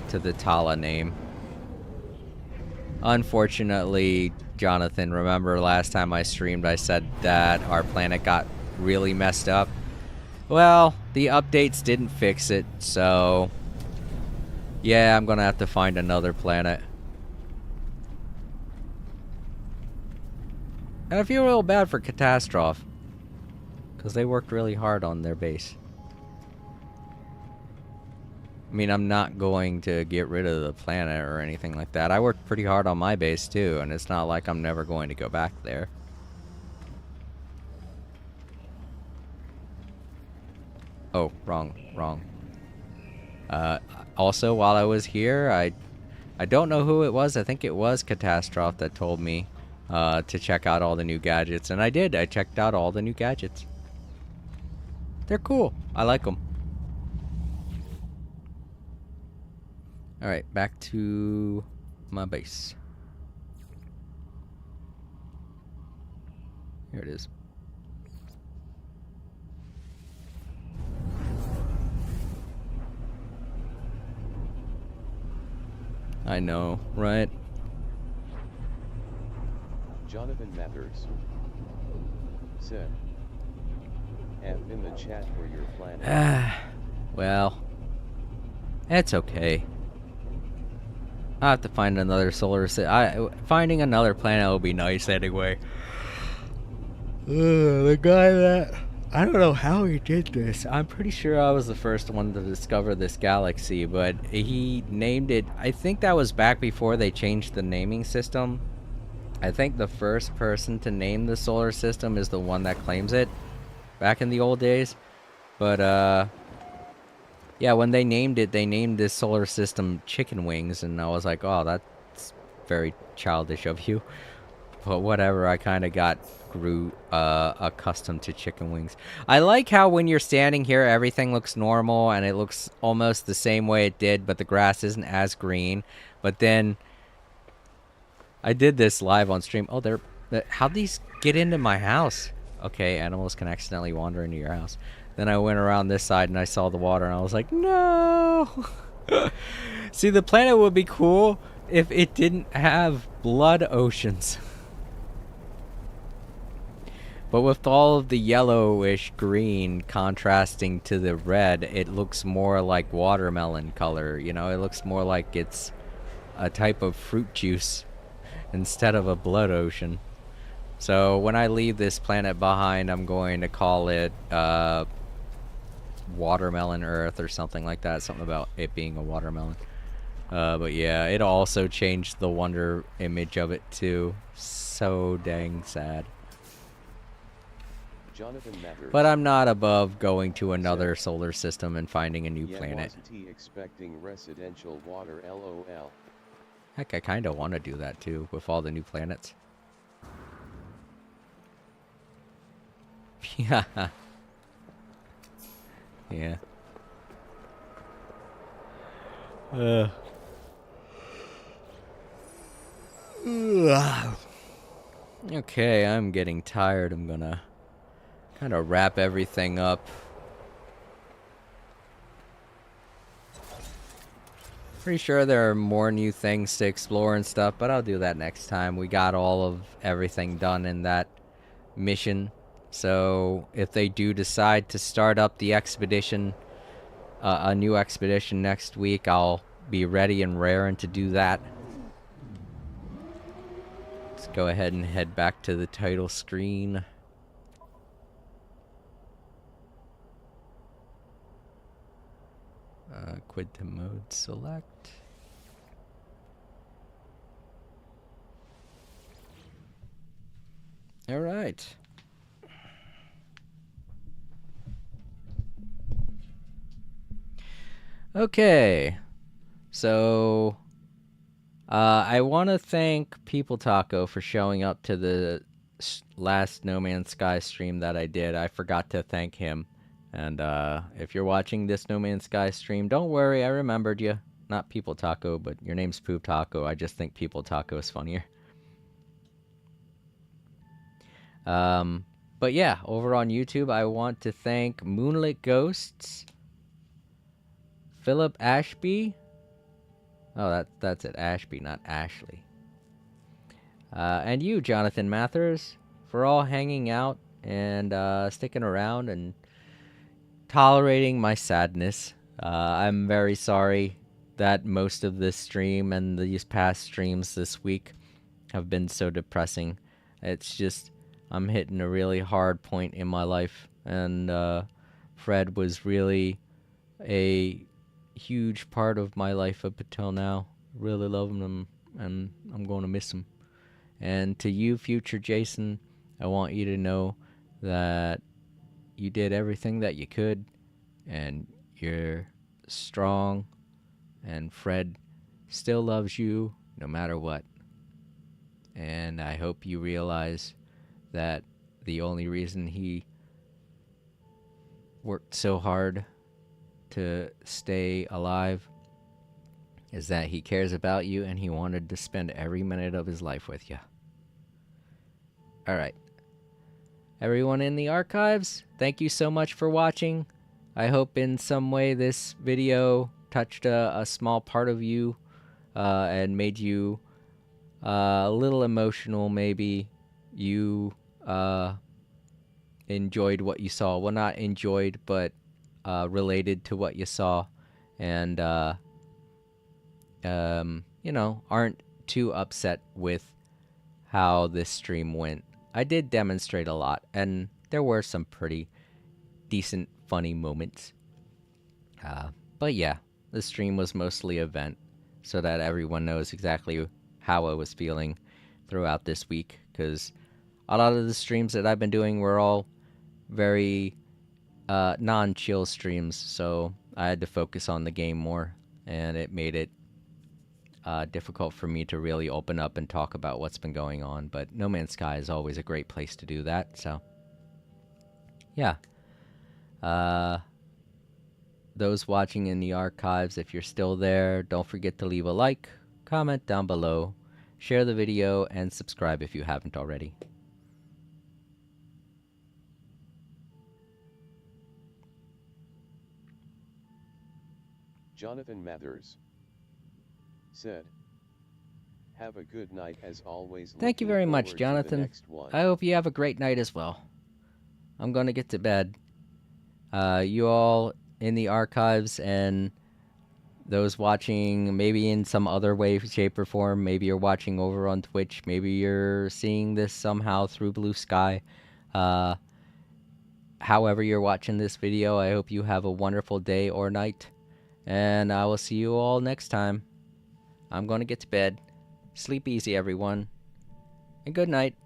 to the Tala name. Unfortunately, Jonathan, remember last time I streamed I said that our planet got really messed up? Well, the updates didn't fix it, so yeah, I'm gonna have to find another planet. And I feel real bad for Catastrophe, because they worked really hard on their base. I mean, I'm not going to get rid of the planet or anything like that. I worked pretty hard on my base too, and it's not like I'm never going to go back there. Oh, wrong. Also, while I was here, I don't know who it was. I think it was Catastrophe that told me to check out all the new gadgets, and I did. I checked out all the new gadgets. They're cool. I like them. Alright, back to my base. Here it is. I know, right? Jonathan Matters said, F in the chat for your planet. Well, it's okay. I have to find another solar system. Finding another planet will be nice anyway. The guy that... I don't know how he did this. I'm pretty sure I was the first one to discover this galaxy, but he named it... I think that was back before they changed the naming system. I think the first person to name the solar system is the one that claims it. Back in the old days. But, yeah, when they named it, they named this solar system Chicken Wings, and I was like, oh, that's very childish of you. But whatever, I kind of grew accustomed to chicken wings. I like how when you're standing here, everything looks normal, and it looks almost the same way it did, but the grass isn't as green. But then, I did this live on stream. Oh, how'd these get into my house? Okay, animals can accidentally wander into your house. Then I went around this side and I saw the water and I was like, no! See, the planet would be cool if it didn't have blood oceans. But with all of the yellowish green contrasting to the red, it looks more like watermelon color. You know, it looks more like it's a type of fruit juice instead of a blood ocean. So when I leave this planet behind, I'm going to call it Watermelon Earth or something like that. Something about it being a watermelon. But yeah, it also changed the Wonder image of it too. So dang sad. Jonathan Matters. But I'm not above going to another solar system and finding a new planet. Wasn't he expecting residential water, LOL. Heck, I kind of want to do that too with all the new planets. Yeah. Yeah. Okay, I'm getting tired. I'm gonna kind of wrap everything up. Pretty sure there are more new things to explore and stuff, but I'll do that next time. We got all of everything done in that mission So if they do decide to start up the expedition, a new expedition next week, I'll be ready and raring to do that. Let's go ahead and head back to the title screen. Quit to mode select. All right. Okay. So I want to thank People Taco for showing up to the last No Man's Sky stream that I did. I forgot to thank him. And if you're watching this No Man's Sky stream, don't worry, I remembered you. Not People Taco, but your name's Poop Taco. I just think People Taco is funnier. But yeah, over on YouTube, I want to thank Moonlit Ghosts, Philip Ashby. Oh, that's it, Ashby, not Ashley. And you, Jonathan Mathers, for all hanging out and sticking around and tolerating my sadness. I'm very sorry that most of this stream and these past streams this week have been so depressing. It's just, I'm hitting a really hard point in my life, and Fred was really a huge part of my life up until now. Really loving him, and I'm going to miss him. And to you, future Jason, I want you to know that you did everything that you could, and you're strong, and Fred still loves you no matter what. And I hope you realize that the only reason he worked so hard to stay alive is that he cares about you and he wanted to spend every minute of his life with you. Alright. Everyone in the archives, thank you so much for watching. I hope in some way this video touched a small part of you and made you a little emotional. Maybe you enjoyed what you saw. Well, not enjoyed, but related to what you saw, and you know, aren't too upset with how this stream went. I did demonstrate a lot, and there were some pretty decent, funny moments. But yeah, the stream was mostly a vent, so that everyone knows exactly how I was feeling throughout this week, because a lot of the streams that I've been doing were all very non-chill streams, so I had to focus on the game more, and it made it difficult for me to really open up and talk about what's been going on. But No Man's Sky is always a great place to do that, so yeah. Those watching in the archives, if you're still there, don't forget to leave a like, comment down below, share the video, and subscribe if you haven't already. Jonathan Mathers said, "Have a good night as always." Thank you very much, Jonathan. I hope you have a great night as well. I'm going to get to bed. You all in the archives and those watching maybe in some other way, shape, or form. Maybe you're watching over on Twitch. Maybe you're seeing this somehow through Blue Sky. However you're watching this video, I hope you have a wonderful day or night. And I will see you all next time. I'm going to get to bed. Sleep easy, everyone. And good night.